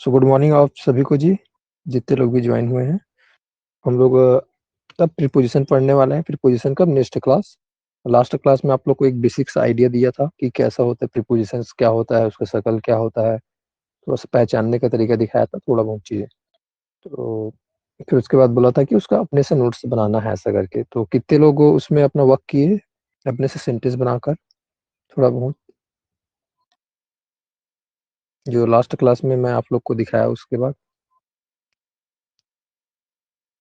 So good morning आप सभी को जी, जितने लोग भी ज्वाइन हुए हैं। हम लोग तब प्रीपोजिशन पढ़ने वाले हैं। प्रीपोजिशन का नेक्स्ट क्लास। लास्ट क्लास में आप लोग को एक बेसिक सा आइडिया दिया था कि कैसा होता है प्रीपोजिशन, क्या होता है, उसका शक्ल क्या होता है, थोड़ा सा पहचानने का तरीका दिखाया था, थोड़ा बहुत चीज़ें। तो फिर उसके बाद बोला था कि उसका अपने से नोट्स बनाना है ऐसा करके। तो कितने लोग उसमें अपना वर्क किए अपने से सेंटेंस बनाकर, थोड़ा बहुत जो लास्ट क्लास में मैं आप लोग को दिखाया। उसके बाद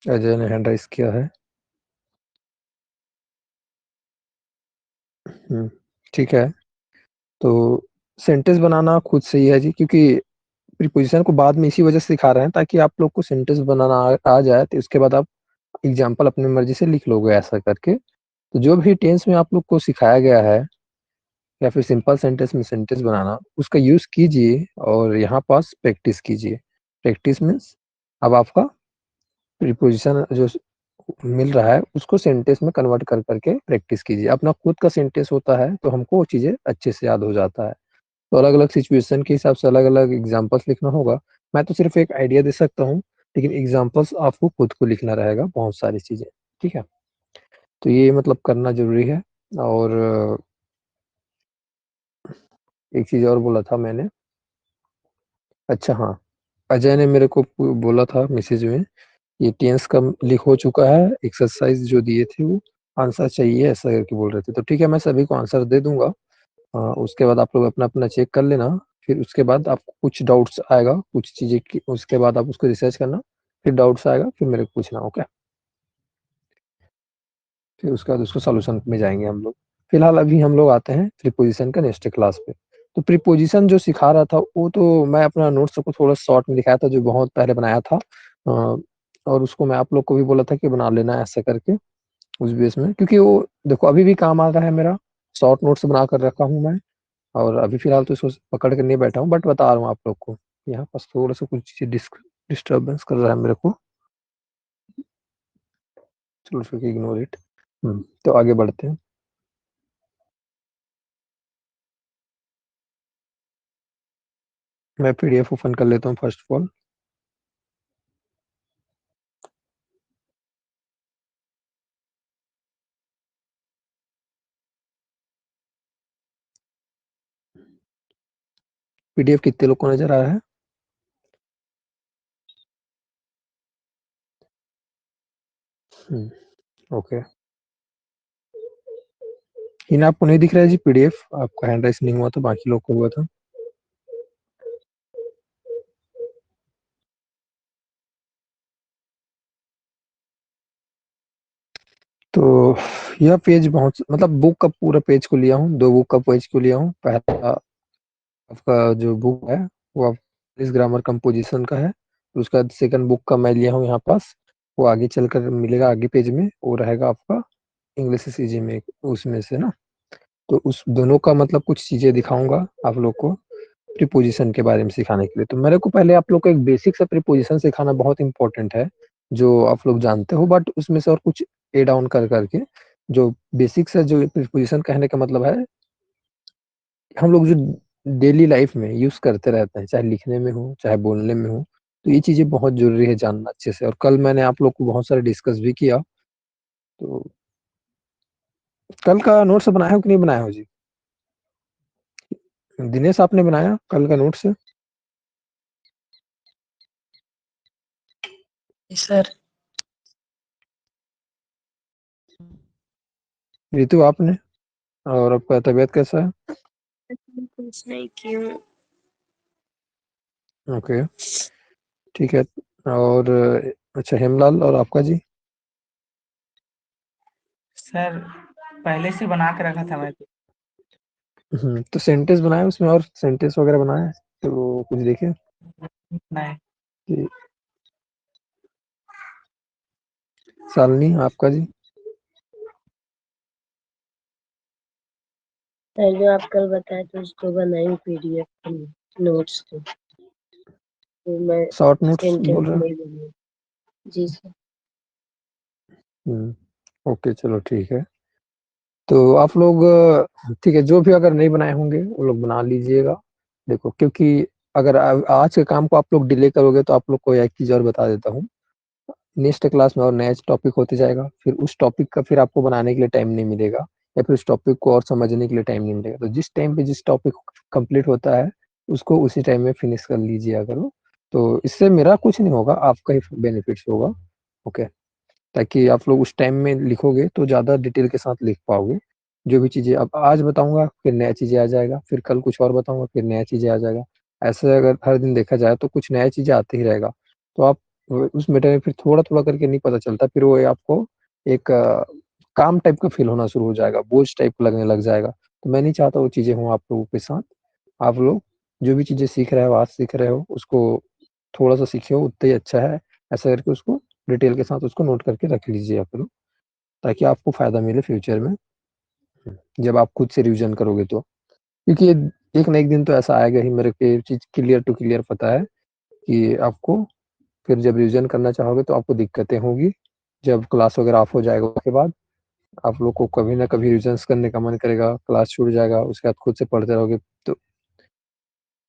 अजय ने हैंड राइज किया है। ठीक है। तो सेंटेंस बनाना खुद से ही है जी, क्योंकि प्रीपोजिशन को बाद में इसी वजह से सिखा रहे हैं ताकि आप लोग को सेंटेंस बनाना आ जाए, तो उसके बाद आप एग्जाम्पल अपनी मर्जी से लिख लोगे ऐसा करके। तो जो भी टेंस में आप लोग को सिखाया गया है या फिर सिंपल सेंटेंस में सेंटेंस बनाना, उसका यूज कीजिए और यहाँ पास प्रैक्टिस कीजिए। प्रैक्टिस मीन्स अब आपका प्रीपोजिशन जो मिल रहा है उसको सेंटेंस में कन्वर्ट कर करके प्रैक्टिस कीजिए। अपना खुद का सेंटेंस होता है तो हमको वो चीजें अच्छे से याद हो जाता है। तो अलग अलग सिचुएशन के हिसाब से अलग अलग एग्जाम्पल्स लिखना होगा। मैं तो सिर्फ एक आइडिया दे सकता हूँ, लेकिन एग्जाम्पल्स आपको खुद को लिखना रहेगा बहुत सारी चीजें। ठीक है, तो ये मतलब करना जरूरी है। और एक चीज और बोला था मैंने। अच्छा हाँ, अजय ने मेरे को बोला था मैसेज में, ये टेंस का लिख हो चुका है, एक्सरसाइज जो दिए थे वो आंसर चाहिए ऐसा करके बोल रहे थे। तो ठीक है, मैं सभी को आंसर दे दूंगा। उसके बाद आप लोग अपना अपना चेक कर लेना। फिर उसके बाद आपको कुछ डाउट्स आएगा, कुछ चीजें की उसके बाद आप उसको रिसर्च करना। फिर डाउट्स आएगा, फिर मेरे को पूछना। ओके, फिर उसके बाद उसको सॉल्यूशन में जाएंगे हम लोग। फिलहाल अभी हम लोग आते हैं प्रीपोजिशन का नेक्स्ट क्लास पे। तो प्रीपोजिशन जो सिखा रहा था वो तो मैं अपना नोट्स को थोड़ा शॉर्ट में दिखाया था, जो बहुत पहले बनाया था। और उसको मैं आप लोग को भी बोला था कि बना लेना ऐसा करके उस बेस में, क्योंकि वो देखो अभी भी काम आ रहा है मेरा। शॉर्ट नोट्स बना कर रखा हूँ मैं। और अभी फिलहाल तो इसको पकड़ कर नहीं बैठा हूँ, बट बता रहा हूँ आप लोग को। यहाँ पास थोड़ा सा कुछ चीजें डिस्टर्बेंस कर रहा है मेरे को। चलो ठीक है, इग्नोर इट। तो आगे बढ़ते हैं। मैं पीडीएफ ओपन कर लेता हूँ फर्स्ट ऑफ ऑल। पीडीएफ कितने लोग को नजर आ रहा है? ओके। इन आपको नहीं दिख रहा है जी पीडीएफ? आपका हैंड राइज नहीं हुआ था, बाकी लोग को हुआ था। तो यह पेज बहुत मतलब बुक का पूरा पेज को लिया हूँ, दो बुक का पेज को लिया हूँ। पहला आपका जो बुक है वो आप इस ग्रामर कंपोजिशन का है। उसका सेकंड बुक का मैं लिया हूँ यहाँ पास। वो आगे चलकर मिलेगा, आगे पेज में वो रहेगा आपका इंग्लिश सीजी में, उसमें से ना। तो उस दोनों का मतलब कुछ चीजें दिखाऊंगा आप लोग को प्रीपोजिशन के बारे में सिखाने के लिए। तो मेरे को पहले आप लोग को एक बेसिक सा प्रीपोजिशन सिखाना बहुत इंपॉर्टेंट है, जो आप लोग जानते हो, बट उसमें से और कुछ एड ऑन कर करके जो बेसिक सा जो प्रीपोजिशन कहने का मतलब है, हम लोग जो डेली लाइफ में यूज करते रहते हैं, चाहे लिखने में हो चाहे बोलने में हो। तो ये चीजें बहुत जरूरी है जानना अच्छे से। और कल मैंने आप लोग को बहुत सारे डिस्कस भी किया। तो कल का नोट्स बनाया हो कि नहीं बनाया हो जी? दिनेश आपने बनाया कल का नोट्स? सर। रितु आपने? और आपका तबीयत कैसा है? कुछ नहीं क्यों। ओके, ठीक है। और अच्छा, हेमलाल और आपका जी? सर पहले से बना के रखा था मैं तो। तो सेंटेंस बनाए उसमें, और सेंटेंस वगैरह बनाए तो कुछ देखे नहीं कि शालिनी आपका जी? सर जो आप कल बताए थे उसको बनाई पीडीएफ नोट्स तो मैं शॉर्ट नोट्स सेंटेंस बोल रहे नहीं बनी। जी सर। हैं? ओके, चलो ठीक है। तो आप लोग ठीक है, जो भी अगर नहीं बनाए होंगे वो लोग बना लीजिएगा। देखो, क्योंकि अगर आज के काम को आप लोग डिले करोगे तो आप लोग को एक चीज़ और बता देता हूँ, नेक्स्ट क्लास में और नया टॉपिक होते जाएगा, फिर उस टॉपिक का फिर आपको बनाने के लिए टाइम नहीं मिलेगा या फिर उस टॉपिक को और समझने के लिए टाइम नहीं मिलेगा। तो जिस टाइम पे जिस टॉपिक कंप्लीट होता है, उसको उसी टाइम में फिनिश कर लीजिए करो। तो इससे मेरा कुछ नहीं होगा, आपका ही बेनिफिट्स होगा। ओके, ताकि आप लोग उस टाइम में लिखोगे तो ज़्यादा डिटेल के साथ लिख पाओगे। जो भी चीज़ें अब आज बताऊँगा, फिर नया चीज़ें आ जाएगा, फिर कल कुछ और बताऊँगा, फिर नया चीज़ें आ जाएगा। ऐसे अगर हर दिन देखा जाए तो कुछ नया चीज़ें आते ही रहेगा। तो आप उस मैटर में फिर थोड़ा-थोड़ा करके नहीं पता चलता, फिर वो आपको एक काम टाइप का फ़ील होना शुरू हो जाएगा, बोझ टाइप लगने लग जाएगा। तो मैं नहीं चाहता वो चीज़ें हों आप लोगों के साथ। आप लोग जो भी चीज़ें सीख रहे हो, आज सीख रहे हो, उसको थोड़ा-सा सीखे हो उतना ही अच्छा है। ऐसा करके उसको डिटेल के साथ उसको नोट करके रख लीजिए आप लोग, ताकि आपको फ़ायदा मिले फ्यूचर में, जब आप खुद से रिवीज़न करोगे तो। क्योंकि एक ना एक दिन तो ऐसा आएगा ही, मेरे को ये चीज़ क्लियर टू क्लियर पता है कि आपको फिर जब रिवीज़न करना चाहोगे तो आपको दिक्कतें होंगी। जब क्लास वगैरह ऑफ हो जाएगा उसके बाद, आप लोग को कभी न कभी रिविज़न्स करने का मन करेगा, क्लास छूट जाएगा, उसके बाद खुद से पढ़ते रहोगे तो,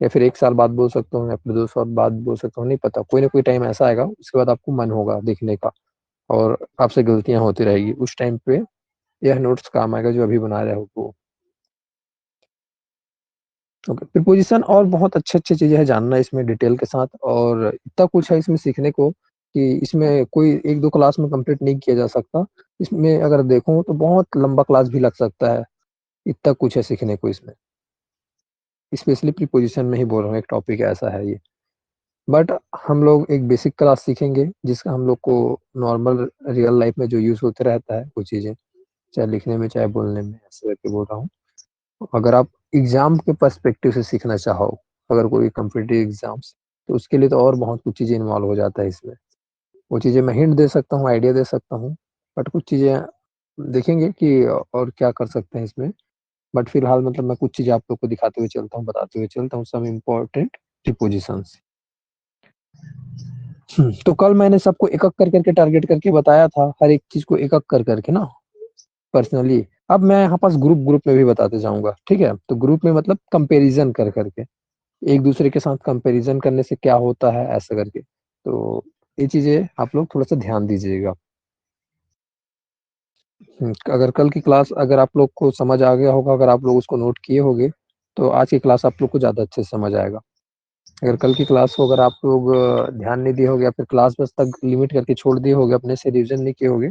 या फिर 1 साल बाद बोल सकता हूँ या फिर 2 साल बाद बोल सकता हूँ, नहीं पता। कोई ना कोई टाइम ऐसा आएगा, उसके बाद आपको मन होगा देखने का और आपसे गलतियाँ होती रहेगी। उस टाइम पे यह नोट्स काम आएगा जो अभी बना रहे हो वो। ओके, प्रीपोज़िशन और बहुत अच्छे-अच्छे चीज़ें हैं जानना इसमें डिटेल के साथ, और इतना कुछ है इसमें सीखने को कि इसमें कोई 1-2 क्लास में कंप्लीट नहीं किया जा सकता। इसमें अगर देखूँ तो बहुत लंबा क्लास भी लग सकता है, इतना कुछ है सीखने को इसमें। स्पेशली प्रीपोज़िशन में ही बोल रहा हूँ, एक टॉपिक ऐसा है ये। बट हम लोग एक बेसिक क्लास सीखेंगे जिसका हम लोग को नॉर्मल रियल लाइफ़ में जो यूज़ होते रहता है वो चीज़ें, चाहे लिखने में चाहे बोलने में, ऐसे करके बोल रहा हूँ। अगर आप एग्ज़ाम के पर्सपेक्टिव से सीखना चाहो, अगर कोई कॉम्पिटिटिव एग्ज़ाम्स, तो उसके लिए तो और बहुत कुछ चीज़ें इन्वॉल्व हो जाता है इसमें। वो चीज़ें मैं हिंट दे सकता हूँ, आइडिया दे सकता हूँ, बट कुछ चीज़ें देखेंगे कि और क्या कर सकते हैं इसमें। बट फिलहाल मतलब मैं कुछ चीज़ें आप लोग को दिखाते हुए चलता हूँ, बताते हुए चलता हूँ, सम इम्पोर्टेंट प्रीपोज़िशंस। तो कल मैंने सबको एक-एक कर-कर के टारगेट करके बताया था, हर एक चीज़ को एक-एक कर-कर के ना, पर्सनली। अब मैं यहाँ पास ग्रुप-ग्रुप में भी बताते जाऊँगा, ठीक है? तो ग्रुप में मतलब कंपैरिज़न कर-कर के। एक-दूसरे के साथ कंपैरिज़न करने से क्या होता है, ऐसा करके। तो ये चीज़ें आप लोग थोड़ा-सा ध्यान दीजिएगा। अगर कल की क्लास अगर आप लोग को समझ आ गया होगा, अगर आप लोग उसको नोट किए होंगे, तो आज की क्लास आप लोग को ज़्यादा अच्छे से समझ आएगा। अगर कल की क्लास को अगर आप लोग ध्यान नहीं दिए होंगे या फिर क्लास बस तक लिमिट करके छोड़ दिए होंगे, अपने से रिवीज़न नहीं किए होंगे,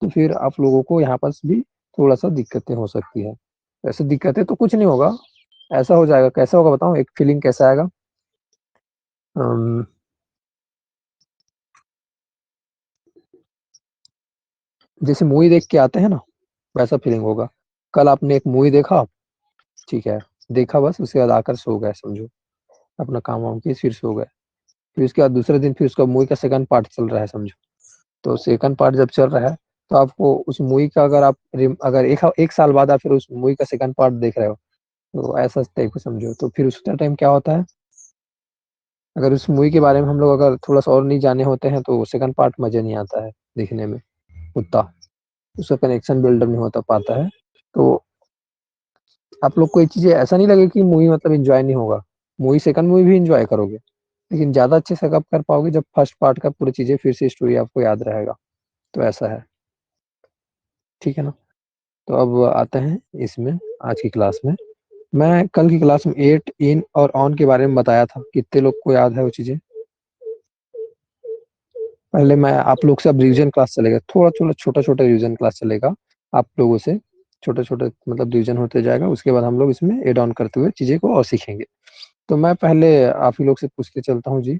तो फिर आप लोगों को यहाँ पास भी थोड़ा-सा दिक्कतें हो सकती हैं। वैसे दिक्कतें तो कुछ नहीं होगा, ऐसा हो जाएगा, कैसा होगा बताऊँ? एक फीलिंग कैसा आएगा? अम, जैसे मूवी देख के आते हैं ना, वैसा फीलिंग होगा। कल आपने एक मूवी देखा, ठीक है, देखा बस उसके बाद आकर सो गए समझो, अपना काम-वाम किए फिर सो गए। फिर उसके बाद दूसरे दिन फिर उसका मूवी का सेकंड पार्ट चल रहा है समझो। तो सेकंड पार्ट जब चल रहा है, तो आपको उस मूवी का अगर आप अगर 1 साल बाद आप फिर उस मूवी का सेकंड पार्ट देख रहे हो, तो ऐसा टाइप का समझो। तो फिर उस टाइम क्या होता है, अगर उस मूवी के बारे में हम लोग अगर थोड़ा-सा और नहीं जाने होते हैं, तो सेकंड पार्ट मज़ा नहीं आता है देखने में उतना, उसका कनेक्शन बिल्डअप नहीं होता पाता है। तो आप लोग को ये चीज़ें ऐसा नहीं लगे कि मूवी मतलब एन्जॉय नहीं होगा। मूवी सेकंड मूवी भी एन्जॉय करोगे, लेकिन ज़्यादा अच्छे से कब कर पाओगे जब फर्स्ट पार्ट का पूरी चीज़ें फिर से स्टोरी आपको याद रहेगा। तो ऐसा है, ठीक है ना? तो अब आते हैं इसमें, आज की क्लास में। मैं कल की क्लास में 8, इन और ऑन के बारे में बताया था। कितने लोग को याद है वो चीज़ें? पहले मैं आप लोग से अब रिवीजन क्लास चलेगा। थोड़ा-थोड़ा, छोटा-छोटा रिवीजन क्लास चलेगा आप लोगों से। छोटे-छोटे मतलब रिवीजन होते जाएगा, उसके बाद हम लोग इसमें ऐड ऑन करते हुए चीज़ें को और सीखेंगे। तो मैं पहले आप ही लोग से पूछते चलता हूँ जी,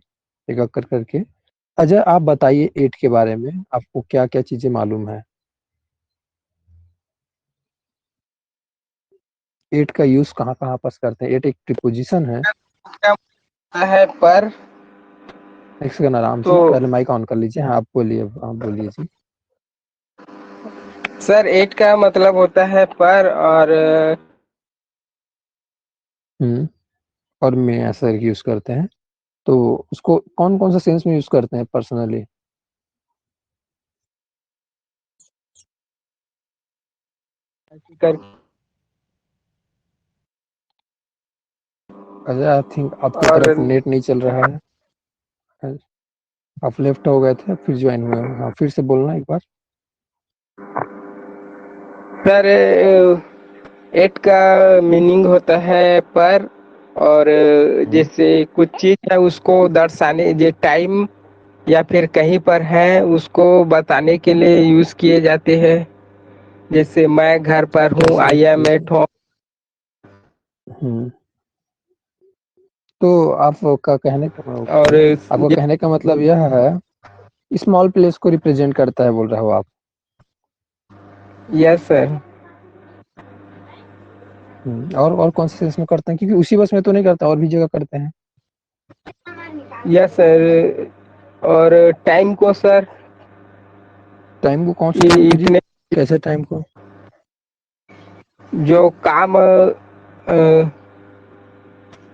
एक-एक करके। अजय, आप बताइए 8 के बारे में, आपको क्या-क्या चीज़ें मालूम है? 8 का यूज़ कहाँ-कहाँ पर करते हैं? 8 एक प्रीपोज़िशन है। क्या होता है पर? एक सेकंड आराम तो से, पहले माइक ऑन कर लीजिए। हाँ, आप बोलिए जी। सर 8 का मतलब होता है पर, और हुँ, और में ऐसा यूज़ करते हैं। तो उसको कौन-कौन सा सेंस में यूज़ करते हैं पर्सनली? कर अजय आई थिंक आपकी और तरफ नेट नहीं चल रहा है। आप लेफ्ट हो गए थे फिर ज्वाइन हुए हो। हाँ फिर से बोलना एक बार। सर एट का मीनिंग होता है पर, और हम्म, जैसे कुछ चीज है उसको दर्शाने, जो टाइम या फिर कहीं पर है उसको बताने के लिए यूज किए जाते हैं। जैसे मैं घर पर हूँ, कैसे आई यूज एम किए थे? At home. हम्म, तो आपका कहने का और ओके, आपका कहने का मतलब यह है स्मॉल प्लेस को रिप्रेजेंट करता है बोल रहे हो आप। Yes sir. और कौन से सेंस में करते हैं, क्योंकि उसी बस में तो नहीं करता, और भी जगह करते हैं। Yes sir. और टाइम को सर, टाइम को कौन से टाइम को जी? इतने कैसे टाइम को? जो काम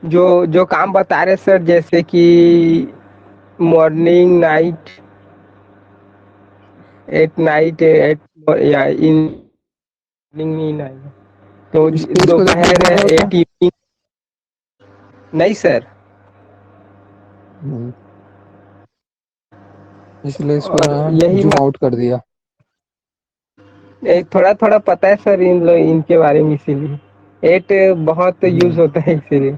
जो जो काम बता रहे सर, जैसे कि morning, night, at night, at या इवनिंग नाइट, तो स्पेस को देखकर दोपहर बोल रहे हो क्या? At evening. नहीं सर। हम्म, इसलिए इसको और यही जूम आउट कर दिया। थोड़ा थोड़ा पता है सर इनके बारे में, इसीलिए एट बहुत यूज हम्म, होता है इसीलिए।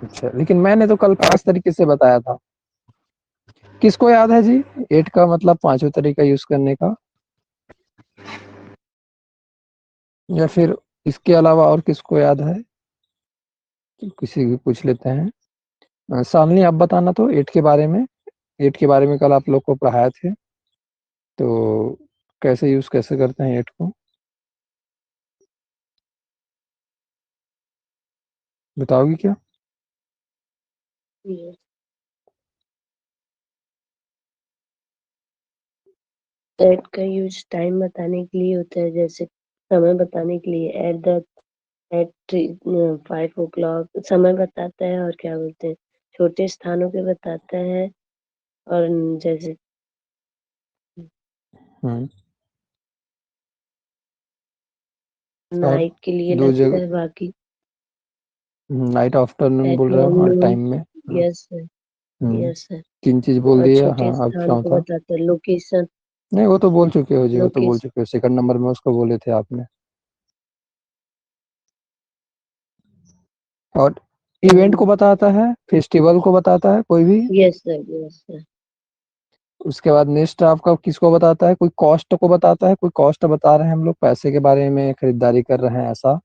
अच्छा, लेकिन मैंने तो कल और 5 तरीके से बताया था। किसको याद है जी? 8 का मतलब पांचों तरीका यूज करने का, या फिर इसके अलावा और किसको याद है? किसी भी पूछ लेते हैं। शालिनी आप बताना तो 8 के बारे में। 8 के बारे में कल आप लोग को पढ़ाया थे, तो कैसे यूज कैसे करते हैं 8 को, बताओगी क्या? Yes. एट का यूज टाइम बताने के लिए होता है, जैसे समय बताने के लिए एट 5 o'clock समय बताता है, और क्या बोलते हैं, छोटे स्थानों के बताता है, और जैसे हम्म, और नाइट के लिए दो लगता जगह है बाकी। नाइट आफ्टरनून एट बोल रहे हो, हाँ नून। टाइम में। Yes sir. Hmm, yes sir. 3 चीज बोल और दिए। हाँ छोटे अब स्थान को चौथा? बताता है, लोकेशन। नहीं वो तो बोल चुके हो जी, वो तो बोल लोकेशन। चुके हो, सेकंड नंबर में उसको बोले थे आपने। और इवेंट को बताता है, फेस्टिवल को बताता है कोई भी। Yes sir. Yes sir. उसके बाद नेक्स्ट आपका किसको बताता है? कोई कॉस्ट को बताता है, कोई कॉस्ट बता रहे हैं हम लोग, पैसे के बारे में खरीदारी कर रहे हैं ऐसा।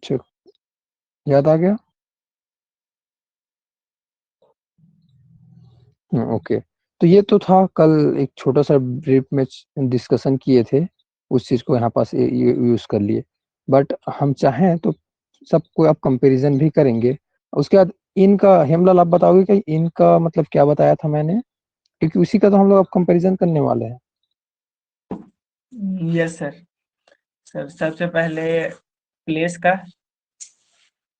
चलो, याद आ गया। ओके, तो ये तो था कल एक छोटा सा ब्रीफ में डिस्कशन किए थे, उस चीज को यहाँ पास यूज कर लिए। बट हम चाहें तो सबको अब कंपैरिजन भी करेंगे। उसके बाद इनका हेमलाल आप बताओगे कि इनका मतलब क्या बताया था मैंने, क्योंकि उसी का तो हम लोग अब कंपैरिजन करने वाले हैं। Yes sir. सर सबसे पहले प्लेस का।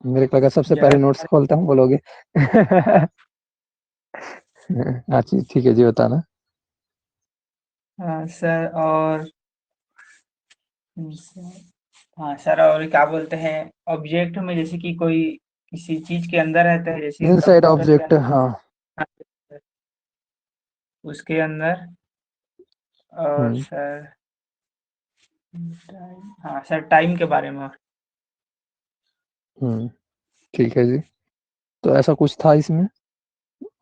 मेरे को लगा सबसे पहले जगह। नोट्स खोलता हूँ बोलोगे। हाँ ठीक है जी, बताना। हाँ सर, और हाँ सर, और क्या बोलते हैं, ऑब्जेक्ट में जैसे कि कोई किसी चीज के अंदर रहता है, जैसे कि इनसाइड कंप्यूटर क्या ऑब्जेक्ट, है। हाँ। हाँ, उसके अंदर। और हम्म, सर हाँ सर, टाइम के बारे में। हम्म, ठीक है जी। तो ऐसा कुछ था इसमें।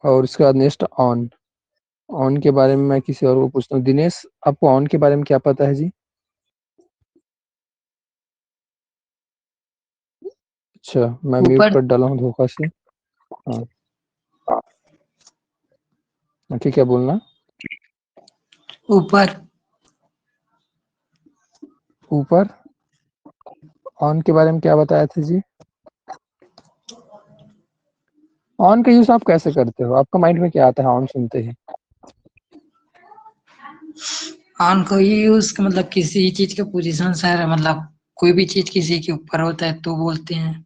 और उसके बाद नेक्स्ट ऑन। ऑन के बारे में मैं किसी और को पूछता हूँ। दिनेश, आपको ऑन के बारे में क्या पता है जी? अच्छा, मैं म्यूट ऊपर। कर डाला हूँ धोखा से। हाँ ठीक है, बोलना। ऊपर। ऊपर। ऑन के बारे में क्या बताया था जी? ऑन का यूज आप कैसे करते हो? आपका माइंड में क्या आता है ऑन सुनते ही? ऑन को ही यूज मतलब किसी चीज के पोजीशन से है, मतलब कोई भी चीज किसी के ऊपर होता है तो बोलते हैं।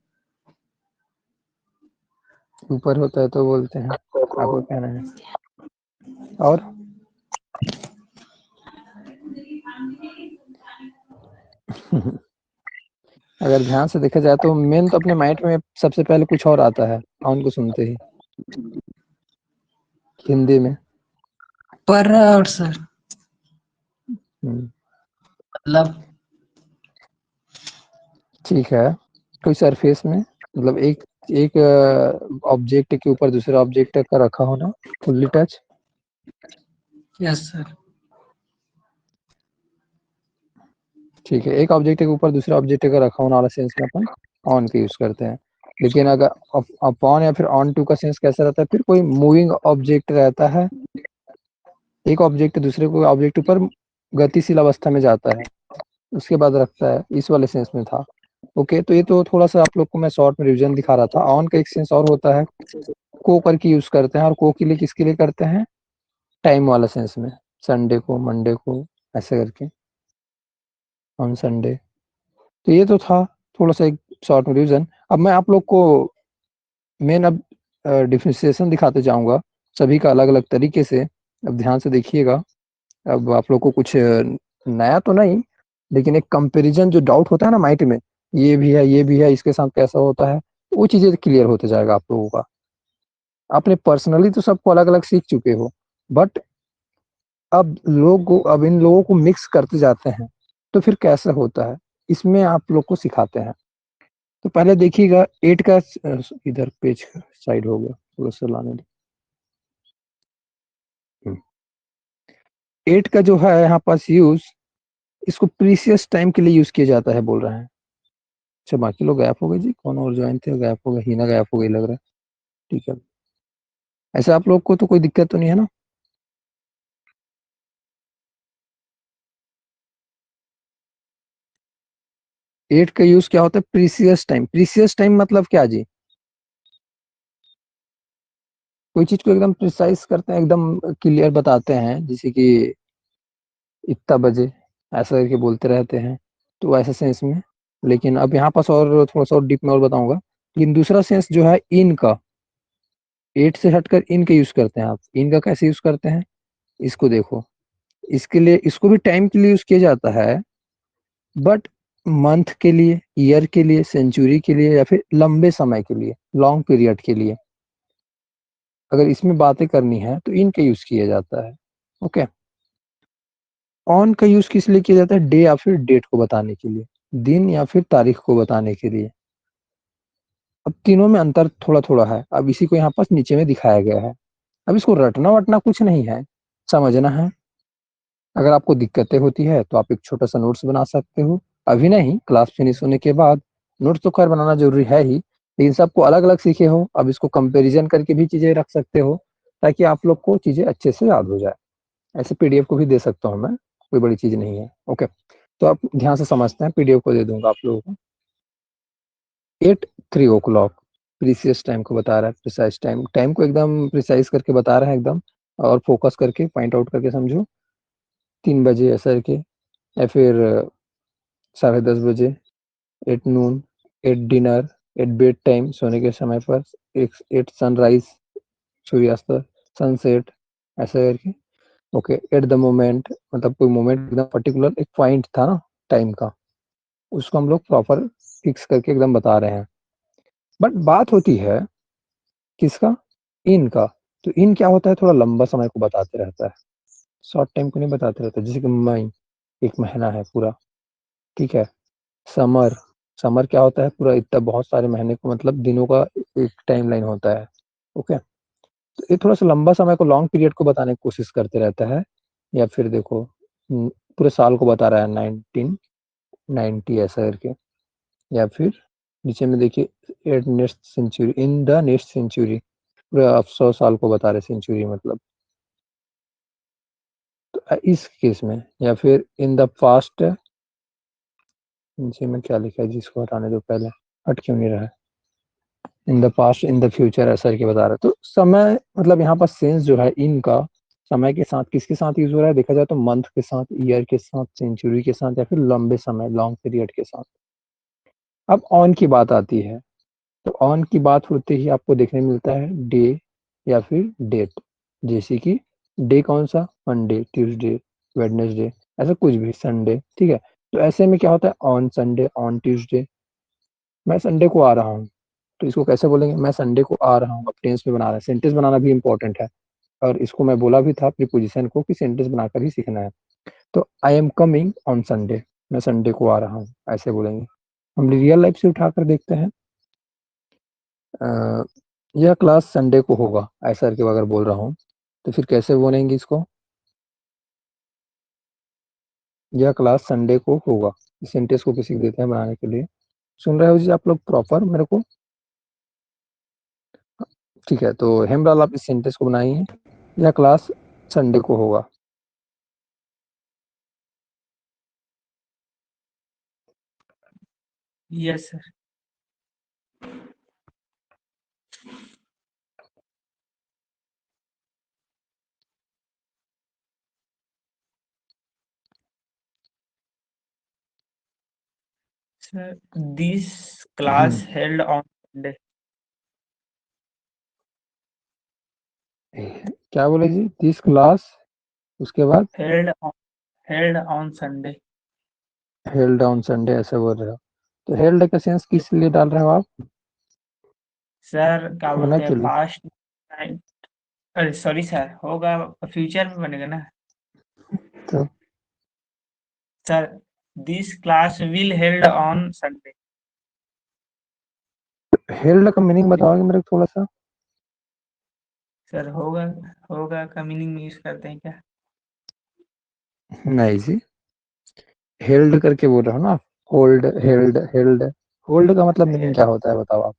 ऊपर होता है तो बोलते हैं, आपको कहना है। और अगर ध्यान से देखा जाए तो मेन तो अपने माइंड में सबसे पहले कुछ और आता है ऑन को सुनते ही, हिंदी में। पर और सर हम्म, मतलब ठीक है। कोई सरफेस में मतलब एक एक ऑब्जेक्ट के ऊपर दूसरा ऑब्जेक्ट का रखा होना, फुल्ली टच। Yes sir. ठीक है, एक ऑब्जेक्ट के ऊपर दूसरा ऑब्जेक्ट का रखा होना वाला सेंस में अपन ऑन का यूज करते हैं। लेकिन अगर अपॉन या फिर ऑन टू का सेंस कैसा रहता है, फिर कोई मूविंग ऑब्जेक्ट रहता है, एक ऑब्जेक्ट दूसरे को ऑब्जेक्ट ऊपर गतिशील अवस्था में जाता है, उसके बाद रखता है, इस वाले सेंस में था। ओके, तो ये तो थोड़ा सा आप लोग को मैं शॉर्ट में रिवीजन दिखा रहा था। ऑन का एक सेंस और होता है, को करके यूज करते हैं, और को के लिए किसके लिए करते हैं, टाइम वाला सेंस में, संडे को, मंडे को, ऐसे करके, ऑन संडे। तो ये तो था थोड़ा सा एक शॉर्ट में रिवीजन। अब मैं आप लोग को मेन अब डिफ्रेंसिएशन दिखाते जाऊंगा सभी का अलग अलग तरीके से। अब ध्यान से देखिएगा। अब आप लोग को कुछ नया तो नहीं, लेकिन एक कंपैरिजन जो डाउट होता है ना माइंड में, ये भी है, ये भी है, इसके साथ कैसा होता है, वो चीजें क्लियर होते जाएगा आप लोगों का। आपने पर्सनली तो सबको अलग अलग सीख चुके हो, बट अब इन लोगों को मिक्स करते जाते हैं तो फिर कैसे होता है, इसमें आप लोग को सिखाते हैं। तो पहले देखिएगा 8 का, इधर पेज साइड हो गया, थोड़ा सा लाने दो। 8 का जो है यहाँ पास यूज, इसको प्रीसियस टाइम के लिए यूज किया जाता है बोल रहे हैं। अच्छा, बाकी लोग गायब हो गए जी, कौन और ज्वाइन थे, गायब हो गए, हीना गायब हो गई लग रहा है। ठीक है, ऐसे आप लोग को तो कोई दिक्कत तो नहीं है ना। 8 का यूज क्या होता है, प्रीसियस टाइम। प्रीसियस टाइम मतलब क्या जी, कोई चीज को एकदम प्रिसाइज करते हैं, एकदम क्लियर बताते हैं, जैसे कि इतना बजे, ऐसा करके बोलते रहते हैं, तो ऐसा सेंस में। लेकिन अब यहाँ पास और थोड़ा सा और डीप में और बताऊंगा। लेकिन दूसरा सेंस जो है इन का, 8 से हटकर इन का यूज करते हैं। आप इन का कैसे यूज करते हैं, इसको देखो। इसके लिए, इसको भी टाइम के लिए यूज किया जाता है, बट मंथ के लिए, ईयर के लिए, सेंचुरी के लिए, या फिर लंबे समय के लिए, लॉन्ग पीरियड के लिए अगर इसमें बातें करनी है तो इनका यूज किया जाता है। ओके, ऑन का यूज किस लिए किया जाता है, डे या फिर डेट को बताने के लिए, दिन या फिर तारीख को बताने के लिए। अब तीनों में अंतर थोड़ा थोड़ा है, अब इसी को यहाँ पास नीचे में दिखाया गया है। अब इसको रटना वटना कुछ नहीं है, समझना है। अगर आपको दिक्कतें होती है तो आप एक छोटा सा नोट्स बना सकते हो, अभी नहीं, क्लास फिनिश होने के बाद। नोट्स तो खैर बनाना जरूरी है ही, लेकिन सबको अलग अलग सीखे हो, अब इसको कंपैरिजन करके भी चीजें रख सकते हो, ताकि आप लोग को चीजें अच्छे से याद हो जाए। ऐसे पीडीएफ को भी दे सकता हूँ मैं, कोई बड़ी चीज नहीं है। ओके, तो आप ध्यान से समझते हैं, पीडीएफ को दे दूंगा आप लोगों को। 3 o'clock प्रीसियस टाइम को बता रहा है, प्रिसाइज टाइम, टाइम को एकदम प्रिसाइज करके बता रहा है एकदम, और फोकस करके पॉइंट आउट करके समझो। 3 बजे ऐसा करके, या फिर 10:30 बजे, 8 noon, 8 डिनर, 8 बेड टाइम, सोने के समय पर, 8 सनराइज, सूर्यास्त, सनसेट, ऐसा करके। ओके, एट द मोमेंट, मतलब कोई मोमेंट एकदम पर्टिकुलर एक पॉइंट था ना टाइम का, उसको हम लोग प्रॉपर फिक्स करके एकदम बता रहे हैं। बट बात होती है किसका, इन का। तो इन क्या होता है, थोड़ा लंबा समय को बताते रहता है, शॉर्ट टाइम को नहीं बताते रहता। जैसे कि मई, एक महीना है पूरा, ठीक है। समर, समर क्या होता है, पूरा इतना बहुत सारे महीने को, मतलब दिनों का एक टाइम लाइन होता है। ओके, तो ये थोड़ा सा लंबा समय को, लॉन्ग पीरियड को बताने की कोशिश करते रहता है। या फिर देखो, पूरे साल को बता रहा है, 1990 ऐसा करके। या फिर नीचे में देखिए, at next century, in the next century, पूरा आप 100 साल को बता रहे, सेंचुरी मतलब। तो इस केस में, या फिर इन द पास्ट, नीचे में क्या लिखा है जिसको हटाने दो पहले, हट क्यों नहीं रहा है, in the past, in the future ऐसा करके बता रहा है। तो समय मतलब यहाँ पर सेंस जो है इनका, समय के साथ किसके साथ यूज हो रहा है, देखा जाए तो मंथ के साथ, ईयर के साथ, सेंचुरी के साथ, या फिर लंबे समय, लॉन्ग पीरियड के साथ। अब ऑन की बात आती है, तो ऑन की बात होते ही आपको देखने मिलता है डे या फिर डेट। जैसे कि डे कौन सा, मंडे, ट्यूसडे, वेडनेसडे, ऐसा कुछ भी, संडे, ठीक है। तो ऐसे में क्या होता है, ऑन संडे, ऑन ट्यूसडे, मैं संडे को आ रहा हूँ, तो इसको कैसे बोलेंगे? मैं संडे को आ रहा हूँ। अब टेंस में बना रहे हैं, सेंटेंस बनाना भी इंपॉर्टेंट है, और इसको मैं बोला भी था प्रीपोजिशन को कि सेंटेंस बनाकर ही सीखना है। तो I am coming on Sunday, मैं संडे को आ रहा हूँ, ऐसे बोलेंगे। हम रियल लाइफ से उठाकर देखते हैं। यह क्लास संडे को होगा, ऐसा करके अगर बोल रहा हूँ तो फिर कैसे बोलेंगे इसको? यह क्लास संडे को होगा। इस सेंटेंस को किसी को देते हैं बनाने के लिए। सुन रहे हो जी आप लोग प्रॉपर मेरे को? ठीक है, तो हेमराल आप इस सेंटेंस को बनाइए, यह क्लास संडे को होगा। Yes sir. Sir this class held on Sunday. क्या बोले जी? दिस क्लास, उसके बाद held on Sunday. Held on Sunday ऐसे बोल रहे हो, तो हेल्ड का सेंस किस लिए डाल रहे हो आप? सर क्या होना बोलते हैं चाहिए पास्ट टाइम, अरे सॉरी सर, होगा फ्यूचर में बनेगा ना तो। Sir. This class will held on Sunday. Held का मीनिंग बताओगे मेरे को थोड़ा सा? सर होगा होगा का मीनिंग में यूज करते हैं क्या? नहीं जी, हेल्ड करके बोल रहे हो ना। होल्ड, हेल्ड, हेल्ड, होल्ड का मतलब मीनिंग क्या होता है बताओ आप?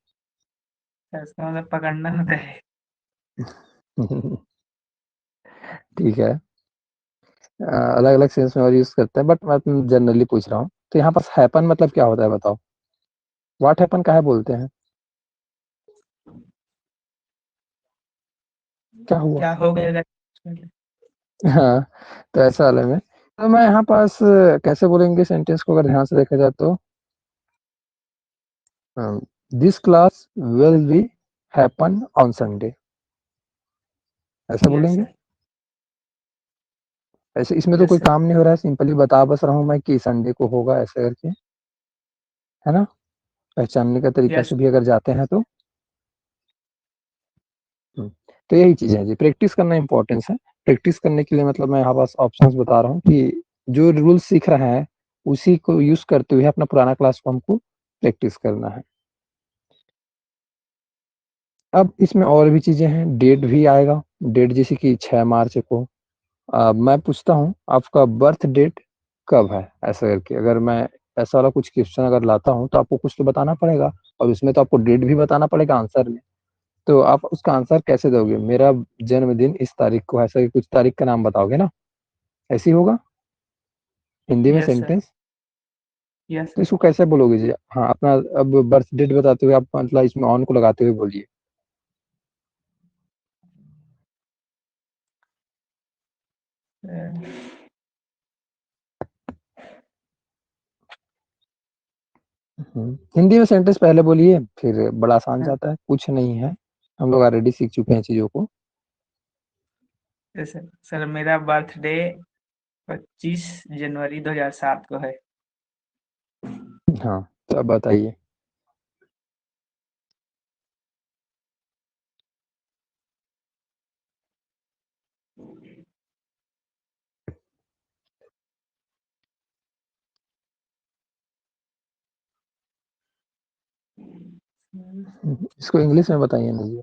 सर इसका मतलब पकड़ना होता है। ठीक है, अलग अलग सेंस में और यूज करते हैं, बट मैं जनरली पूछ रहा हूँ। तो यहाँ पास हैपन मतलब क्या होता है बताओ? व्हाट हैपन काहे बोलते हैं? क्या हुआ? क्या हो गया? हाँ, तो ऐसा वाले में तो मैं यहाँ पास कैसे बोलेंगे सेंटेंस को अगर ध्यान से देखा जाए तो, this class will be happen on Sunday, ऐसा यस बोलेंगे। सर। ऐसे इसमें तो यस कोई सर। काम नहीं हो रहा है, सिंपली बता बस रहा हूँ मैं कि संडे को होगा ऐसे करके, है ना? पहचानने का तरीका यस। से भी अगर जाते हैं तो। तो यही चीज़ है जी, प्रैक्टिस करना इम्पोर्टेंस है। प्रैक्टिस करने के लिए मतलब मैं यहाँ पास ऑप्शंस बता रहा हूँ कि जो रूल्स सीख रहे हैं उसी को यूज करते हुए अपना पुराना क्लास को हमको प्रैक्टिस करना है। अब इसमें और भी चीजें हैं, डेट भी आएगा। डेट जैसे कि 6 मार्च को मैं पूछता हूँ आपका बर्थ डेट कब है, ऐसा करके अगर मैं ऐसा वाला कुछ क्वेश्चन अगर लाता हूँ तो आपको कुछ तो बताना पड़ेगा, और उसमें तो आपको डेट भी बताना पड़ेगा आंसर में। तो आप उसका आंसर कैसे दोगे? मेरा जन्मदिन इस तारीख को है, ऐसा कुछ तारीख का नाम बताओगे ना, ऐसी होगा हिंदी में यस सर। सेंटेंस। यस तो सर। इसको कैसे बोलोगे जी? हाँ, अपना अब बर्थ डेट बताते हुए आप मतलब इसमें ऑन को लगाते हुए बोलिए। हिंदी में सेंटेंस पहले बोलिए, फिर बड़ा आसान जाता है, कुछ नहीं है, हम लोग ऑलरेडी सीख चुके हैं चीजों को। सर सर मेरा बर्थडे 25 जनवरी 2007 को है। हाँ, तो अब बताइए। इसको इंग्लिश में बताइए ना जी।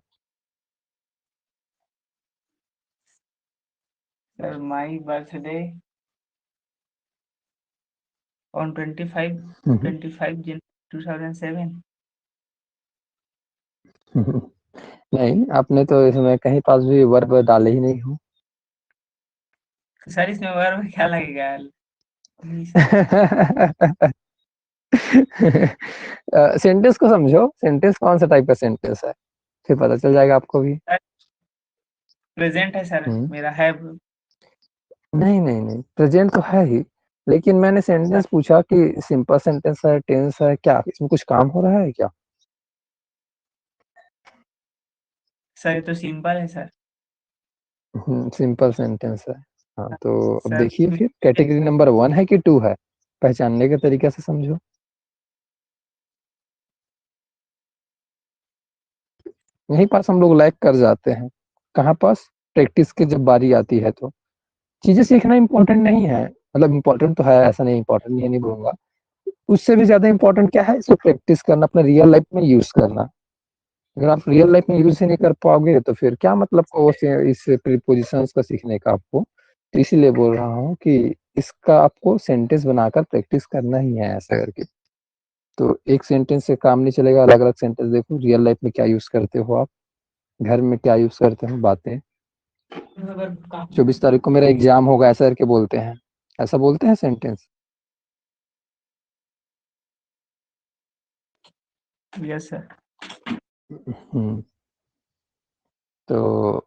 Sir my birthday on 25 Jan 2007। नहीं, आपने तो इसमें कहीं पास भी वर्ब डाले ही नहीं हो। सर इसमें वर्ब में क्या लगेगा? नहीं सर। सेंटेंस को समझो, सेंटेंस कौन सा टाइप का सेंटेंस है, फिर पता चल जाएगा आपको भी। प्रेजेंट है सर, हम्म, मेरा है। नहीं नहीं नहीं, प्रेजेंट तो है ही, लेकिन मैंने सर सेंटेंस पूछा कि सिंपल सेंटेंस है, टेंस है, क्या इसमें कुछ काम हो रहा है क्या? सर ये तो सिंपल है सर। सिंपल सेंटेंस है। हाँ, तो अब सर देखिए फिर कैटेगरी नंबर 1 है कि 2 है, पहचानने के तरीके से समझो। यहीं पास हम लोग लैग कर जाते हैं। कहाँ पास? प्रैक्टिस की जब बारी आती है तो चीजें सीखना इम्पोर्टेंट नहीं है, मतलब इम्पोर्टेंट तो है, ऐसा नहीं इम्पोर्टेंट नहीं, नहीं बोलूंगा। उससे भी ज्यादा इम्पोर्टेंट क्या है, इसको प्रैक्टिस करना, अपने रियल लाइफ में यूज करना। अगर आप रियल लाइफ में यूज ही नहीं कर पाओगे तो फिर क्या मतलब वो इस प्रीपोजिशंस का सीखने का आपको। तो इसीलिए बोल रहा हूँ कि इसका आपको सेंटेंस बनाकर प्रैक्टिस करना ही है ऐसा करके। तो एक सेंटेंस से काम नहीं चलेगा, अलग अलग सेंटेंस देखो, रियल लाइफ में क्या यूज करते हो आप, घर में क्या यूज करते हो बातें। 24 तारीख को मेरा एग्जाम होगा ऐसा करके बोलते हैं, ऐसा बोलते हैं सेंटेंस। Yes sir. हम्म, तो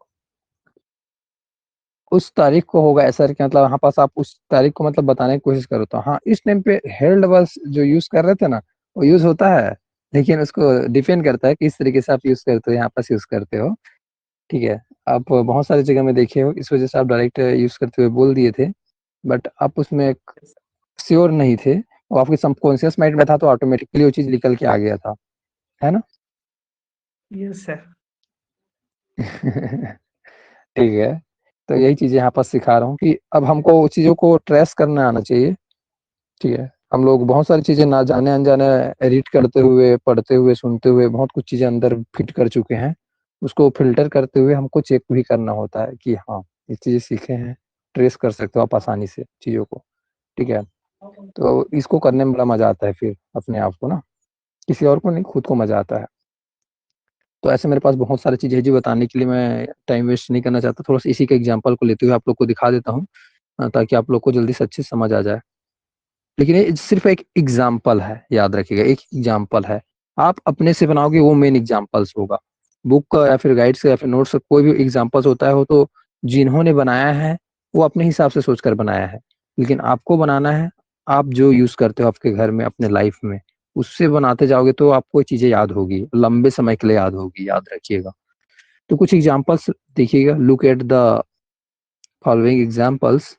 उस तारीख को होगा ऐसा करके, मतलब यहाँ पास आप उस तारीख को मतलब बताने की कोशिश करो। तो हाँ, इस टाइम पे हेल्ड वर्ड्स जो यूज कर रहे थे ना, वो यूज होता है, लेकिन उसको डिपेंड करता है किस तरीके से आप यूज करते हो, यहाँ पास यूज करते हो। ठीक है, आप बहुत सारी जगह में देखे हो, इस वजह से आप डायरेक्ट यूज करते हुए बोल दिए थे, बट आप उसमें श्योर नहीं थे, वो आपके सबकॉन्शियस माइंड में था, तो ऑटोमेटिकली वो चीज निकल के आ गया था, है ना। Yes sir. ठीक है, तो यही चीजें यहाँ पर सिखा रहा हूँ कि अब हमको चीजों को ट्रेस करना आना चाहिए। ठीक है, हम लोग बहुत सारी चीजें ना जाने अनजाने रीड करते हुए, पढ़ते हुए, सुनते हुए बहुत कुछ चीजें अंदर फिट कर चुके हैं। उसको फिल्टर करते हुए हमको चेक भी करना होता है कि हाँ, ये चीजें सीखे हैं, ट्रेस कर सकते हो आप आसानी से चीजों को। ठीक है, तो इसको करने में बड़ा मजा आता है फिर अपने आप को ना, किसी और को नहीं, खुद को मजा आता है। तो ऐसे मेरे पास बहुत सारी चीजें हैं जी बताने के लिए, मैं टाइम वेस्ट नहीं करना चाहता, थोड़ा सा इसी के एग्जांपल को लेते हुए आप लोग को दिखा देता हूँ, ताकि आप लोग को जल्दी से अच्छे से समझ आ जाए। लेकिन ये सिर्फ एक एग्जाम्पल है, याद रखिएगा, एक एग्जाम्पल है। आप अपने से बनाओगे वो मेन एग्जाम्पल्स होगा। बुक का या फिर गाइड से या फिर नोट्स का कोई भी एग्जाम्पल्स होता है, वो तो जिन्होंने बनाया है वो अपने हिसाब से सोचकर बनाया है, लेकिन आपको बनाना है, आप जो यूज करते हो आपके घर में, अपने लाइफ में, उससे बनाते जाओगे तो आपको ये चीजें याद होगी, लंबे समय के लिए याद होगी, याद रखिएगा। तो कुछ एग्जाम्पल्स देखिएगा, look at the following examples.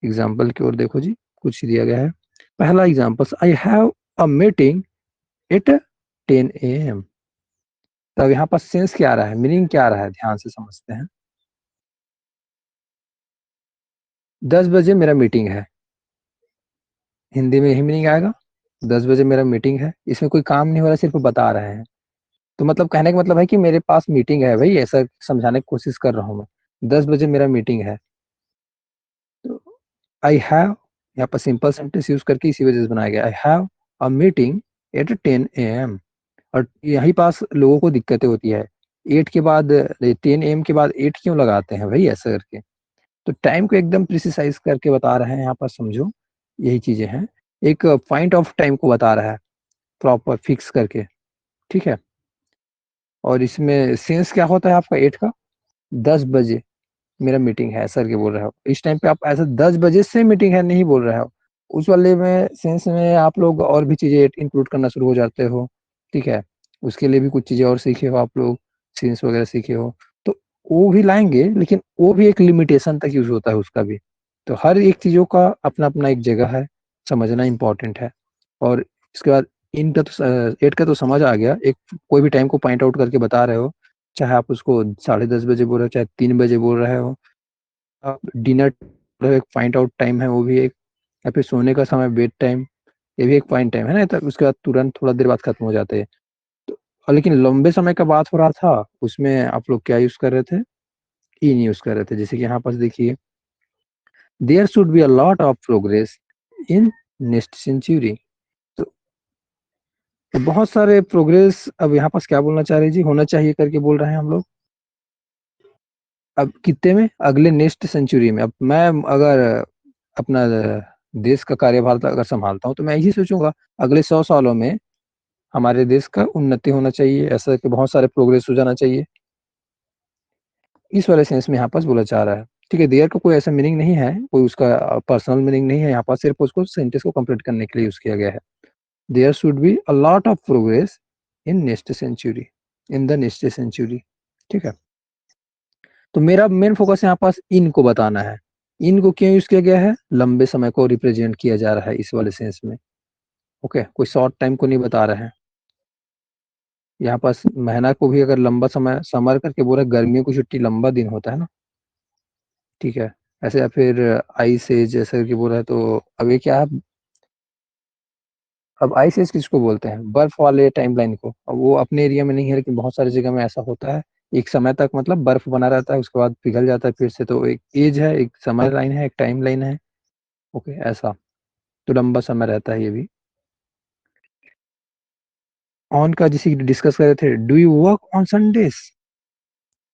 Example की ओर देखो जी, कुछ दिया गया है। पहला example, I have a meeting at 10 AM। तब यहाँ पर सेंस क्या आ रहा है, मीनिंग क्या आ रहा है, ध्यान से समझते हैं। 10 बजे मेरा मीटिंग है, हिंदी में यही मीनिंग आएगा। 10 बजे मेरा मीटिंग है, इसमें कोई काम नहीं हो रहा, सिर्फ बता रहे हैं। तो मतलब कहने का मतलब है कि मेरे पास मीटिंग है भाई, ऐसा समझाने की कोशिश कर रहा हूँ मैं। 10 बजे मेरा मीटिंग है, तो आई हैव यहाँ पर सिंपल सेंटेंस यूज करके इसी वजह से बनाया गया, I have a meeting at 10 AM। और यहीं पास लोगों को दिक्कतें होती है, 8 के बाद 10 AM के बाद 8 क्यों लगाते हैं भाई ऐसा करके। तो टाइम को एकदम प्रिसाइज करके बता रहे हैं यहाँ पर, समझो यही चीजें हैं। एक पॉइंट ऑफ टाइम को बता रहा है प्रॉपर फिक्स करके। ठीक है, और इसमें सेंस क्या होता है आपका 8 का, 10 बजे मेरा मीटिंग है ऐसा करके बोल रहे हो। इस टाइम पे आप ऐसा 10 बजे से मीटिंग है नहीं बोल रहे हो। उस वाले में सेंस में आप लोग और भी चीजें इंक्लूड करना शुरू हो जाते हो। ठीक है, उसके लिए भी कुछ चीजें और सीखे हो आप लोग, सेंस वगैरह सीखे हो, तो वो भी लाएंगे, लेकिन वो भी एक लिमिटेशन तक यूज होता है उसका भी। तो हर एक चीजों का अपना अपना एक जगह है, समझना इंपॉर्टेंट है। और इसके बाद इनका तो 8 का तो समझ आ गया, एक कोई भी टाइम को पॉइंट आउट करके बता रहे हो, चाहे आप उसको 10:30 बजे बोल रहे हो, चाहे 3 बजे बोल रहे हो। आप डिनर एक पॉइंट आउट टाइम है, वो भी एक, या फिर सोने का समय बेड टाइम, ये भी एक पॉइंट टाइम है ना, तब उसके बाद तुरंत थोड़ा देर बाद खत्म हो जाते हैं। तो लेकिन लंबे समय का बात हो रहा था, उसमें आप लोग क्या यूज कर रहे थे, इन यूज कर रहे थे। जैसे कि यहाँ पास देखिए, there should be a lot of progress in next century. तो बहुत सारे प्रोग्रेस, अब यहाँ पास क्या बोलना चाह रहे हैं जी, होना चाहिए करके बोल रहे हैं हम लोग। अब कितने में, अगले नेक्स्ट सेंचुरी में। अब मैं अगर अपना देश का कार्यभार अगर संभालता हूँ, तो मैं यही सोचूंगा अगले 100 सालों में हमारे देश का उन्नति होना चाहिए, ऐसा कि बहुत सारे प्रोग्रेस हो जाना चाहिए। इस वाले सेंस में यहाँ पास बोला चाह रहा है। ठीक है, देयर का कोई ऐसा मीनिंग नहीं है, कोई उसका पर्सनल मीनिंग नहीं है, यहाँ पास सिर्फ उसको सेंटेंस को कंप्लीट करने के लिए यूज किया गया है। There should be a lot of progress in next century, in the next century. ठीक है, तो मेरा मेन फोकस यहाँ पास इन को बताना है। इन को क्यों यूज किया गया है, लंबे समय को रिप्रेजेंट किया जा रहा है इस वाले सेंस में। ओके, कोई शॉर्ट टाइम को नहीं बता रहे हैं। यहाँ पास महीना को भी अगर लंबा समय समर करके बोला, गर्मियों की छुट्टी लंबा दिन होता है ना, ठीक है। ऐसे या फिर आइस एज जैसे करके बोला है, तो अब ये क्या है, अब आइस एज किसको बोलते हैं, बर्फ वाले टाइमलाइन को। अब वो अपने एरिया में नहीं है, लेकिन बहुत सारी जगह में ऐसा होता है। एक समय तक मतलब बर्फ बना रहता है, उसके बाद पिघल जाता है फिर से। तो एक एज है, एक समय लाइन है, एक टाइम लाइन है। ओके, ऐसा तो लंबा समय रहता है ये भी। ऑन का जिसे डिस्कस कर रहे थे, do you work on Sundays,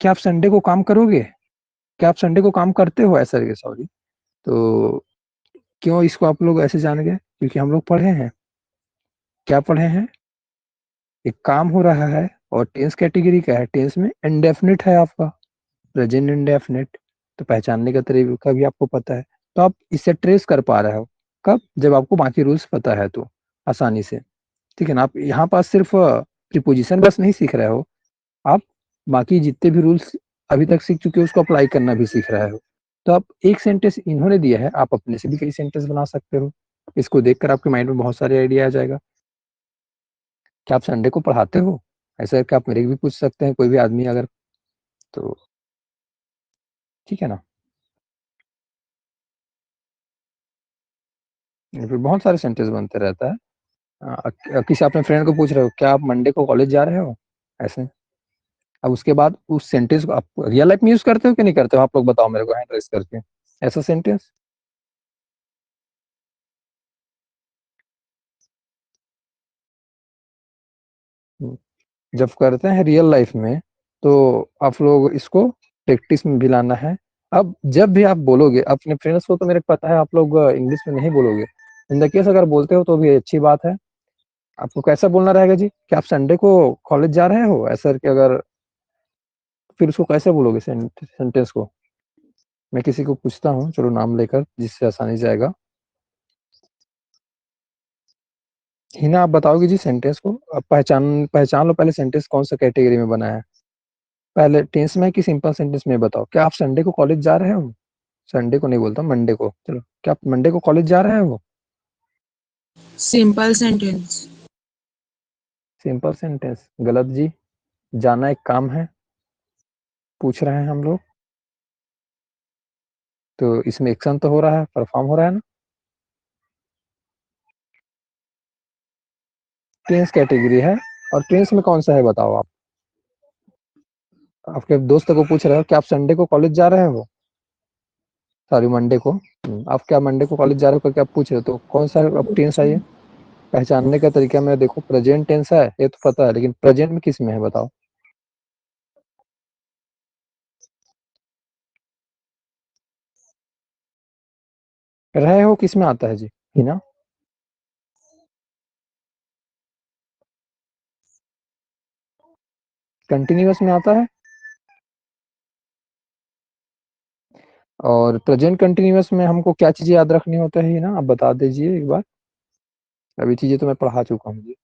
क्या आप संडे को काम करोगे, क्या आप संडे को काम करते हो, ऐसा करके, सॉरी। तो क्यों इसको आप लोग ऐसे जान गए, क्योंकि हम लोग पढ़े हैं। क्या पढ़े हैं, एक काम हो रहा है, और टेंस कैटेगरी क्या है, टेंस में इंडेफिनिट है आपका, प्रेजेंट इंडेफिनिट। तो पहचानने का तरीका भी आपको पता है, तो आप इसे ट्रेस कर पा रहे हो। कब, जब आपको बाकी रूल्स पता है तो आसानी से, ठीक है ना। आप यहाँ पास सिर्फ प्रीपोजिशन बस नहीं सीख रहे हो, आप बाकी जितने भी रूल्स अभी तक सीख चुके हो उसको अप्लाई करना भी सीख रहे हो। तो आप एक सेंटेंस इन्होंने दिया है, आप अपने से भी कई सेंटेंस बना सकते हो। इसको देखकर आपके माइंड में बहुत सारे आइडिया आ जाएगा। क्या आप संडे को पढ़ाते हो, ऐसा करके आप मेरे को भी पूछ सकते हैं, कोई भी आदमी अगर, तो ठीक है ना। या फिर बहुत सारे सेंटेंस बनते रहता है। किसी अपने फ्रेंड को पूछ रहे हो, क्या आप मंडे को कॉलेज जा रहे हो, ऐसे। अब उसके बाद उस सेंटेंस को आप रियल लाइफ में यूज करते हो कि नहीं करते हो, आप लोग बताओ मेरे को हैंड रेस करके, ऐसा सेंटेंस। जब करते हैं रियल लाइफ में, तो आप लोग इसको प्रैक्टिस में भी लाना है। अब जब भी आप बोलोगे अपने फ्रेंड्स को, तो मेरे को पता है आप लोग इंग्लिश में नहीं बोलोगे। इन द केस अगर बोलते हो तो भी अच्छी बात है। आपको कैसा बोलना रहेगा जी, कि आप संडे को कॉलेज जा रहे हो, ऐसा कि अगर, फिर उसको कैसे बोलोगे सेंटेंस को। मैं किसी को पूछता हूँ, चलो नाम लेकर, जिससे आसानी जाएगा। हिना, आप बताओगे जी सेंटेंस को, अब पहचान पहचान लो पहले सेंटेंस कौन सा कैटेगरी में बना है। पहले टेंस में कि सिंपल सेंटेंस में बताओ, क्या आप संडे को कॉलेज जा रहे हो। संडे को नहीं बोलता, मंडे को, चलो, क्या आप मंडे को कॉलेज जा रहे हो। Simple sentence. सिंपल सेंटेंस गलत जी। जाना एक काम है, पूछ रहे हैं हम लोग, तो इसमें एक्शन तो हो रहा है, परफॉर्म हो रहा है ना। टेंस कैटेगरी है, और टेंस में कौन सा है बताओ आप। आपके दोस्त को पूछ रहे हो, क्या आप संडे को कॉलेज जा रहे हो, सॉरी मंडे को। आप क्या मंडे को कॉलेज जा रहे हो करके आप पूछ रहे हो, तो कौन सा अब टेंस है ये। पहचानने का तरीका में देखो, प्रेजेंट टेंस है ये तो पता है, लेकिन प्रेजेंट में किस में है बताओ। रहे हो किस में आता है जी, है ना। कंटिन्यूअस में आता है, और प्रेजेंट कंटिन्यूअस में हमको क्या चीजें याद रखनी होता है, ना आप बता दीजिए एक बार। अभी चीजें तो मैं पढ़ा चुका हूँ जी।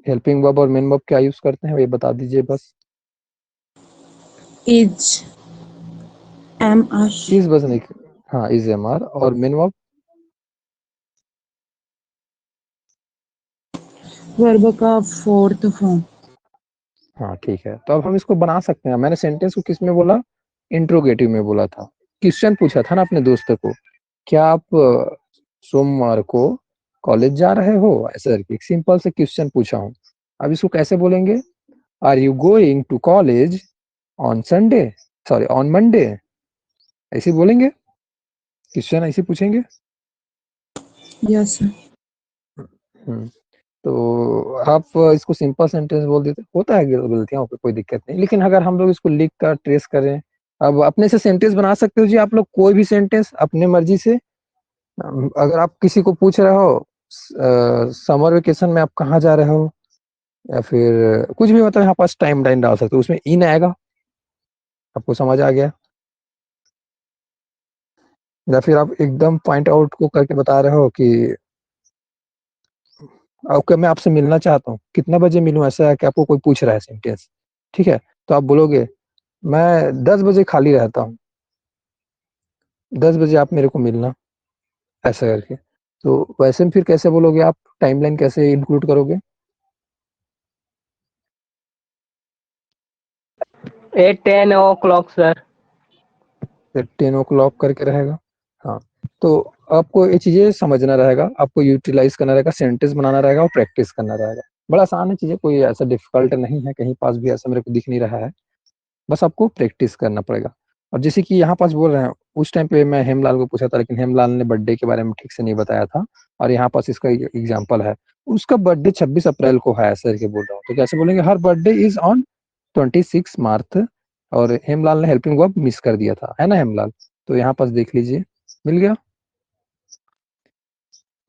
हेल्पिंग वर्ब और मेन वर्ब क्या यूज करते हैं, ये बता दीजिए बस। इज एम आर इज बस नहीं, हाँ इज एम आर, और मेन वर्ब। वर्ब का फोर्थ फॉर्म। हाँ ठीक है, तो अब हम इसको बना सकते हैं। मैंने सेंटेंस को किस में बोला, इंट्रोगेटिव में बोला था। क्वेश्चन पूछा था ना अपने दोस्त को, क्या आप सोमवार को कॉलेज जा रहे हो, ऐसा करके एक सिंपल से क्वेश्चन पूछा हूँ। अब इसको कैसे बोलेंगे, are you going to college on Sunday, sorry on Monday, ऐसे बोलेंगे, क्वेश्चन ऐसे पूछेंगे। Yes sir. हम्म, तो आप इसको सिंपल सेंटेंस बोल देते, होता है गलतियां, कोई दिक्कत नहीं। लेकिन अगर हम लोग इसको लिख कर ट्रेस करें, अब अपने से सेंटेंस बना सकते हो जी आप लोग, कोई भी सेंटेंस अपने मर्जी से। अगर आप किसी को पूछ रहे हो समर वेकेशन में आप कहाँ जा रहे हो, या फिर कुछ भी, मतलब यहाँ पास टाइम लाइन डाल सकते हो, उसमें इन आएगा, आपको समझ आ गया। या फिर आप एकदम पॉइंट आउट को करके बता रहे हो कि ओके मैं आपसे मिलना चाहता हूँ, कितना बजे मिलूं, ऐसा है कि आपको कोई पूछ रहा है सेंटेंस, ठीक है। तो आप बोलोगे, मैं 10 बजे खाली रहता हूँ, 10 बजे आप मेरे को मिलना, ऐसा करके। तो वैसे में फिर कैसे बोलोगे आप, टाइमलाइन कैसे इंक्लूड करोगे। 10 o'clock सर। 10 o'clock करके रहेगा। हाँ, तो आपको ये चीजें समझना रहेगा, आपको यूटिलाइज करना रहेगा, सेंटेंस बनाना रहेगा और प्रैक्टिस करना रहेगा। बड़ा आसान है चीजें, कोई ऐसा डिफिकल्ट नहीं है, कहीं पास भी ऐसा मेरे को दिख नहीं रहा है। बस आपको प्रैक्टिस करना पड़ेगा। और जैसे कि यहाँ पास बोल रहे हैं, उस टाइम पे मैं हेमलाल को पूछा था, लेकिन हेमलाल ने बर्थडे के बारे में ठीक से नहीं बताया था। और यहाँ पास इसका एग्जाम्पल है, उसका बर्थडे 26 अप्रैल को है सर के बोल रहा हूँ, तो कैसे बोलेंगे, हर बर्थडे इज ऑन 26 मार्च। और हेमलाल ने हेल्पिंग वर्ब मिस कर दिया था, है ना हेमलाल? तो यहाँ पास देख लीजिए, मिल गया।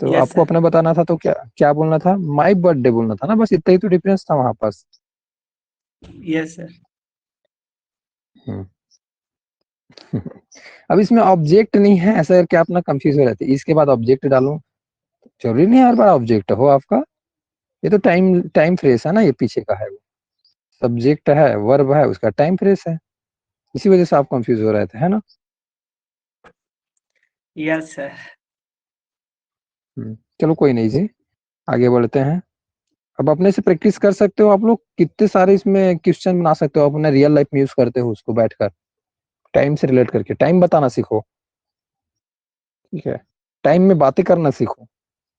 तो यस आपको सर। अपना बताना था, तो क्या क्या बोलना था, माई बर्थडे बोलना था ना, बस इतना ही तो डिफरेंस था वहां पास। Yes sir. हम्म। अब इसमें ऑब्जेक्ट नहीं है, ऐसा करके आप ना कंफ्यूज हो जाते हैं, इसके बाद ऑब्जेक्ट डालूं, जरूरी नहीं हर बार ऑब्जेक्ट हो आपका। ये तो टाइम टाइम फ्रेस है ना, ये पीछे का है, वो सब्जेक्ट है, वर्ब है, उसका टाइम फ्रेस है, इसी वजह से आप कंफ्यूज हो रहे थे, है ना? Yes sir. चलो कोई नहीं जी, आगे बढ़ते हैं। अब अपने से प्रैक्टिस कर सकते हो आप लोग, कितने सारे इसमें क्वेश्चन बना सकते हो, आप अपने रियल लाइफ में यूज करते हो उसको बैठकर, टाइम से रिलेट करके टाइम बताना सीखो। ठीक है, टाइम में बातें करना सीखो।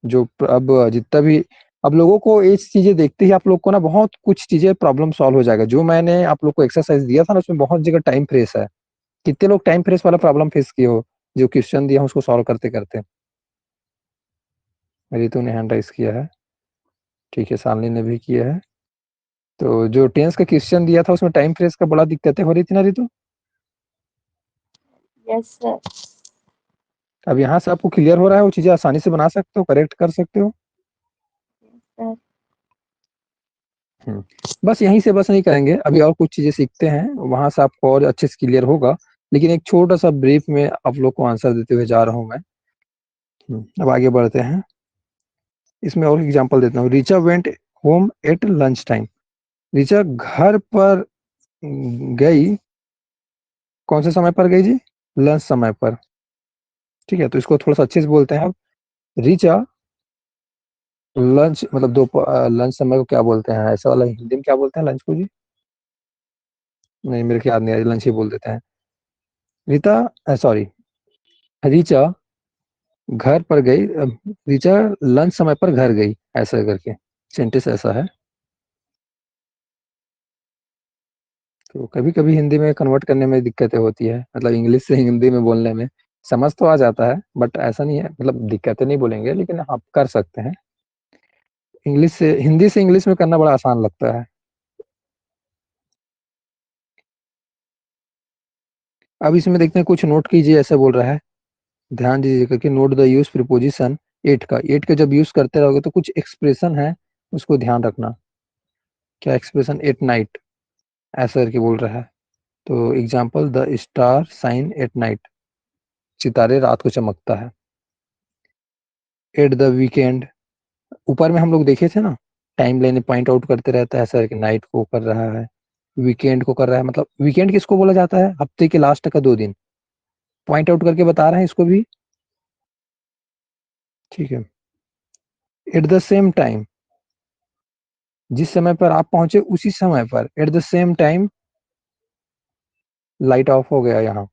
जो अब जितना भी, अब लोगों को ये चीजें देखते ही आप लोग को ना बहुत कुछ चीजें प्रॉब्लम सॉल्व हो जाएगा। जो मैंने आप लोग को एक्सरसाइज दिया था ना, उसमें बहुत जगह टाइम फ्रेस है। कितने लोग टाइम फ्रेस वाला प्रॉब्लम फेस किए हो, जो क्वेश्चन दिया उसको सॉल्व करते करते? रितु ने हैंड राइज किया है, ठीक है, शालिनी ने भी किया है। तो जो टेंस का क्वेश्चन दिया था उसमें टाइम फ्रेस का बड़ा दिक्कतें हो रही थी ना रितु? Yes sir. अब यहाँ से आपको क्लियर हो रहा है, वो चीजें आसानी से बना सकते हो, करेक्ट कर सकते हो। सर। बस यहीं से बस नहीं करेंगे, अभी और कुछ चीजें सीखते हैं, वहां से आपको और अच्छे से क्लियर होगा। लेकिन एक छोटा सा ब्रीफ में आप लोग को आंसर देते हुए जा रहा हूं मैं। अब आगे बढ़ते हैं, इसमें और एग्जांपल देता हूँ। Richa went home at lunch time. Richa घर पर गई, कौन से समय पर गई जी? लंच समय पर। ठीक है, तो इसको थोड़ा सा अच्छे से बोलते हैं अब। रिचा लंच मतलब दो लंच समय को क्या बोलते हैं, ऐसा वाला हिंदी में क्या बोलते हैं लंच को जी? नहीं, मेरे को याद नहीं आ रही, लंच ही बोल देते हैं। रीता सॉरी, रिचा घर पर गई, रिचा लंच समय पर घर गई, ऐसा करके सेंटेंस ऐसा है। तो कभी कभी हिंदी में कन्वर्ट करने में दिक्कतें होती है, मतलब इंग्लिश से हिंदी में बोलने में समझ तो आ जाता है, बट ऐसा नहीं है, मतलब दिक्कतें नहीं बोलेंगे, लेकिन आप कर सकते हैं। इंग्लिश से हिंदी से इंग्लिश में करना बड़ा आसान लगता है। अब इसमें देखते हैं, कुछ नोट कीजिए, ऐसा बोल रहा है, ध्यान दीजिएगा कि note the use preposition at का जब यूज करते रहोगे तो कुछ एक्सप्रेशन है, उसको ध्यान रखना। क्या एक्सप्रेशन? एट नाइट, ऐसा करके बोल रहा है। तो example, the star shine at night, सितारे रात को चमकता है। एट द वीकेंड, ऊपर में हम लोग देखे थे ना, टाइम लेने पॉइंट आउट करते रहता है, ऐसा है कि नाइट को कर रहा है, वीकेंड को कर रहा है। मतलब वीकेंड किसको बोला जाता है? हफ्ते के लास्ट का 2 दिन, पॉइंट आउट करके बता रहे हैं इसको भी। ठीक है, एट द सेम टाइम, जिस समय पर आप पहुंचे उसी समय पर, eight the same time light of हो गया यहाँ।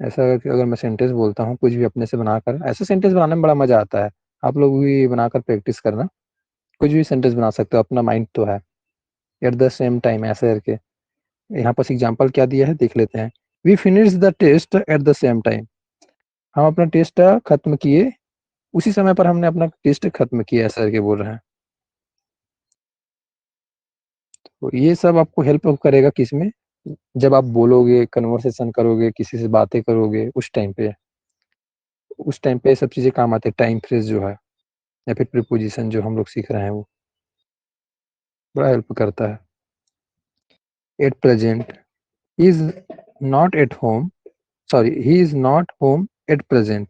ऐसा करके अगर मैं सेंटेंस बोलता हूँ कुछ भी अपने से बनाकर, ऐसा सेंटेंस बनाने में बड़ा मजा आता है। आप लोग भी बनाकर प्रैक्टिस करना, कुछ भी सेंटेंस बना सकते हो, अपना माइंड तो है। एट द सेम टाइम ऐसे करके, यहाँ पर एग्जाम्पल क्या दिया है देख लेते हैं। We finish the test at the same time, हम अपना टेस्ट खत्म किए, उसी समय पर हमने अपना टेस्ट खत्म किया, ऐसा करके बोल रहे हैं। तो ये सब आपको हेल्प करेगा किसमें? जब आप बोलोगे, कन्वर्सेशन करोगे, किसी से बातें करोगे, उस टाइम पे ये सब चीजें काम आते हैं। टाइम फ्रेज जो है या फिर प्रीपोजिशन जो हम लोग सीख रहे हैं, वो बड़ा हेल्प करता है। At present, is not at home, sorry, he is not home at present.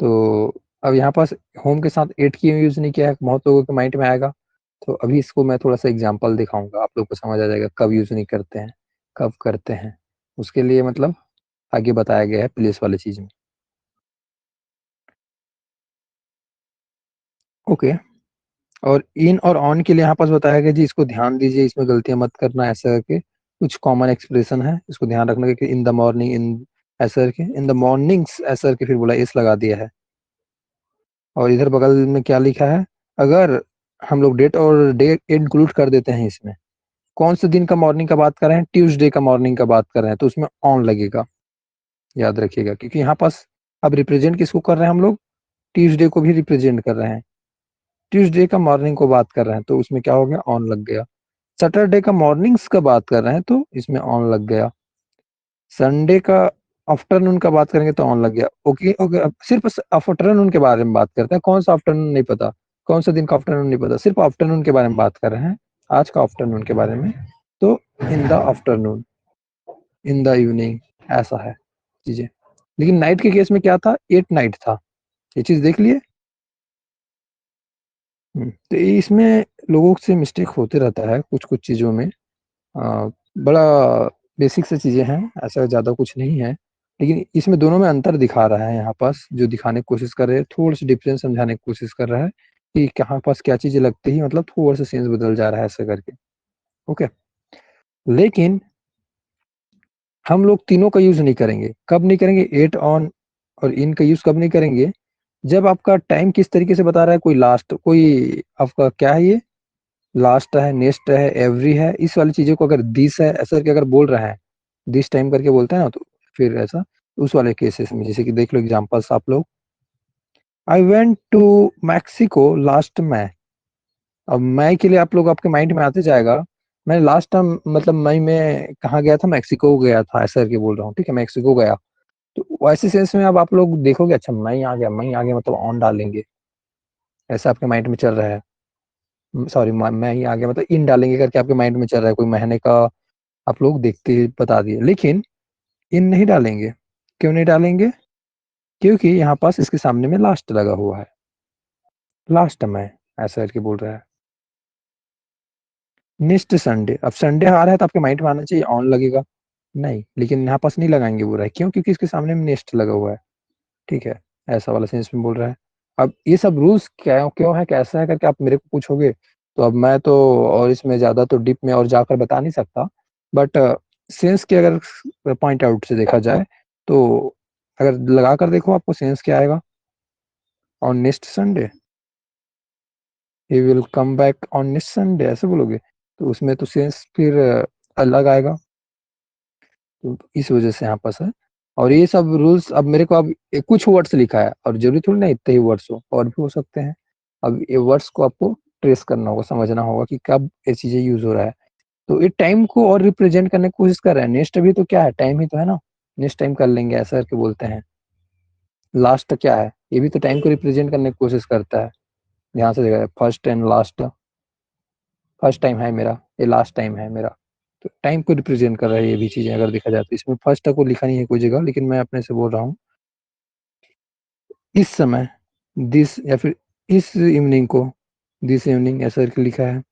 तो अब यहाँ पास होम के साथ एट की यूज नहीं किया है, बहुत लोगों के माइंड में आएगा। तो अभी इसको मैं थोड़ा सा एग्जांपल दिखाऊंगा, आप लोग को समझ आ जाएगा कब यूज नहीं करते हैं, कब करते हैं। उसके लिए मतलब आगे बताया गया है प्लेस वाली चीज में। ओके, और इन और ऑन के लिए यहाँ पास बताया गया जी, इसको ध्यान दीजिए, इसमें गलतियां मत करना, ऐसा करके कुछ कॉमन एक्सप्रेशन है, इसको ध्यान रखना कि इन द मॉर्निंग, इन ऐसा करके, इन द मॉर्निंग्स ऐसा करके फिर बोला एस लगा दिया है। और इधर बगल में क्या लिखा है, अगर हम लोग डेट और डे इंक्लूड कर देते हैं इसमें, कौन से दिन का मॉर्निंग का बात कर रहे हैं, ट्यूसडे का मॉर्निंग का बात कर रहे हैं, तो उसमें ऑन लगेगा, याद रखिएगा, क्योंकि यहाँ पास अब रिप्रेजेंट किसको कर रहे हैं हम लोग, ट्यूसडे को भी रिप्रेजेंट कर रहे हैं, ट्यूसडे का मॉर्निंग को बात कर रहे हैं तो उसमें क्या हो गया, ऑन लग गया। सैटरडे का मॉर्निंग्स का बात कर रहे हैं तो इसमें ऑन लग गया। संडे का आफ्टरनून का बात करेंगे तो ऑन लग गया। ओके ओके, अब सिर्फ आफ्टरनून के बारे में बात करते हैं, कौन सा आफ्टरनून नहीं पता, कौन सा दिन का आफ्टरनून नहीं पता, सिर्फ आफ्टरनून के बारे में बात कर रहे हैं, आज का आफ्टरनून के बारे में, तो in the afternoon, in the evening, ऐसा है चीजें। लेकिन नाइट के केस में क्या था, एट नाइट था, ये चीज देख लिए। तो इसमें लोगों से मिस्टेक होते रहता है कुछ कुछ चीजों में, बड़ा बेसिक से चीजें हैं, ऐसा ज्यादा कुछ नहीं है, लेकिन इसमें दोनों में अंतर दिखा रहा है, यहाँ पास जो दिखाने की कोशिश कर रहे हैं, थोड़ा सा डिफरेंस समझाने की कोशिश कर रहा है कि कहाँ पास क्या चीजें लगती ही, मतलब थोड़ा सा सेंस बदल जा रहा है ऐसा करके। ओके, लेकिन हम लोग तीनों का यूज नहीं करेंगे, कब नहीं करेंगे, एट ऑन और इन का यूज कब नहीं करेंगे, जब आपका टाइम किस तरीके से बता रहा है, कोई लास्ट, कोई आपका क्या है, ये लास्ट है, नेक्स्ट है, एवरी है, इस वाली चीजों को अगर दिस है ऐसा करके अगर बोल रहा है, दिस टाइम करके बोलते हैं ना, तो फिर ऐसा उस वाले केसेस में, जैसे कि देख लो एग्जांपल्स आप लोग, I went to Mexico last May. अब मई के लिए आप लोग आपके माइंड में आते जाएगा, मैं लास्ट टाइम मतलब मई में कहाँ गया था, मैक्सिको गया था ऐसा करके बोल रहा हूँ, ठीक है, मैक्सिको गया, तो वैसे सेंस में अब आप लोग देखोगे, अच्छा मई आ गया, मई आ गया मतलब ऑन डालेंगे, ऐसा आपके माइंड में चल रहा है, सॉरी मई आ गया मतलब इन डालेंगे करके आपके माइंड में चल रहा है, कोई महीने का आप लोग देखते ही बता दिए, लेकिन इन नहीं डालेंगे। क्यों नहीं डालेंगे, क्योंकि यहाँ पास इसके सामने में लास्ट लगा हुआ है, लास्ट में ऐसा करके बोल रहा है। नेक्स्ट संडे, अब संडे आ रहा है तो आपके माइंड में आना चाहिए ऑन लगेगा, नहीं, लेकिन यहाँ पास नहीं लगाएंगे बोल रहा है, क्यों, क्योंकि इसके सामने में नेक्स्ट लगा हुआ है, ठीक है, ऐसा वाला सेंस में बोल रहा है। अब ये सब रूल्स क्या क्यों है, कैसा है करके आप मेरे को पूछोगे, तो अब मैं तो और इसमें ज्यादा तो डीप में और जाकर बता नहीं सकता, बट सेंस के अगर पॉइंट आउट से देखा जाए तो अगर लगा कर देखो आपको सेंस क्या आएगा, on next Sunday, he will come back on next Sunday, ऐसे बोलोगे तो उसमें तो सेंस फिर अलग आएगा, तो इस वजह से यहाँ पास है। और ये सब रूल्स अब मेरे को अब कुछ वर्ड्स लिखा है, और जरूरी थोड़ी ना इतने ही वर्ड्स हो, और भी हो सकते हैं, अब ये वर्ड्स को आपको ट्रेस करना होगा, समझना होगा कि कब ये चीजें यूज हो रहा है। तो ये टाइम को और रिप्रेजेंट करने की कोशिश कर रहे हैं, नेक्स्ट अभी तो क्या है, टाइम ही तो है ना, नेक्स्ट टाइम कर लेंगे ऐसा करके बोलते हैं। लास्ट क्या है, ये भी तो टाइम को रिप्रेजेंट करने की कोशिश करता है, ध्यान से देखा, first and last, first time है मेरा, ये लास्ट टाइम है मेरा, तो टाइम को रिप्रेजेंट कर रहा है ये भी चीजें अगर देखा जाए तो। इसमें फर्स्ट को लिखा नहीं है कोई जगह, लेकिन मैं अपने से बोल रहा हूँ, इस समय, दिस, या फिर इस इवनिंग को दिस इवनिंग ऐसा करके लिखा है,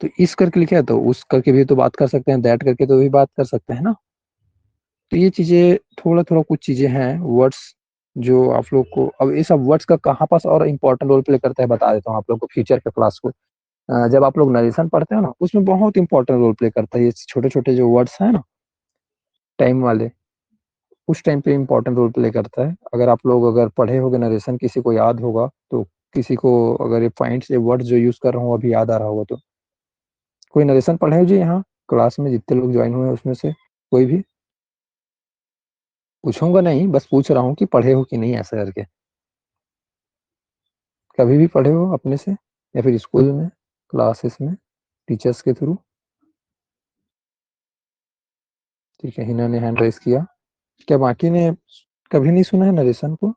तो इस करके लिखा है तो उस करके भी तो बात कर सकते हैं, दैट करके तो भी बात कर सकते हैं ना। तो ये चीजें थोड़ा थोड़ा कुछ चीजें हैं वर्ड्स, जो आप लोग को, अब ये सब वर्ड्स का कहाँ पास और इम्पोर्टेंट रोल प्ले करता है बता देता हूँ आप लोग को, फ्यूचर के क्लास को जब आप लोग नरेशन पढ़ते हो ना, उसमें बहुत इंपॉर्टेंट रोल प्ले करता है ये छोटे छोटे जो वर्ड्स हैं ना, टाइम वाले, उस टाइम पे इंपॉर्टेंट रोल प्ले करता है। अगर आप लोग अगर पढ़े होगे नरेशन, किसी को याद होगा तो, किसी को अगर ये पॉइंट्स, ये वर्ड्स जो यूज कर रहा हूँ अभी याद आ रहा होगा तो, कोई नरेशन पढ़े हो जी यहाँ क्लास में, जितने लोग ज्वाइन हुए हैं उसमें से कोई भी, पूछूंगा नहीं, बस पूछ रहा हूँ कि पढ़े हो कि नहीं ऐसा करके, कभी भी पढ़े हो अपने से या फिर स्कूल में, क्लासेस में, टीचर्स के थ्रू, ठीक है, हिना ने हैंड रेस किया, क्या बाकी ने कभी नहीं सुना है नरेशन को,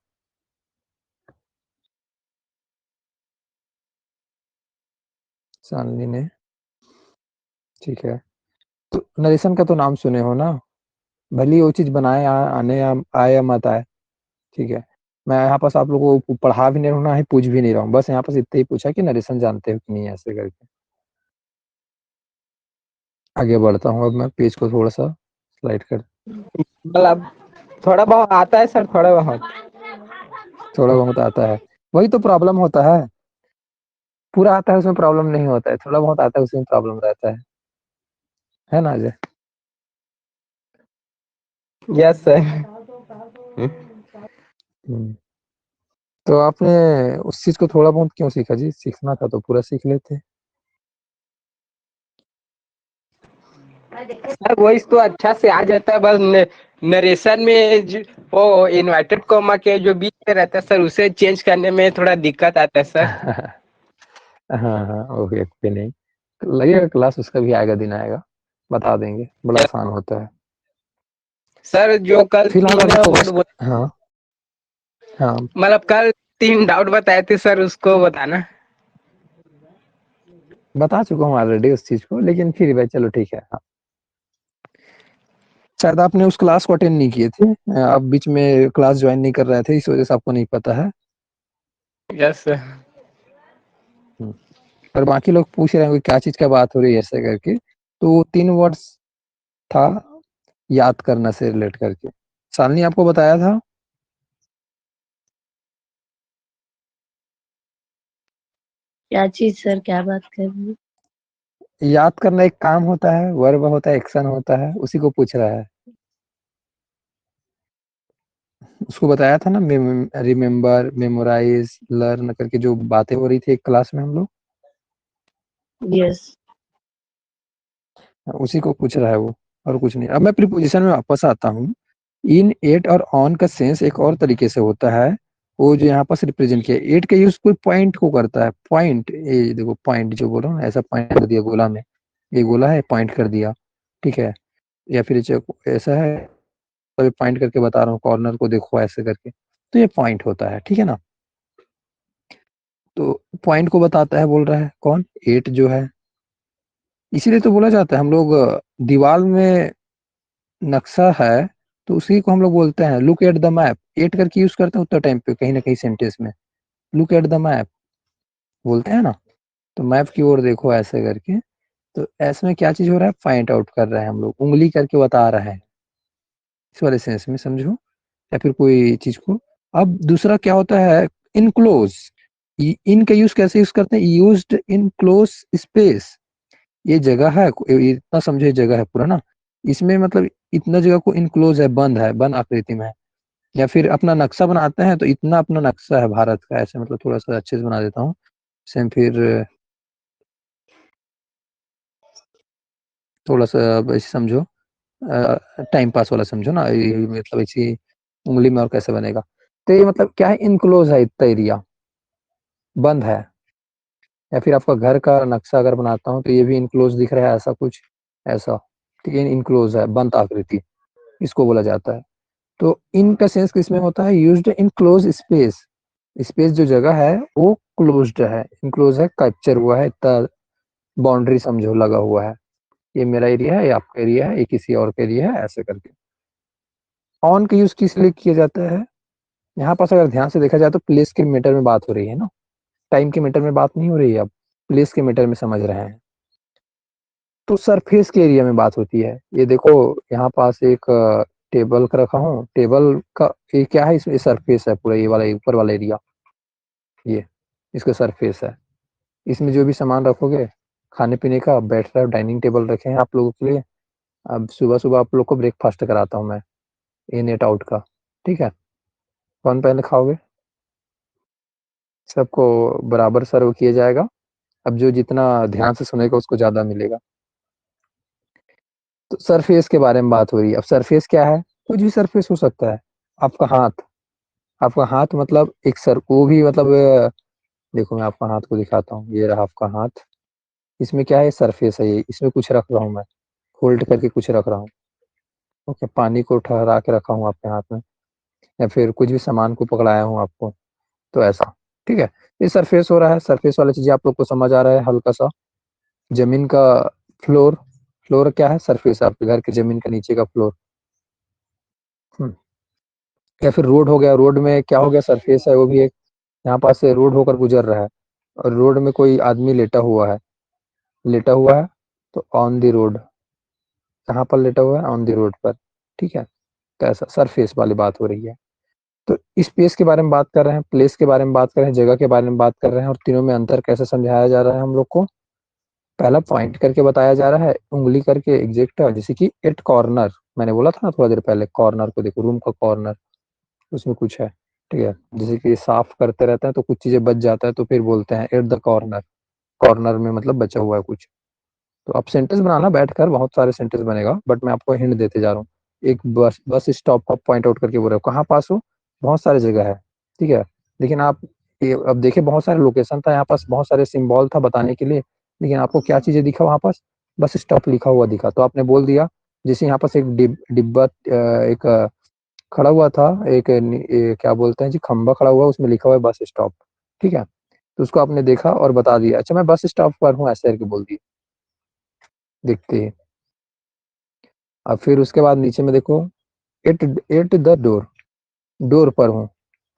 सानवी ने, ठीक है, तो नरेशन का तो नाम सुने हो ना, भले ही वो चीज बनाए आने या आए या मत आए, ठीक है, मैं यहाँ पास आप लोगों को पढ़ा भी नहीं रहा हूँ, पूछ भी नहीं रहा हूँ, बस यहाँ पास इतना ही पूछा कि नरेशन जानते हो कि नहीं ऐसे करके। आगे बढ़ता हूँ, अब मैं पेज को थोड़ा सा स्लाइड कर, मतलब थोड़ा बहुत आता है सर, थोड़ा बहुत। थोड़ा बहुत आता है, वही तो प्रॉब्लम होता है, पूरा आता है उसमें प्रॉब्लम नहीं होता है, थोड़ा बहुत आता है उसमें प्रॉब्लम रहता है। है ना अजय? Yes sir. हम्म। तो आपने उस चीज को थोड़ा बहुत क्यों सीखा जी? सीखना था तो पूरा सीख लेते। सर वॉइस तो अच्छा से आ जाता है, बस नरेशन में वो इन्वर्टेड कॉमा के जो बीच में रहता है सर, उसे चेंज करने में थोड़ा दिक्कत आता है सर। हाँ हाँ, ओके ओके, नहीं लगेगा क्लास, उसका भी आएगा, दिन आएगा, बता देंगे, बड़ा आसान होता है। सर जो कल फिलहाल 3 अभी तो वर्ड उसका हाँ हाँ मतलब कल 3 डाउट बताए थे सर, उसको बताना। बता चुका हूँ ऑलरेडी उस चीज को, लेकिन फिर भाई चलो ठीक है। हाँ, शायद आपने उस क्लास को अटेंड नहीं किए थे, आप बीच में क्लास ज्वाइन नहीं कर रहे थे, इस वजह से आपको नहीं पता है। Yes sir. पर बाकी लोग पूछ रहे हैं कि क्या चीज का बात हो रही है ऐसे करके, तो वो 3 वर्ड्स था याद करना से रिलेट करके, शालिनी आपको बताया था। क्या चीज सर, क्या बात कर रही है? याद करना एक काम होता है, वर्ब होता है, एक्शन होता है, उसी को पूछ रहा है। उसको बताया था ना, रिमेम्बर, मेमोराइज, लर्न करके जो बातें हो रही थी एक क्लास में हम लोग, यस। उसी को पूछ रहा है वो, और कुछ नहीं। अब मैं प्रीपोजिशन में वापस आता हूँ। इन, एट और ऑन का सेंस एक और तरीके से होता है, वो जो यहाँ पास रिप्रेजेंट किया। एट का यूज कोई पॉइंट को करता है, पॉइंट, ये देखो पॉइंट जो बोल रहा हूँ ना, ऐसा पॉइंट कर दिया गोला में, ये गोला है, पॉइंट कर दिया, ठीक है। या फिर ऐसा है, तभी पॉइंट करके बता रहा हूँ, कॉर्नर को देखो ऐसे करके, तो ये पॉइंट होता है, ठीक है ना। तो पॉइंट को बताता है, बोल रहा है कौन, एट जो है। इसीलिए तो बोला जाता है, हम लोग दीवार में नक्शा है तो उसी को हम लोग बोलते हैं look at the map, at करके यूज करते हैं उतना टाइम पे कहीं ना कहीं सेंटेंस में, लुक एट द मैप बोलते हैं ना, तो मैप की ओर देखो ऐसे करके। तो ऐसे में क्या चीज हो रहा है, फाइंड आउट कर रहे हैं हम लोग, उंगली करके बता रहे हैं, इस वाले सेंस में समझो, या फिर कोई चीज को। अब दूसरा क्या होता है, इनक्लोज। इन का यूज कैसे यूज करते हैं, यूज्ड इन क्लोज स्पेस, ये जगह है, इतना समझो, ये जगह है पूरा ना, इसमें मतलब इतना जगह को इनक्लोज है, बंद है, बंद आकृति में है। या फिर अपना नक्शा बनाते हैं तो इतना अपना नक्शा है भारत का, ऐसे मतलब थोड़ा सा अच्छे से बना देता हूँ। सेम फिर थोड़ा सा अब ऐसे समझो, टाइम पास वाला समझो ना, ये मतलब ऐसी उंगली में और कैसे बनेगा। तो ये मतलब क्या है, इनक्लोज है, इतना एरिया बंद है। या फिर आपका घर का नक्शा अगर बनाता हूँ तो ये भी इनक्लोज दिख रहा है, ऐसा कुछ, ऐसा, तो ये इनक्लोज है, बंद आकृति, इसको बोला जाता है। तो इन का सेंस किसमें होता है, used in close space, space जो जगह है वो क्लोज्ड है, इनक्लोज है, कैप्चर हुआ है, इतना बाउंड्री समझो लगा हुआ है, ये मेरा एरिया है, ये आपका एरिया है, ये किसी और का एरिया है, ऐसे करके। ऑन का यूज किस लिए किया जाता है, यहाँ पास अगर ध्यान से देखा जाए तो प्लेस के मीटर में बात हो रही है ना, टाइम के मीटर में बात नहीं हो रही है, अब प्लेस के मीटर में समझ रहे हैं। तो सरफेस के एरिया में बात होती है। ये देखो यहाँ पास एक टेबल का रखा हूँ, टेबल का ये क्या है, इसमें सरफेस है पूरा, ये वाला ऊपर वाला एरिया, ये इसका सरफेस है। इसमें जो भी सामान रखोगे खाने पीने का, बैठ रहा है, डाइनिंग टेबल रखे हैं आप लोगों के लिए। अब सुबह सुबह आप लोग को ब्रेकफास्ट कराता हूँ मैं, इन एट आउट का, ठीक है। कौन पहले खाओगे, सबको बराबर सर्व किया जाएगा। अब जो जितना ध्यान से सुनेगा उसको ज्यादा मिलेगा। तो सरफेस के बारे में बात हो रही है। अब सरफेस क्या है, कुछ भी सरफेस हो सकता है। आपका हाथ, आपका हाथ मतलब एक सर, वो भी मतलब देखो मैं आपका हाथ को दिखाता हूँ, ये रहा आपका हाथ, इसमें क्या है, सरफेस है ये, इसमें कुछ रख रहा हूँ मैं, होल्ड करके कुछ रख रहा हूँ, ओके, पानी को ठहरा के रखा हूँ आपके हाथ में, या फिर कुछ भी सामान को पकड़ाया हूँ आपको, तो ऐसा, ठीक है। ये सरफेस हो रहा है, सरफेस वाली चीजें आप लोग को समझ आ रहा है हल्का सा। जमीन का फ्लोर, फ्लोर क्या है, सरफेस है आपके घर के जमीन का नीचे का फ्लोर। या फिर रोड हो गया, रोड में क्या हो गया, सरफेस है वो भी एक, यहाँ पास से रोड होकर गुजर रहा है, और रोड में कोई आदमी लेटा हुआ है, लेटा हुआ है, तो ऑन द रोड, कहाँ पर लेटा हुआ है, ऑन द रोड पर, ठीक है। तो ऐसा सरफेस वाली बात हो रही है। तो स्पेस के बारे में बात कर रहे हैं, प्लेस के बारे में बात कर रहे हैं, जगह के बारे में बात कर रहे हैं, और तीनों में अंतर कैसे समझाया जा रहा है हम लोग को, पहला पॉइंट करके बताया जा रहा है, उंगली करके एग्जैक्ट, जैसे कि एट कॉर्नर, मैंने बोला था ना थोड़ा देर पहले, कॉर्नर को देखो, रूम का कॉर्नर, उसमें कुछ है, ठीक है। जैसे कि साफ करते रहते हैं तो कुछ चीजें बच जाता है, तो फिर बोलते हैं एट द कॉर्नर, कॉर्नर में मतलब बचा हुआ है कुछ। तो आप सेंटेंस बनाना बैठकर, बहुत सारे सेंटेंस बनेगा, बट मैं आपको हिंट देते जा रहा हूँ। एक बस स्टॉप का पॉइंट आउट करके बोल रहे हो, कहाँ पास हो, बहुत सारी जगह है, ठीक है। लेकिन आप अब देखिए, बहुत सारे लोकेशन था यहाँ पास, बहुत सारे सिंबल था बताने के लिए, लेकिन आपको क्या चीजें दिखा वहां पास, बस स्टॉप लिखा हुआ दिखा, तो आपने बोल दिया। जैसे यहाँ पास एक डिब्बा, एक खड़ा हुआ था, एक क्या बोलते हैं जी, खंबा खड़ा हुआ, उसमें लिखा हुआ है बस स्टॉप, ठीक है। तो उसको आपने देखा और बता दिया, अच्छा मैं बस स्टॉप पर हूँ, ऐसे करके बोल दिया, देखते ही। अब फिर उसके बाद नीचे में देखो, at at the door, door पर हूँ,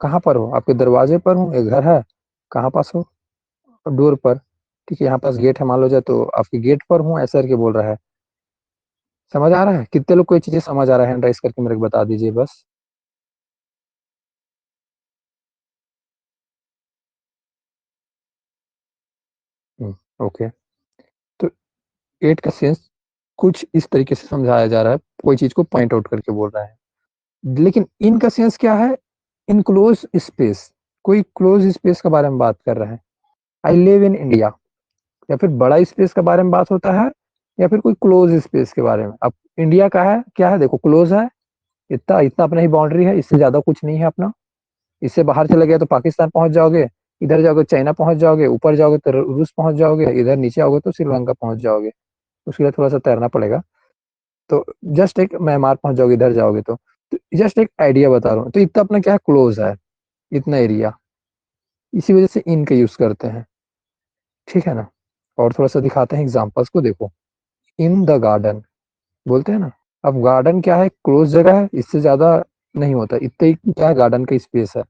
कहाँ पर हो, आपके दरवाजे पर हूँ, एक घर है, कहाँ पास हो, डोर पर, ठीक है। यहाँ पास गेट है मान लो जाए, तो आपके गेट पर हूँ, ऐसा करके बोल रहा है। समझ आ रहा है, कितने लोग को ये चीजें समझ आ रहा है, हैंड राइज करके मेरे को बता दीजिए बस। ओके। तो एट का सेंस कुछ इस तरीके से समझाया जा रहा है, कोई चीज को पॉइंट आउट करके बोल रहा है। लेकिन इन का सेंस क्या है, इनक्लोज स्पेस, कोई क्लोज स्पेस के बारे में बात कर रहा है। आई लिव इन इंडिया, या फिर बड़ा स्पेस के बारे में बात होता है, या फिर कोई क्लोज स्पेस के बारे में। अब इंडिया का है क्या है, देखो क्लोज है, इतना इतना अपना ही बाउंड्री है, इससे ज्यादा कुछ नहीं है अपना। इससे बाहर चले गए तो पाकिस्तान पहुंच जाओगे, इधर जाओगे चाइना पहुंच जाओगे, ऊपर जाओगे तो रूस पहुंच जाओगे, इधर नीचे आओगे तो श्रीलंका पहुंच जाओगे, उसके लिए थोड़ा सा तैरना पड़ेगा। तो जस्ट एक म्यांमार पहुंच जाओगे इधर जाओगे तो जस्ट एक आइडिया बता रहा हूँ, तो इतना अपना क्या है, क्लोज है, इतना एरिया, इसी वजह से इन का यूज करते हैं, ठीक है ना। और थोड़ा सा दिखाते हैं एग्जांपल्स को, देखो, इन द गार्डन बोलते हैं ना। अब गार्डन क्या है, क्लोज जगह है, इससे ज्यादा नहीं होता, इतना ही क्या है, गार्डन का स्पेस है,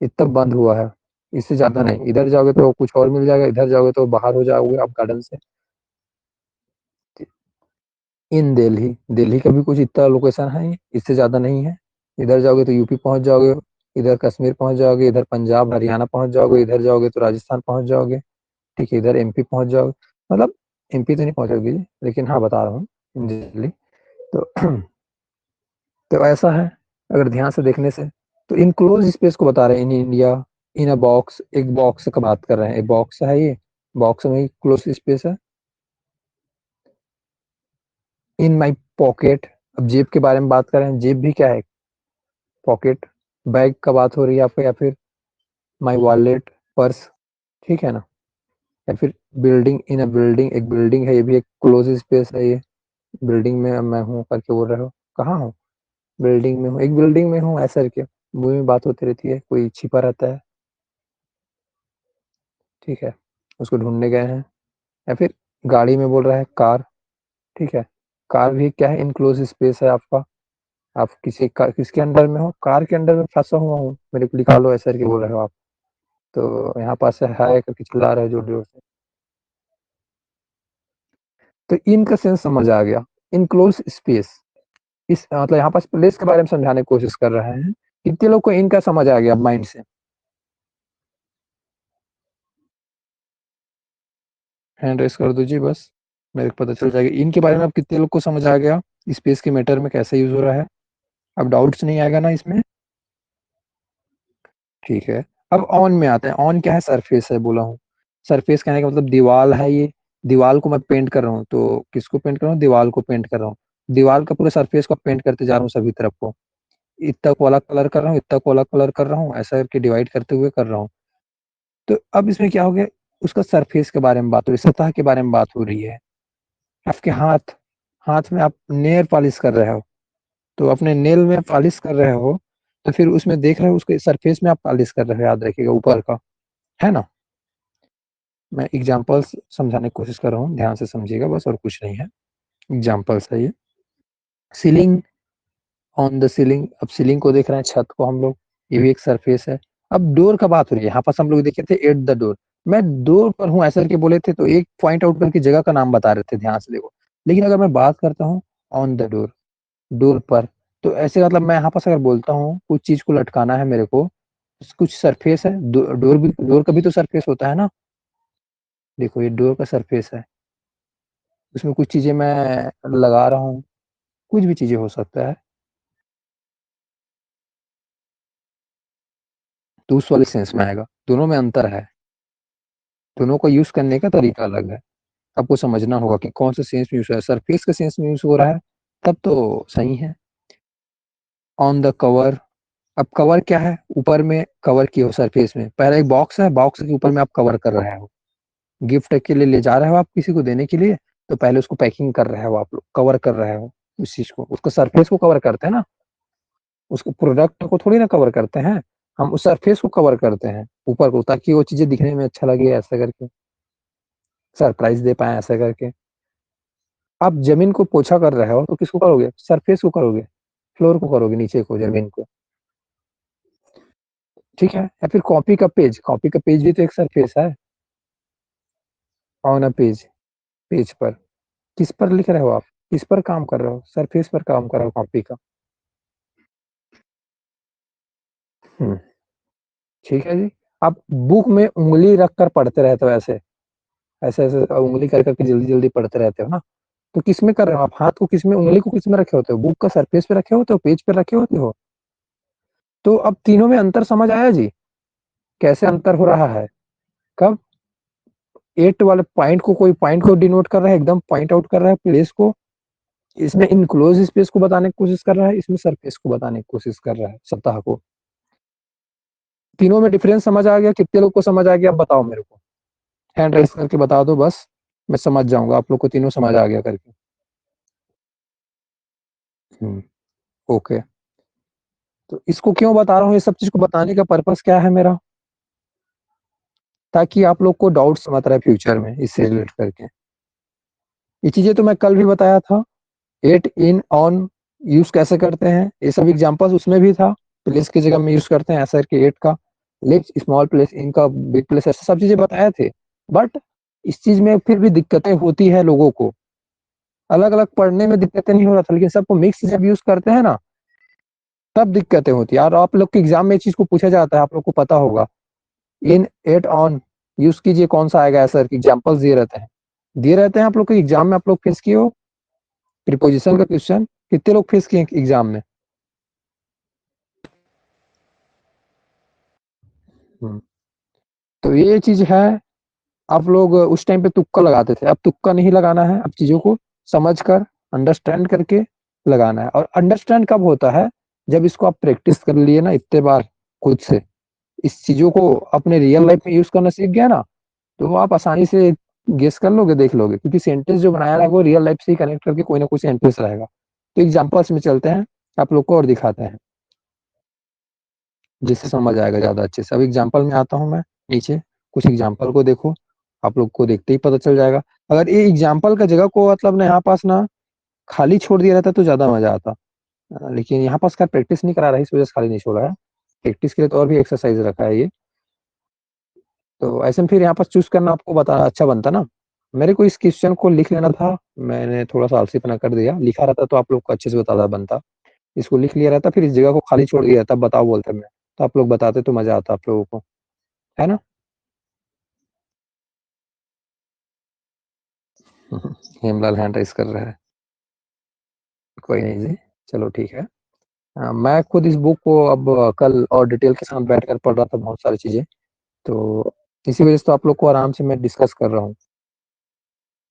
इतना बंद हुआ है, इससे ज्यादा नहीं। इधर जाओगे तो कुछ और मिल जाएगा, इधर जाओगे तो बाहर हो जाओगे आप गार्डन से। इन दिल्ली, दिल्ली का भी कुछ इतना लोकेशन है, इससे ज्यादा नहीं है। इधर जाओगे तो यूपी पहुंच जाओगे, इधर कश्मीर पहुंच जाओगे, इधर पंजाब हरियाणा पहुंच जाओगे, इधर जाओगे तो राजस्थान पहुंच जाओगे, ठीक है, इधर एमपी पहुंच जाओगे। मतलब एमपी तो नहीं पहुंचोगे, लेकिन हाँ बता रहा हूँ, दिल्ली। तो तो ऐसा है, अगर ध्यान से देखने से, तो इनक्लोज स्पेस को बता रहे हैं, in India, in a box, एक बॉक्स का बात कर रहे हैं, एक बॉक्स है ये, बॉक्स में ही क्लोज स्पेस है। इन माई पॉकेट, अब जेब के बारे में बात कर रहे हैं, जेब भी क्या है, पॉकेट, बैग का बात हो रही है आपको, या फिर माई वॉलेट, पर्स, ठीक है ना। या फिर बिल्डिंग, इन अ बिल्डिंग, एक बिल्डिंग है, ये भी एक क्लोज स्पेस है, ये बिल्डिंग में मैं हूँ करके बोल रहे हो, कहाँ हूँ, बिल्डिंग में हूँ, एक बिल्डिंग में हूँ, ऐसा करके मूवी में बात होती रहती है, कोई छिपा रहता है, ठीक है, उसको ढूंढने गए हैं। या फिर गाड़ी में बोल रहा है कार, ठीक है, कार भी क्या है, इनक्लोज स्पेस है आपका, आप किसके अंडर में हो, कार के अंडर में फंसा हुआ हूँ, मेरे को निकालो, ऐसा करके बोल रहे हो आप। तो यहाँ पास है करके चिल्ला रहे हो जोर जोर से। तो इनका सेंस समझ आ गया, इनक्लोज स्पेस, इस मतलब यहाँ पास प्लेस के बारे में समझाने की कोशिश कर रहे हैं। कितने लोग को इनका समझ आ गया माइंड से, हैंड रेस कर दो जी बस, मेरे को पता चल जाएगा इनके बारे में अब कितने लोग को समझ आ गया, स्पेस के मैटर में कैसे यूज हो रहा है। अब डाउट्स नहीं आएगा ना इसमें, ठीक है। अब ऑन में आते हैं, ऑन क्या है, सरफेस है बोला हूँ। सरफेस कहने का मतलब दीवार है ये, दीवार को मैं पेंट कर रहा हूँ, तो किसको पेंट कर रहा हूँ, दीवार को पेंट कर रहा हूँ, दीवार का पूरे सरफेस को पेंट करते जा रहा हूँ सभी तरफ को, इतना को अलग कलर कर रहा हूँ, इतना को अलग कलर कर रहा हूँ, ऐसा करके डिवाइड करते हुए कर रहा हूँ। तो अब इसमें क्या हो गया, उसका सरफेस के बारे में बात हो रही है, सतह के बारे में बात हो रही है। आपके हाथ, हाथ में आप नेल पॉलिश कर रहे हो, तो अपने नेल में पॉलिश कर रहे हो, तो फिर उसमें देख रहे हो, उसके सरफेस में आप पॉलिश कर रहे हो, याद रखिएगा ऊपर का, है ना। मैं एग्जांपल्स समझाने की कोशिश कर रहा हूँ, ध्यान से समझिएगा बस, और कुछ नहीं है, एग्जांपल्स है ये। सीलिंग, ऑन द सीलिंग, अब सीलिंग को देख रहे हैं, छत को हम लोग, ये भी एक सरफेस है। अब डोर का बात हो रही है, यहाँ पास हम लोग देखे थे एट द डोर, मैं डोर पर हूँ ऐसा करके बोले थे, तो एक पॉइंट आउट करके जगह का नाम बता रहे थे, ध्यान से देखो। लेकिन अगर मैं बात करता हूँ ऑन द डोर, डोर पर, तो ऐसे मतलब मैं यहाँ पास अगर बोलता हूँ कुछ चीज को लटकाना है मेरे को, कुछ सरफेस है, डोर भी, डोर का भी तो सरफेस होता है ना, देखो ये डोर का सरफेस है, उसमें कुछ चीजें मैं लगा रहा हूँ, कुछ भी चीजें हो सकता है, तो उस वाले सेंस में आएगा। दोनों में अंतर है, दोनों को यूज करने का तरीका अलग है। आपको समझना होगा कि कौन सा सेंस में यूज हो रहा है। सरफेस का सेंस में यूज हो रहा है तब तो सही है। ऑन द कवर, अब कवर क्या है, ऊपर में कवर किए हो सरफेस में, पहले एक बॉक्स है, बॉक्स के ऊपर में आप कवर कर रहे हो, गिफ्ट के लिए ले जा रहे हो आप किसी को देने के लिए, तो पहले उसको पैकिंग कर रहे हो, आप लोग कवर कर रहे हो उस चीज को, उसको सरफेस को कवर करते हैं ना, उसको प्रोडक्ट को थोड़ी ना कवर करते हैं, हम उस सरफेस को कवर करते हैं ऊपर को, ताकि वो चीजें दिखने में अच्छा लगे, ऐसा करके सरप्राइज दे पाए ऐसा करके। आप जमीन को पोछा कर रहे हो तो किसको करोगे, सरफेस को करोगे, फ्लोर को करोगे, नीचे को, जमीन को, ठीक है। या फिर कॉपी का पेज, कॉपी का पेज भी तो एक सरफेस है। ऑन अ पेज, पेज पर, किस पर लिख रहे हो आप, किस पर काम कर रहे हो, सरफेस पर काम कर रहे हो कॉपी का। हम्म, ठीक है जी। आप बुक में उंगली रख कर पढ़ते रहते हो, ऐसे ऐसे ऐसे उंगली कर करके जल्दी जल्दी पढ़ते रहते हो ना, तो किस में कर रहे हो आप, हाथ को किस में, उंगली को किस में रखे होते हो, बुक का सरफेस पे रखे होते हो, पेज पे रखे होते हो। तो अब तीनों में अंतर समझ आया जी, कैसे अंतर हो रहा है। कब एट वाले पॉइंट को, कोई पॉइंट को डिनोट कर रहा है, एकदम पॉइंट आउट कर रहा है प्लेस को, इसमें इनक्लोज स्पेस को बताने की कोशिश कर रहा है, इसमें सरफेस को बताने की कोशिश कर रहा है, सतह को। तीनों में डिफरेंस समझ आ गया, कितने लोग को समझ आ गया, आप बताओ मेरे को, हैंड रेस करके बता दो, बस मैं समझ जाऊंगा आप लोग को तीनों समझ आ गया करके। ओके, तो इसको क्यों बता रहा हूँ, ये सब चीज को बताने का पर्पस क्या है मेरा, ताकि आप लोग को डाउट्स मत रहे फ्यूचर में इससे रिलेट करके। ये चीजें तो मैं कल भी बताया था, एट, इन, ऑन यूज कैसे करते हैं, ये सब एग्जांपल्स उसमें भी था। प्लेस की जगह में यूज करते हैं ऐसा करके एट का, लेट स्मॉल प्लेस, इनका बिग प्लेस, ऐसे सब चीजें बताए थे। बट इस चीज में फिर भी दिक्कतें होती है लोगों को, अलग अलग पढ़ने में दिक्कतें नहीं हो रहा था, लेकिन सबको मिक्स जब यूज करते हैं ना, तब दिक्कतें होती है। और आप लोग के एग्जाम में इस चीज को पूछा जाता है, आप लोग को पता होगा, इन, एट, ऑन यूज कीजिए, कौन सा आएगा, ऐसा एग्जाम्पल्स दिए रहते हैं आप लोग के एग्जाम में, आप लोग फेस किए हो प्रीपोजिशन का क्वेश्चन, कितने लोग फेस किए एग्जाम में। हम्म, तो ये चीज है, आप लोग उस टाइम पे तुक्का लगाते थे, अब तुक्का नहीं लगाना है, अब चीजों को समझ कर, अंडरस्टैंड करके लगाना है। और अंडरस्टैंड कब होता है, जब इसको आप प्रैक्टिस कर लिए ना इतने बार खुद से, इस चीजों को अपने रियल लाइफ में यूज करना सीख गया ना, तो आप आसानी से गेस कर लोगे, देख लोगे, क्योंकि सेंटेंस जो बनाया है वो रियल लाइफ से ही कनेक्ट करके कोई ना कोई सेंटेंस रहेगा। तो एग्जांपल्स में चलते हैं आप लोग को और दिखाते हैं, जिससे समझ आएगा ज्यादा अच्छे से। अब एग्जांपल में आता हूँ मैं, नीचे कुछ एग्जांपल को देखो, आप लोग को देखते ही पता चल जाएगा। अगर ये एग्जाम्पल का जगह को मतलब ना यहाँ पास ना खाली छोड़ दिया रहता तो ज्यादा मजा आता, लेकिन यहाँ पास खैर प्रैक्टिस नहीं करा रहा है, इस वजह से खाली नहीं छोड़ा है, प्रैक्टिस के लिए तो और भी एक्सरसाइज रखा है ये। तो ऐसे में फिर यहाँ पर चूज करना आपको बता अच्छा बनता ना। मेरे को इस क्वेश्चन को लिख लेना था, मैंने थोड़ा सा आलसीपना कर दिया, लिखा रहता तो आप लोग को अच्छे से बता बनता, इसको लिख लिया रहता, फिर इस जगह को खाली छोड़ दिया तब बताओ बोलते मैं, तो आप लोग बताते तो मजा आता आप लोगों को, है ना। हेमलाल हैंड राइज कर रहा है, कोई नहीं जी, चलो ठीक है। मैं खुद इस बुक को अब कल और डिटेल के साथ बैठ कर पढ़ रहा था, बहुत सारी चीजें, तो इसी वजह से तो आप लोग को आराम से मैं डिस्कस कर रहा हूँ।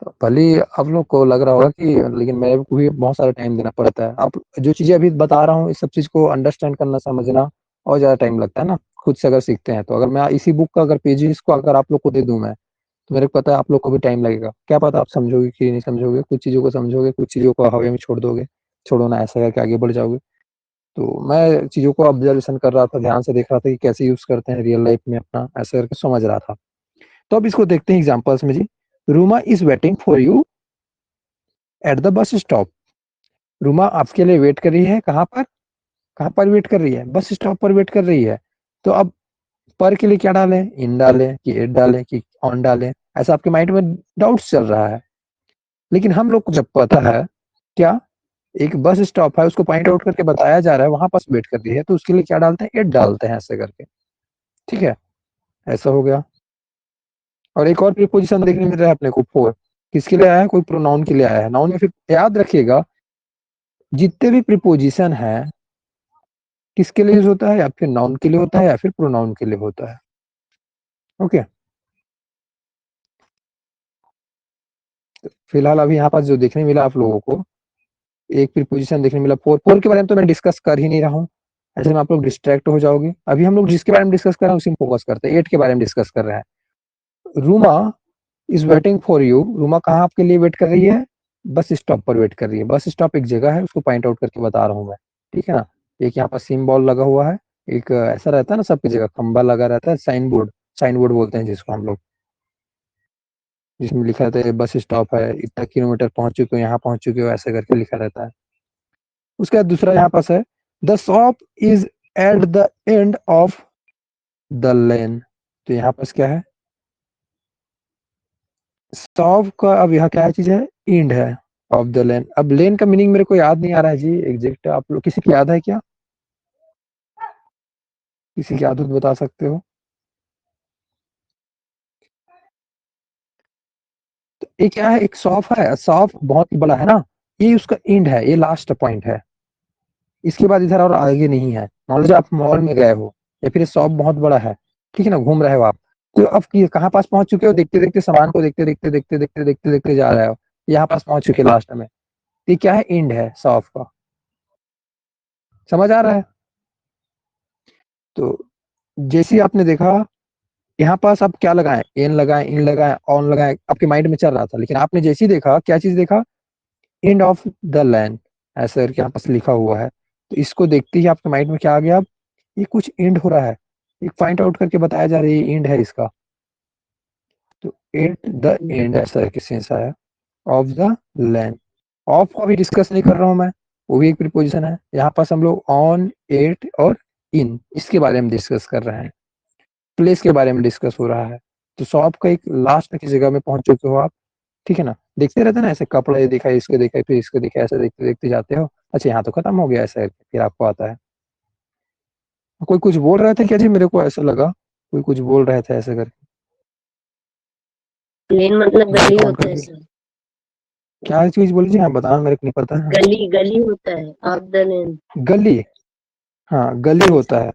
तो भले ही आप लोग को लग रहा होगा कि, लेकिन मेरे को भी बहुत सारा टाइम देना पड़ता है। आप जो चीजें अभी बता रहा हूँ, इस सब चीज को अंडरस्टैंड करना, समझना और ज्यादा टाइम लगता है ना, खुद से अगर सीखते हैं तो। अगर मैं इसी बुक का अगर पेजेस को अगर आप लोग को दे दूं मैं, तो मेरे को पता है आप लोग को भी टाइम लगेगा, क्या पता आप समझोगे कि नहीं समझोगे, कुछ चीजों को समझोगे, कुछ चीजों को हवा में छोड़ दोगे, छोड़ो ना, ऐसा करके आगे बढ़ जाओगे। तो मैं चीजों को ऑब्जर्वेशन कर रहा था, ध्यान से देख रहा था कि कैसे यूज करते हैं रियल लाइफ में अपना, ऐसा करके समझ रहा था। तो अब इसको देखते हैं एग्जांपल्स में जी। Ruma is waiting for you at the bus stop. Ruma आपके लिए वेट कर रही है, कहाँ पर, कहाँ पर वेट कर रही है, बस स्टॉप पर वेट कर रही है। तो अब पर के लिए क्या डालें, इन डालें कि एट डालें कि ऑन डालें, ऐसा आपके माइंड में डाउट्स चल रहा है। लेकिन हम लोग को जब पता है क्या, एक बस स्टॉप है, उसको पॉइंट आउट करके बताया जा रहा है, वहां पास वेट कर रही है, तो उसके लिए क्या डालते हैं, एट डालते हैं ऐसे करके, ठीक है। ऐसा हो गया। और एक और प्रीपोजिशन देखने मिल रहा है अपने को, फोर, किसके लिए आया है? कोई प्रोनाउन के लिए आया है। नाउन में फिर याद रखिएगा जितने भी प्रीपोजिशन है किसके लिए यूज होता है, या फिर नाउन के लिए होता है या फिर प्रोनाउन के लिए होता है। ओके, फिलहाल अभी यहाँ पास जो देखने मिला आप लोगों को, एक प्रीपोजिशन देखने मिला फोर। फोर के बारे में तो मैं डिस्कस कर ही नहीं रहा हूँ, ऐसे में आप लोग डिस्ट्रैक्ट हो जाओगे। अभी हम लोग जिसके बारे में डिस्कस कर रहे हैं उसी में फोकस करते हैं। एट के बारे में डिस्कस कर रहे हैं। Ruma is waiting for you. Ruma कहाँ आपके लिए वेट कर रही है? बस स्टॉप पर वेट कर रही है। बस स्टॉप एक जगह है, उसको पॉइंट आउट करके बता रहा हूँ मैं, ठीक है ना। एक यहाँ पर सिम्बॉल लगा हुआ है, एक ऐसा रहता है ना सबकी जगह, खंबा लगा रहता है, साइन बोर्ड, साइन बोर्ड बोलते हैं जिसको हम लोग, जिसमें लिखा रहता है बस स्टॉप है, इतना किलोमीटर पहुंच चुके हो, यहाँ पहुंच चुके हो, ऐसे करके लिखा रहता है। उसके बाद दूसरा यहाँ पास है the shop is at the end of the lane. तो यहाँ पास क्या है? शॉप का अब यहाँ क्या चीज है? एंड है ऑफ द लेन। अब लेन का मीनिंग मेरे को याद नहीं आ रहा है जी एग्जैक्ट, आप लोग किसी की याद है क्या? किसी की याद हो तो बता सकते हो। तो ये क्या है? एक शॉप है, शॉप बहुत ही बड़ा है ना, ये उसका एंड है, ये लास्ट पॉइंट है, इसके बाद इधर और आगे नहीं है। मान लीजिए आप मॉल में गए हो या फिर शॉप बहुत बड़ा है, ठीक है ना, घूम रहे हो आप, तो अब कहाँ पास पहुंच चुके हो? देखते देखते सामान को देखते देखते देखते देखते देखते देखते जा रहे हो, यहाँ पास पहुंच चुके लास्ट में। ये क्या है? एंड है शॉप का। समझ आ रहा है? तो जैसे ही आपने देखा यहाँ पास आप क्या लगाए? एन लगाए, इन लगाए, ऑन लगाए, आपके माइंड में चल रहा था, लेकिन आपने जैसे ही देखा क्या चीज देखा? एंड ऑफ द लाइन, ऐसा करके यहाँ पास लिखा हुआ है। तो इसको देखते ही आपके माइंड में क्या आ गया? अब ये कुछ एंड हो रहा है, एक फाइंड आउट करके बताया जा रहा है ये एंड है इसका। तो एट द एंड ऐसा करके सेंस आया ऑफ द लाइन। ऑफ को भी डिस्कस नहीं कर रहा हूं मैं, वो भी एक प्रीपोजिशन है। यहाँ पास हम लोग ऑन, एट और इन, इसके बारे में डिस्कस कर रहे हैं, प्लेस के बारे में डिस्कस हो रहा है। तो शॉप का एक लास्ट की जगह में पहुंच चुके हो आप, ठीक है ना। देखते रहते ना ऐसे, कपड़ा ये दिखा, इसको देखा, फिर इसको देखा, ऐसे देखते देखते जाते हो, अच्छा यहाँ तो खत्म हो गया ऐसा, फिर आपको आता है। कोई कुछ बोल रहे थे क्या जी? मेरे को ऐसा लगा कोई कुछ बोल रहे थे ऐसे करके। लेन मतलब माइक गली ऑन होता है करके सर। क्या चीज बोली जी? हाँ बताना, मेरे को नहीं पता है। गली गली होता है, ऑफ द लेन। गली, हाँ गली होता है।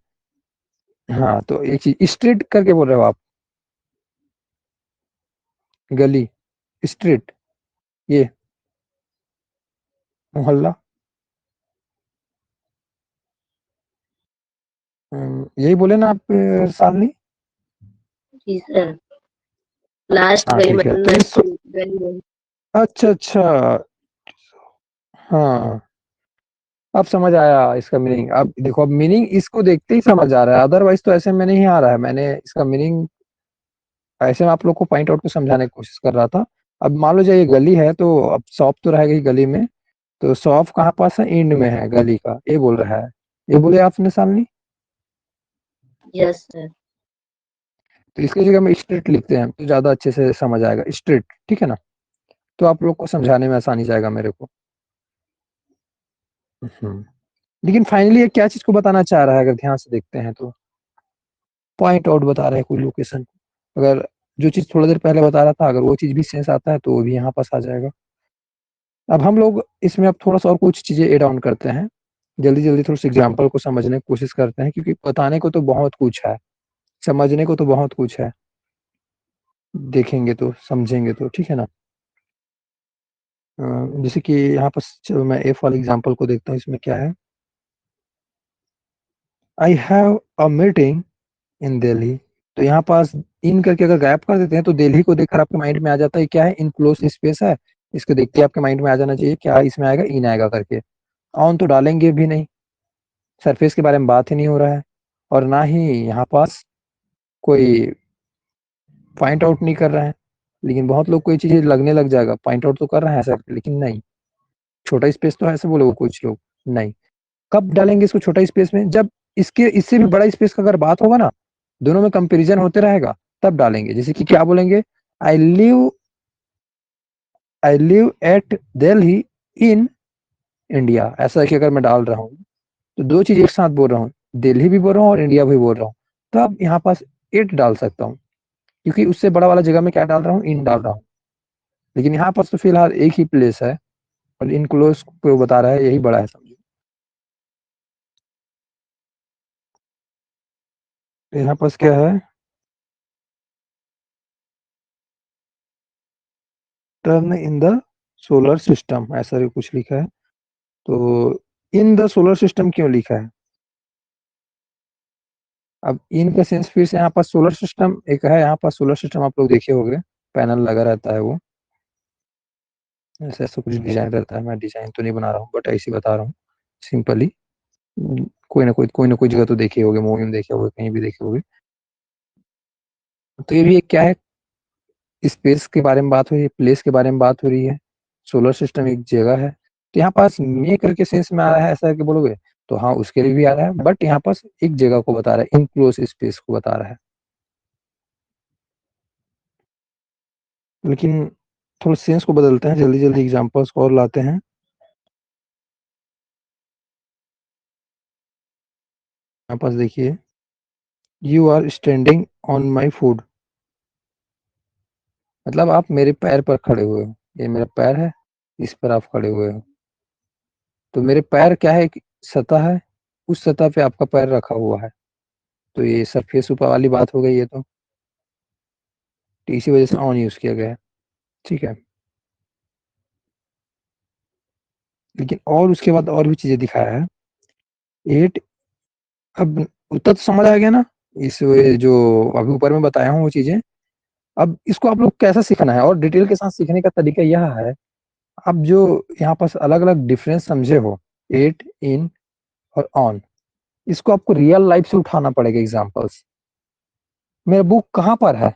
हाँ तो एक चीज स्ट्रीट करके बोल रहे हो आप, गली, स्ट्रीट, ये मोहल्ला, यही बोले ना आप सालनी? जी सर, लास्ट हाँ गली ठीक है, मतलब तो इस, लास्ट गली है। अच्छा अच्छा, हाँ अब समझ आया इसका मीनिंग। अब देखो, अब मीनिंग इसको देखते ही समझ आ रहा है, अदरवाइज तो ऐसे में नहीं आ रहा है। मैंने इसका मीनिंग ऐसे में आप लोग को पॉइंट आउट को समझाने की कोशिश कर रहा था। अब मान लो जो ये गली है, तो अब शॉप तो रहेगा ही गली में, तो शॉप कहाँ पास है? एंड में है गली का, ये बोल रहा है। ये बोले आपने सामने, यस सर। तो इसकी जगह में स्ट्रीट लिखते हैं तो ज्यादा अच्छे से समझ आएगा, स्ट्रीट, ठीक है ना। तो आप लोग को समझाने में आसानी जाएगा मेरे को। लेकिन फाइनली ये क्या चीज को बताना चाह रहा है? अगर ध्यान से देखते हैं तो पॉइंट आउट बता रहा है, कोई लोकेशन। अगर जो चीज थोड़ा देर पहले बता रहा था, अगर वो चीज भी सेंस आता है तो वो भी यहाँ पास आ जाएगा। अब हम लोग इसमें अब थोड़ा सा और कुछ चीजें एड ऑन करते हैं, जल्दी जल्दी थोड़ी सी एग्जाम्पल को समझने की कोशिश करते हैं, क्योंकि बताने को तो बहुत कुछ है, समझने को तो बहुत कुछ है, देखेंगे तो समझेंगे तो, ठीक है ना। जैसे कि यहाँ पर चलो मैं एफ वाले एग्जाम्पल को देखता हूँ, इसमें क्या है? I have a meeting in Delhi. तो यहाँ पास इन करके अगर गायब कर देते हैं तो दिल्ली को देखकर आपके माइंड में आ जाता है क्या है? इन क्लोज स्पेस है, इसको देखते ही आपके माइंड में आ जाना चाहिए क्या इसमें आएगा? इन आएगा करके। ऑन तो डालेंगे भी नहीं, सरफेस के बारे में बात ही नहीं हो रहा है, और ना ही यहाँ पास कोई पॉइंट आउट नहीं कर रहे हैं। लेकिन बहुत लोग कोई चीज लगने लग जाएगा, पॉइंट आउट तो कर रहे हैं ऐसा, लेकिन नहीं, छोटा स्पेस तो है ऐसे बोले वो कुछ लोग। नहीं, कब डालेंगे इसको छोटा स्पेस में? जब इसके इससे भी बड़ा स्पेस का अगर बात होगा ना, दोनों में कंपैरिजन होते रहेगा, तब डालेंगे। जैसे कि क्या बोलेंगे? I live I live at Delhi in India, ऐसा कि अगर मैं डाल रहा हूँ तो दो चीज एक साथ बोल रहा हूँ, दिल्ली भी बोल रहा हूँ और इंडिया भी बोल रहा हूँ, तो अब यहाँ पास एट डाल सकता हूँ, क्योंकि उससे बड़ा वाला जगह में क्या डाल रहा हूँ? इन डाल रहा हूँ। लेकिन यहाँ पर तो फिलहाल एक ही प्लेस है और इनक्लोज को बता रहा है, यही बड़ा है समझो। यहाँ पास क्या है, turn in the solar system, ऐसा भी कुछ लिखा है। तो इन द सोलर सिस्टम क्यों लिखा है? अब इन का सेंस फिर से यहाँ पर सोलर सिस्टम एक है, यहाँ पर सोलर सिस्टम आप लोग देखे होंगे, पैनल लगा रहता है वो, ऐसा ऐसा कुछ डिजाइन रहता है। मैं डिजाइन तो नहीं बना रहा हूँ बट ऐसे बता रहा हूँ सिंपली। कोई ना कोई जगह तो देखे होगे, मूवी में देखे होगे, कहीं भी देखे होगे। तो ये भी एक क्या है, स्पेस के बारे में बात हो रही है, प्लेस के बारे में बात हो रही है, सोलर सिस्टम एक जगह है। तो यहाँ पास मे करके सेंस में आ रहा है, ऐसा करके बोलोगे तो हाँ उसके लिए भी आ रहा है, बट यहाँ पास एक जगह को बता रहा है, इनक्लोज स्पेस को बता रहा है। लेकिन थोड़ा सेंस को बदलते हैं, जल्दी जल्दी एग्जांपल्स और लाते हैं। यहाँ पास देखिए, you are standing on my foot, मतलब आप मेरे पैर पर खड़े हुए हो, ये मेरा पैर है, इस पर आप खड़े हुए हो। तो मेरे पैर क्या है, एक सतह है, उस सतह पे आपका पैर रखा हुआ है। तो ये सरफेस ऊपर वाली बात हो गई ये तो इसी वजह से ऑन यूज किया गया है, ठीक है। लेकिन और उसके बाद और भी चीजें दिखाया है। एट, अब उतना तो समझ आ गया ना, जो अभी ऊपर में बताया हूँ वो चीजें। अब इसको आप लोग कैसा सीखना है और डिटेल के साथ सीखने का तरीका यह है, अब जो यहाँ पास अलग अलग डिफरेंस समझे हो, एट, इन और ऑन, इसको आपको रियल लाइफ से उठाना पड़ेगा एग्जांपल्स। मेरा बुक कहाँ पर है?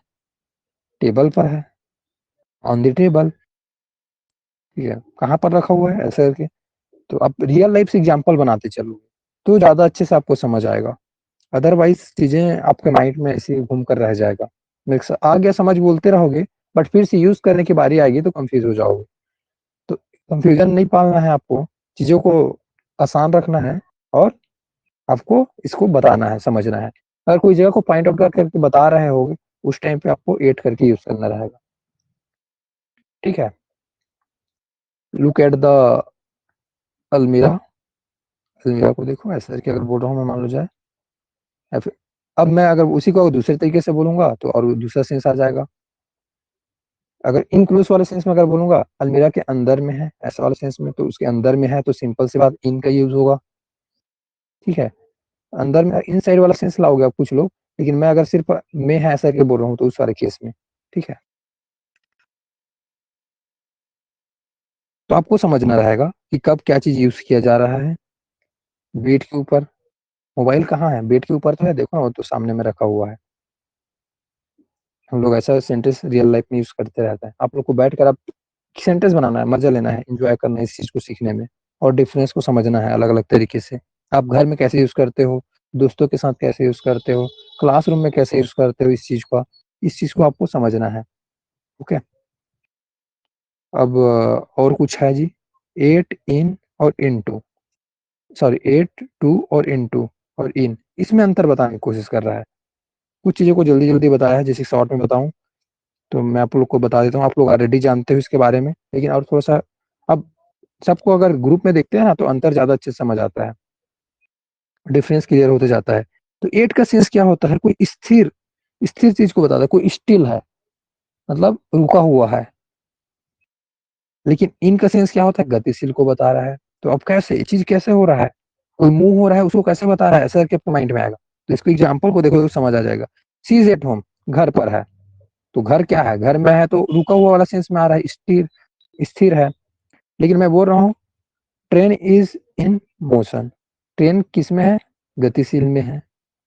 टेबल पर है, ऑन द टेबल, ठीक है। कहाँ पर रखा हुआ है, ऐसे करके। तो आप रियल लाइफ से एग्जांपल बनाते चलो तो ज्यादा अच्छे से आपको समझ आएगा। अदरवाइज चीजें आपके माइंड में ऐसे ही घूम कर रह जाएगा। आ गया समझ, बोलते रहोगे, बट फिर से यूज करने की बारी आएगी तो कंफ्यूज हो जाओगे। तो कंफ्यूजन नहीं पालना है आपको, चीजों को आसान रखना है और आपको इसको बताना है, समझना है। अगर कोई जगह को पॉइंट आउट करके बता रहे होगे, उस टाइम पे आपको एड करके यूज करना रहेगा, ठीक है। लुक एट द अलमीरा, अलमीरा को देखो, ऐसा करके अगर बोल रहा हूँ मैं, मान लो जाए, या फिर अब मैं अगर उसी को दूसरे तरीके से बोलूंगा तो और दूसरा सेंस आ जाएगा। अगर इनक्लूस वाले सेंस में अगर बोलूंगा अलमीरा के अंदर में है, ऐसा वाले सेंस में, तो उसके अंदर में है, तो सिंपल सी बात इन का यूज होगा, ठीक है। अंदर में इन साइड वाला सेंस लाओगे आप कुछ लोग, लेकिन मैं अगर सिर्फ में है ऐसा करके बोल रहा हूँ तो उस वाले केस में, ठीक है। तो आपको समझना रहेगा कि कब क्या चीज यूज किया जा रहा है। बेड के ऊपर, मोबाइल कहाँ है? बेड के ऊपर तो है, देखो ना, वो तो सामने में रखा हुआ है। हम लोग ऐसा सेंटेंस रियल लाइफ में यूज करते रहते हैं। आप लोग को बैठ कर आप सेंटेंस बनाना है, मजा लेना है, एंजॉय करना है इस चीज को सीखने में, और डिफरेंस को समझना है अलग अलग तरीके से। आप घर में कैसे यूज करते हो, दोस्तों के साथ कैसे यूज करते हो, क्लासरूम में कैसे यूज करते हो, इस चीज को आपको समझना है, ओके। अब और कुछ है जी, एट, इन और इन टू, सॉरी, एट, टू और इन टू और इन, इसमें अंतर बताने की कोशिश कर रहा है। कुछ चीजों को जल्दी जल्दी बताया है, जैसे शॉर्ट में बताऊं तो मैं आप लोग को बता देता हूँ, आप लोग ऑलरेडी जानते हो इसके बारे में, लेकिन और थोड़ा सा, अब सबको अगर ग्रुप में देखते हैं ना तो अंतर ज्यादा अच्छे से समझ आता है, डिफरेंस क्लियर होते जाता है। तो एट का सेंस क्या होता है? कोई स्थिर, स्थिर चीज को बताता है, कोई स्टिल है, मतलब रुका हुआ है। लेकिन इन का सेंस क्या होता है? गतिशील को बता रहा है। तो अब कैसे ये चीज कैसे हो रहा है, कोई मूव हो रहा है उसको कैसे बता रहा है, ऐसा करके आपके माइंड में आएगा। तो इसको एग्जाम्पल को देखो तो समझ आ जाएगा। सी इज एट होम, घर पर है, तो घर क्या है? घर में है तो रुका हुआ वाला सेंस में आ रहा है, स्थिर, स्थिर है। लेकिन मैं बोल रहा हूँ train is in motion, train किस में है? गतिशील में है।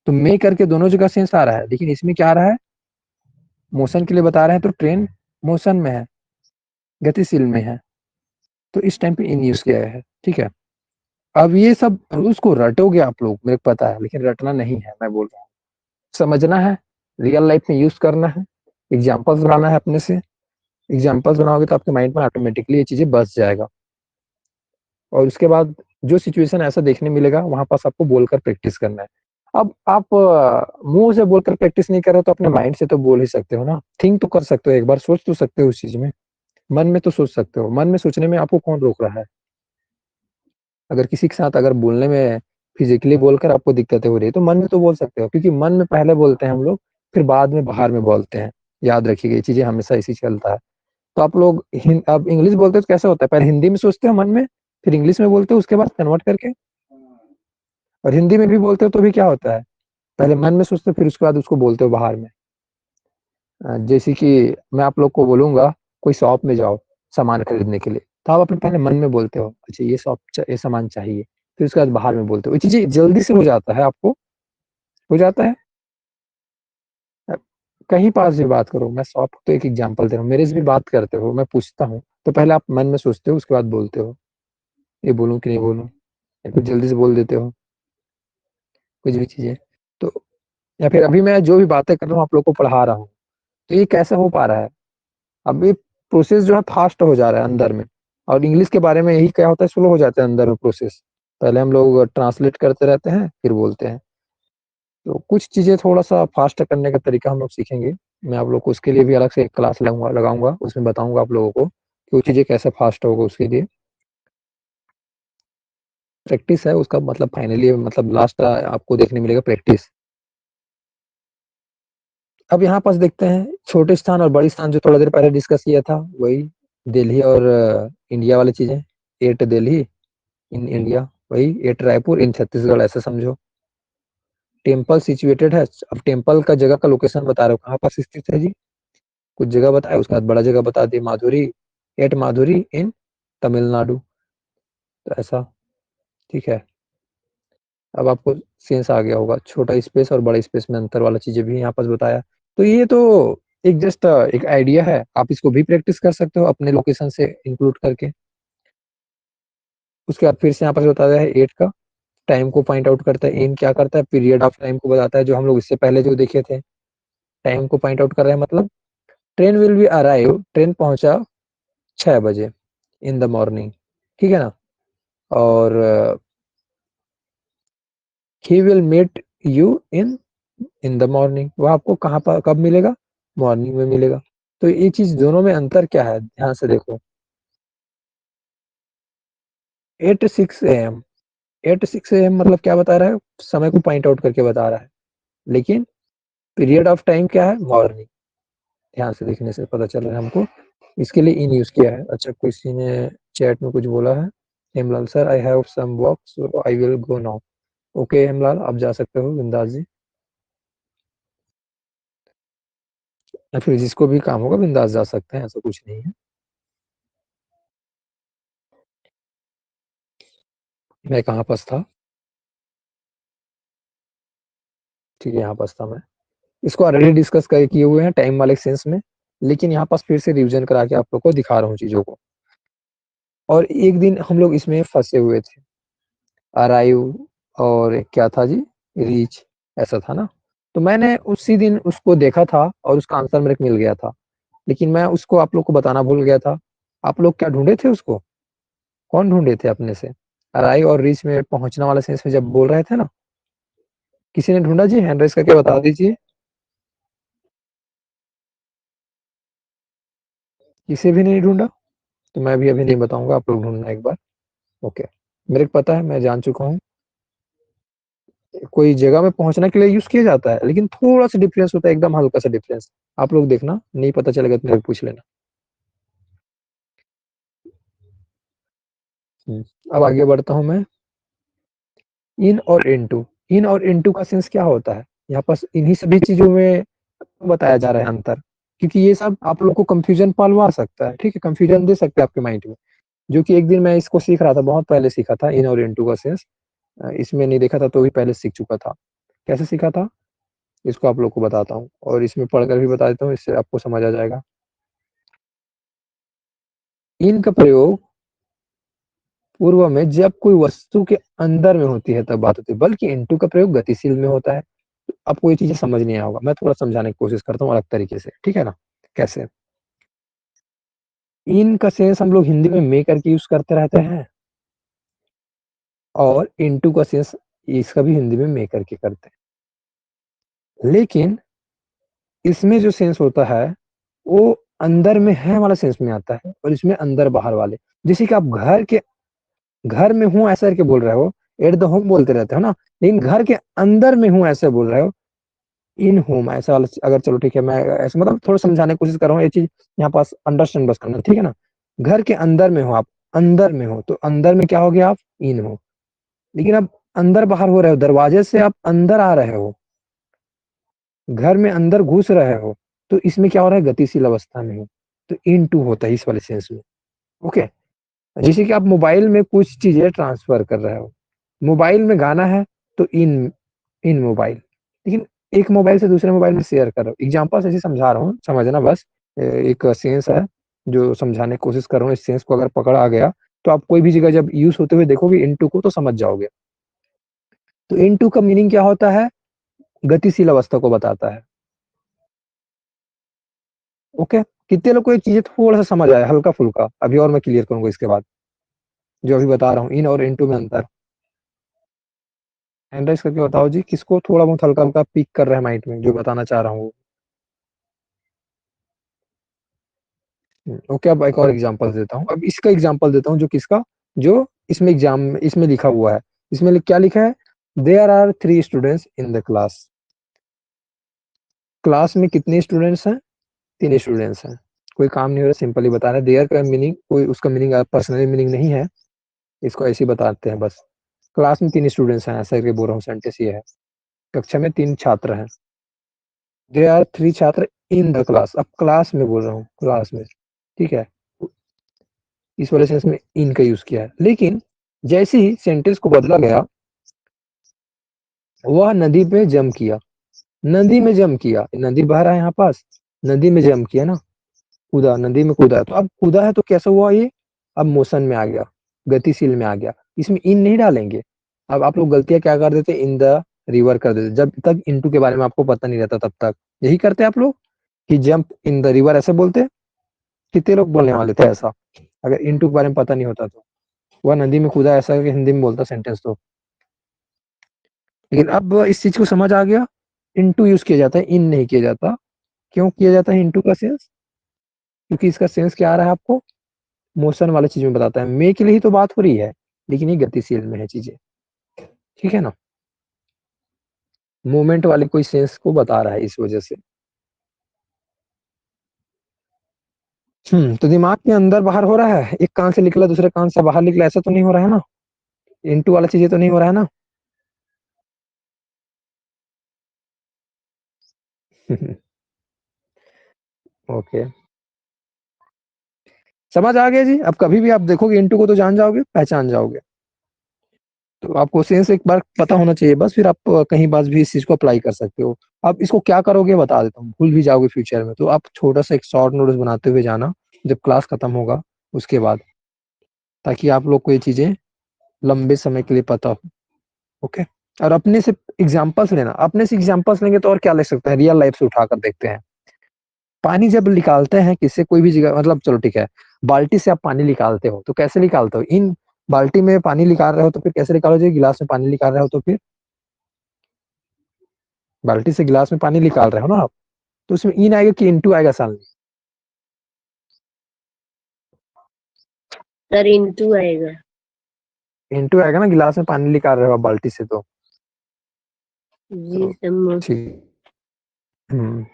तो मे करके दोनों जगह सेंस आ रहा है, लेकिन इसमें क्या आ रहा है? मोशन के लिए बता रहे हैं, तो ट्रेन मोशन में है, गतिशील में है। तो इस टाइम पे इन यूज किया है, ठीक है। अब ये सब रूल्स को रटोगे आप लोग, मेरे को पता है, लेकिन रटना नहीं है, मैं बोल रहा हूँ समझना है, रियल लाइफ में यूज करना है, एग्जाम्पल्स बनाना है अपने से। एग्जाम्पल्स बनाओगे तो आपके माइंड में ऑटोमेटिकली ये चीजें बस जाएगा, और उसके बाद जो सिचुएशन ऐसा देखने मिलेगा वहां पास आपको बोलकर प्रैक्टिस करना है। अब आप मुंह से बोलकर प्रैक्टिस नहीं कर रहे तो अपने माइंड से तो बोल ही सकते हो ना, थिंक तो कर सकते हो, एक बार सोच तो सकते हो उस चीज में। मन में तो सोच सकते हो, मन में सोचने में आपको कौन रोक रहा है? अगर किसी के साथ अगर बोलने में फिजिकली बोलकर आपको दिक्कतें हो रही है तो मन में तो बोल सकते हो, क्योंकि मन में पहले बोलते हैं हम लोग, फिर बाद में बाहर में बोलते हैं। याद रखिएगा ये चीजें हमेशा ऐसी चलता है। तो आप लोग अब इंग्लिश बोलते हो तो कैसे होता है, पहले हिंदी में सोचते हो मन में, फिर इंग्लिश में बोलते हो उसके बाद कन्वर्ट करके, और हिंदी में भी बोलते हो तो भी क्या होता है, पहले मन में सोचते हो फिर उसके बाद उसको बोलते हो बाहर में। जैसे कि मैं आप लोग को बोलूंगा कोई शॉप में जाओ सामान खरीदने के लिए, तो आप अपने पहले मन में बोलते हो अच्छा ये सामान चाहिए, फिर उसके बाद बाहर में बोलते हो। ये चीजें जल्दी से हो जाता है, आपको हो जाता है। अ, कहीं पास भी बात करो, मैं शॉप तो एक एग्जांपल दे रहा हूँ, मेरे से भी बात करते हो, मैं पूछता हूँ तो पहले आप मन में सोचते हो उसके बाद बोलते हो, ये बोलूं कि नहीं बोलूं, या फिर जल्दी से बोल देते हो कुछ भी चीजें। तो या फिर अभी मैं जो भी बातें कर रहा हूँ आप लोग को पढ़ा रहा हूँ, तो ये कैसे हो पा रहा है? अब ये प्रोसेस जो है फास्ट हो जा रहा है अंदर में, और इंग्लिश के बारे में यही क्या होता है, स्लो हो जाता है अंदर में प्रोसेस। पहले हम लोग ट्रांसलेट करते रहते हैं फिर बोलते हैं। तो कुछ चीजें थोड़ा सा फास्ट करने का तरीका हम लोग सीखेंगे। मैं आप लोग को उसके लिए भी अलग से एक क्लास लगाऊंगा, उसमें बताऊंगा आप लोगों को कि वो चीजें कैसे फास्ट होगा। उसके लिए प्रैक्टिस है उसका, मतलब फाइनली मतलब लास्ट आपको देखने मिलेगा प्रैक्टिस। अब यहाँ पास देखते हैं छोटे स्थान और बड़ी स्थान, जो थोड़ा देर पहले डिस्कस किया था वही, दिल्ली और इंडिया वाली चीजें। एट दिल्ली इन इंडिया, वही एट रायपुर इन छत्तीसगढ़, ऐसे समझो। टेम्पल सिचुएटेड है, अब टेम्पल का जगह का लोकेशन बता रहे हो कहाँ पर स्थित है जी, कुछ जगह बताया उसके बाद बड़ा जगह बता दी, माधुरी एट माधुरी इन तमिलनाडु, तो ऐसा। ठीक है, अब आपको सेंस आ गया होगा, छोटा स्पेस और बड़ा स्पेस में अंतर वाला चीजें भी यहाँ पास बताया। तो ये तो एक जस्ट एक आइडिया है, आप इसको भी प्रैक्टिस कर सकते हो अपने लोकेशन से इंक्लूड करके। उसके बाद फिर से यहाँ पर बताया है एट का, टाइम को पॉइंट आउट करता है। इन क्या करता है, पीरियड ऑफ टाइम को बताता है, जो हम लोग इससे पहले जो देखे थे। टाइम को पॉइंट आउट कर रहे हैं मतलब train will be arrive, train पहुंचा 6 बजे इन द मॉर्निंग, ठीक है ना। और he will meet you in the morning, वो आपको कहाँ पर कब मिलेगा, मॉर्निंग में मिलेगा। तो ये चीज दोनों में अंतर क्या है, ध्यान से देखो। 8 6 AM, 8 6 AM मतलब क्या बता रहा है, समय को पॉइंट आउट करके बता रहा है, लेकिन पीरियड ऑफ टाइम क्या है, मॉर्निंग। ध्यान से देखने से पता चल रहा है हमको, इसके लिए इन यूज किया है। अच्छा, किसी ने चैट में कुछ बोला है, Hemlal sir I have some work so I will go now. Okay Hemlal, आप जा सकते हो, बिंदास जी। या फिर जिसको भी काम होगा बिंदास जा सकते हैं, ऐसा कुछ नहीं है। मैं कहाँ पास था, ठीक है यहाँ पास था मैं। इसको ऑलरेडी डिस्कस कर किए हुए हैं टाइम वाले सेंस में, लेकिन यहाँ पास फिर से रिवीजन करा के आप लोग को दिखा रहा हूँ चीजों को। और एक दिन हम लोग इसमें फंसे हुए थे, अराइव और एक क्या था जी, रीच, ऐसा था ना। तो मैंने उसी दिन उसको देखा था और उसका आंसर मेरे को मिल गया था, लेकिन मैं उसको आप लोग को बताना भूल गया था। आप लोग क्या ढूंढे थे उसको, कौन ढूंढे थे अपने से, अराइव और रीच में पहुंचने वाला सेंस में जब बोल रहे थे ना, किसी ने ढूंढा जी, हैंड रेस करके बता दीजिए। किसी भी नहीं ढूंढा, तो मैं भी अभी नहीं बताऊंगा, आप लोग ढूंढना एक बार। ओके, मेरे को पता है, मैं जान चुका हूँ। कोई जगह में पहुंचने के लिए यूज किया जाता है, लेकिन थोड़ा सा डिफरेंस होता है, एकदम हल्का सा डिफरेंस। आप लोग देखना, नहीं पता चलेगा तो मेरे को पूछ लेना। अब आगे बढ़ता हूं मैं। इन और इनटू, इन और इनटू का सेंस क्या होता है, यहाँ पास इन्हीं सभी चीजों में बताया जा रहा है अंतर, क्योंकि ये सब आप लोग को कंफ्यूजन पालवा सकता है, ठीक है, कंफ्यूजन दे सकते हैं आपके माइंड में। जो कि एक दिन मैं इसको सीख रहा था, बहुत पहले सीखा था इन और इनटू का सेंस। इसमें नहीं देखा था तो भी पहले सीख चुका था। कैसे सीखा था, इसको आप लोग को बताता हूँ, और इसमें पढ़कर भी बता देता हूँ, इससे आपको समझ आ जाएगा। इन का प्रयोग पूर्व में जब कोई वस्तु के अंदर में होती है तब बात होती है, बल्कि इनटू का प्रयोग गतिशील में होता है। तो आपको ये चीजें समझ नहीं आएगा, मैं थोड़ा समझाने की कोशिश करता हूँ अलग तरीके से, ठीक है ना। कैसे, इन का सेंस हम लोग हिंदी में मे करके यूज करते रहते हैं, और इनटू का सेंस इसका भी हिंदी में मे करके करते हैं, लेकिन इसमें जो सेंस होता है वो अंदर में है वाला सेंस में आता है, और इसमें अंदर बाहर वाले। जैसे कि आप घर में हूँ ऐसा करके बोल रहे हो, एट द होम बोलते रहते हो ना, लेकिन घर के अंदर में हूँ ऐसे बोल रहे हो, इन होम ऐसा वाला। अगर चलो ठीक है, मैं ऐसे मतलब थोड़ा समझाने की कोशिश कर रहा हूँ, ये चीज यहाँ पास अंडरस्टैंड बस करना, ठीक है ना। घर के अंदर में हो आप, अंदर में हो तो अंदर में क्या हो गया, आप इन हो। लेकिन अब अंदर बाहर हो रहे हो, दरवाजे से आप अंदर आ रहे हो, घर में अंदर घुस रहे हो, तो इसमें क्या हो रहा है, गतिशील अवस्था में हो, तो इन टू होता है इस वाले सेंस में। ओके। जैसे कि आप मोबाइल में कुछ चीजें ट्रांसफर कर रहे हो, मोबाइल में गाना है तो इन इन मोबाइल, लेकिन एक मोबाइल से दूसरे मोबाइल में शेयर कर रहे हो। एग्जाम्पल ऐसे समझा रहा हूँ, समझना बस। एक सेंस है जो समझाने की कोशिश कर रहा हूँ, इस सेंस को अगर पकड़ आ गया तो आप कोई भी जगह जब यूज होते हुए देखोगे इनटू को तो समझ जाओगे। तो इनटू का मीनिंग क्या होता है, गतिशील अवस्था को बताता है। ओके। कितने लोग को एक चीज थोड़ा सा समझ आया, हल्का फुल्का, अभी और मैं क्लियर करूंगा इसके बाद, जो अभी बता रहा हूँ इन और इनटू में अंतर। हैंड राइज करके बताओ जी, किसको थोड़ा बहुत हल्का हल्का पिक कर रहा है माइंड में, जो बताना चाह रहा हूँ। ओके, अब एक और एग्जांपल देता हूँ, अब इसका एग्जांपल देता हूँ, जो किसका, जो इसमें एग्जाम में इसमें लिखा हुआ है। इसमें क्या लिखा है, there are 3 students in the class. Class में कितने स्टूडेंट्स हैं, 3 स्टूडेंट्स हैं। कोई काम नहीं हो रहा, सिंपली बता रहे हैं। देयर का मीनिंग कोई उसका मीनिंग पर्सनली मीनिंग नहीं है, इसको ऐसे ही बताते हैं बस। क्लास में 3 स्टूडेंट्स हैं, ऐसा करके बोल रहा हूँ, सेंटेंस ये है। कक्षा में 3 छात्र हैं। देयर आर 3 छात्र इन द क्लास, अब क्लास में बोल रहा हूँ, क्लास में, ठीक है। इस वजह से इसमें इन का यूज किया है। लेकिन जैसे ही सेंटेंस को बदला गया, वह नदी पे जम किया, नदी में जम किया, नदी बह रहा है यहाँ पास, नदी में जम किया ना, कूदा, नदी में कूदा, तो अब कूदा है तो कैसा हुआ ये, अब मोशन में आ गया, गतिशील में आ गया। इसमें इन नहीं डालेंगे। अब आप लोग गलतियां क्या कर देते, इन द रिवर कर देते, जब तक इनटू के बारे में आपको पता नहीं रहता तब तक यही करते आप लोग, कि जंप इन द रिवर ऐसे बोलते। कितने लोग बोलने वाले थे ऐसा, अगर इनटू के बारे में पता नहीं होता तो। वह नदी में कूदा ऐसा करके हिंदी में बोलता सेंटेंस तो। लेकिन अब इस चीज को समझ आ गया, इनटू यूज किया जाता है, इन नहीं किया जाता। क्यों किया जाता है इनटू का सेंस, क्योंकि इसका सेंस क्या आ रहा है आपको, मोशन वाली चीज में बताता है। मे के लिए ही तो बात हो रही है, लेकिन ये गतिशील में है चीजें, ठीक है ना। मूवमेंट वाले कोई सेंस को बता रहा है इस वजह से। तो दिमाग के अंदर बाहर हो रहा है, एक कान से निकला दूसरे कान से बाहर निकला, ऐसा तो नहीं हो रहा है ना, इनटू वाला चीजें तो नहीं हो रहा है ना। ओके, समझ आ गया जी। अब कभी भी आप देखोगे इनटू को तो जान जाओगे, पहचान जाओगे। तो आपको सेंस एक बार पता होना चाहिए बस, फिर आप कहीं बात भी इस चीज को अप्लाई कर सकते हो। अब इसको क्या करोगे बता देता हूँ, भूल भी जाओगे फ्यूचर में, तो आप छोटा सा एक शॉर्ट नोट्स बनाते हुए जाना जब क्लास खत्म होगा उसके बाद, ताकि आप लोग को ये चीजें लंबे समय के लिए पता हो। ओके। और अपने से एग्जाम्पल्स लेना, अपने से एग्जाम्पल्स लेंगे तो और क्या ले सकते हैं, रियल लाइफ से उठाकर देखते हैं। पानी जब निकालते हैं किससे, कोई भी जगह, मतलब चलो ठीक है, बाल्टी से आप पानी निकालते हो तो कैसे निकालते हो, इन बाल्टी में पानी निकाल रहे हो तो फिर कैसे निकालोगे, गिलास में पानी निकाल रहे हो तो फिर बाल्टी से गिलास में पानी निकाल रहे हो ना आप, तो उसमें इन आएगा कि इनटू आएगा सामने, सर इनटू आएगा। इनटू आएगा ना, गिलास में पानी निकाल रहे हो आप बाल्टी से जी तो समझ। ठीक। हम्म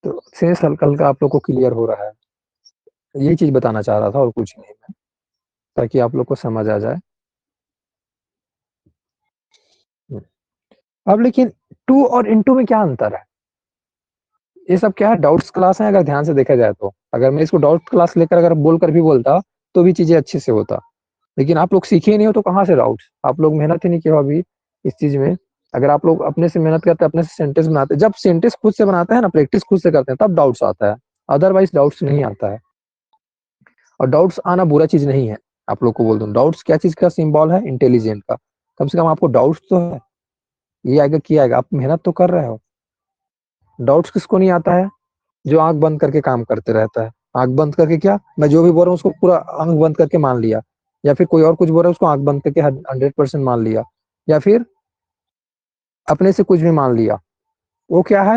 तो सेंस हल्का हल्का आप लोग को क्लियर हो रहा है, यही चीज बताना चाह रहा था और कुछ नहीं मैं, ताकि आप लोग को समझ आ जाए। हम्म। अब लेकिन टू और इनटू में क्या अंतर है, ये सब क्या है, डाउट्स क्लास है। अगर ध्यान से देखा जाए तो अगर मैं इसको डाउट क्लास लेकर अगर बोल कर भी बोलता तो भी चीजें अच्छे से होता, लेकिन आप लोग सीखे ही नहीं हो तो कहाँ से डाउट्स, आप लोग मेहनत ही नहीं किया अभी इस चीज में। अगर आप लोग अपने से मेहनत करते हैं, अपने से सेंटेंस बनाते हैं, जब सेंटेंस खुद से बनाते हैं ना, प्रैक्टिस खुद से करते हैं, तब डाउट्स आता है, अदरवाइज डाउट्स नहीं आता है। और डाउट्स आना बुरा चीज नहीं है, आप लोग को बोल दूं, डाउट्स क्या चीज का सिंबल है, इंटेलिजेंट का। कम से कम आपको डाउट्स तो है, ये आएगा किया आएगा, आप मेहनत तो कर रहे हो। डाउट्स किसको नहीं आता है, जो आंख बंद करके काम करते रहता है। आंख बंद करके क्या, मैं जो भी बोल रहा हूँ उसको पूरा आंख बंद करके मान लिया, या फिर कोई और कुछ बोल रहा है उसको आंख बंद करके 100% मान लिया, या फिर अपने से कुछ भी मान लिया, वो क्या है,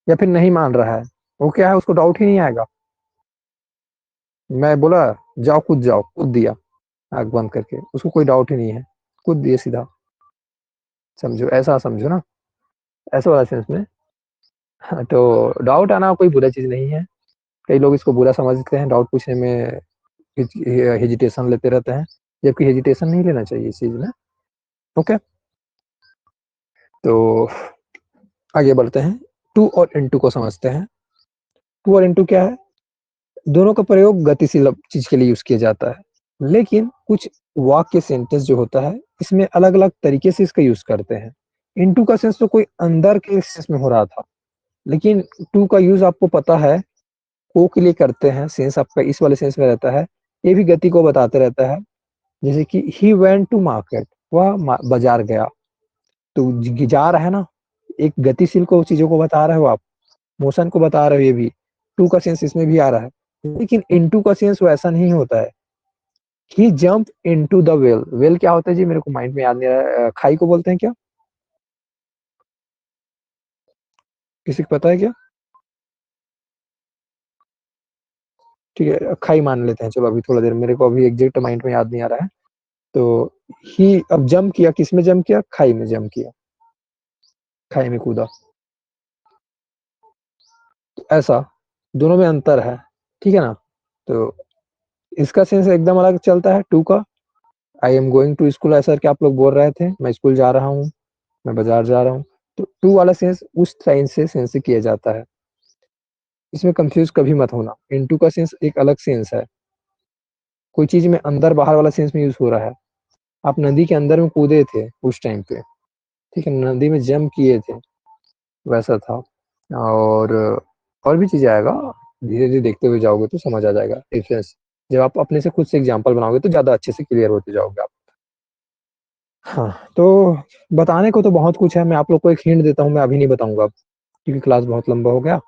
या फिर नहीं मान रहा है, वो क्या है, उसको डाउट ही नहीं आएगा। मैं बोला जाओ, कूद दिया आँख बंद करके, उसको कोई डाउट ही नहीं है, कूद दिए सीधा। समझो, ऐसा समझो ना, ऐसा वाला सेंस में। हाँ, तो डाउट आना कोई बुरा चीज़ नहीं है। कई लोग इसको बुरा समझते हैं, डाउट पूछने में हेजिटेशन लेते रहते हैं, जबकि हेजिटेशन नहीं लेना चाहिए इस चीज़ में। ओके, तो आगे बढ़ते हैं, टू और इनटू को समझते हैं। टू और इनटू क्या है? दोनों का प्रयोग गतिशील चीज के लिए यूज किया जाता है, लेकिन कुछ वाक्य सेंटेंस जो होता है इसमें अलग अलग तरीके से इसका यूज करते हैं। इनटू का सेंस तो कोई अंदर के सेंस में हो रहा था, लेकिन टू का यूज आपको पता है को के लिए करते हैं, सेंस आपका इस वाले सेंस में रहता है, ये भी गति को बताते रहता है। जैसे कि ही वेंट टू मार्केट, वह बाजार गया, तो जा रहा है ना, एक गतिशील को चीजों को बता रहे हो आप, मोशन को बता रहे हो, ये भी टू का सेंस इसमें भी आ रहा है। लेकिन इनटू का सेंस वैसा नहीं होता है। He jump into the well, well क्या होता है जी, मेरे को माइंड में याद नहीं आ रहा है, खाई को बोलते हैं क्या, किसी को पता है क्या? ठीक है, खाई मान लेते हैं, चलो अभी थोड़ा देर, मेरे को अभी एग्जैक्ट माइंड में याद नहीं आ रहा है। तो ही अब जंप किया, किस में जंप किया, खाई में जंप किया, खाई में कूदा। तो ऐसा दोनों में अंतर है, ठीक है ना। तो इसका सेंस एकदम अलग चलता है टू का। I am going to school, ऐसा कि आप लोग बोल रहे थे, मैं स्कूल जा रहा हूँ, मैं बाजार जा रहा हूँ। तो टू वाला सेंस उस साइन से सेंस से किया जाता है, इसमें कंफ्यूज कभी मत होना। इनटू का सेंस एक अलग सेंस है, कोई चीज में अंदर बाहर वाला सेंस में यूज हो रहा है। आप नदी के अंदर में कूदे थे उस टाइम पे, ठीक है, नदी में जंप किए थे, वैसा था। और और भी चीजें आएगा, धीरे धीरे देखते हुए जाओगे तो समझ आ जाएगा डिफरेंस। जब आप अपने से खुद से एग्जाम्पल बनाओगे तो ज्यादा अच्छे से क्लियर होते जाओगे आप। हाँ, तो बताने को तो बहुत कुछ है, मैं आप लोग को एक हिंट देता हूँ, मैं अभी नहीं बताऊंगा अब, क्योंकि क्लास बहुत लंबा हो गया।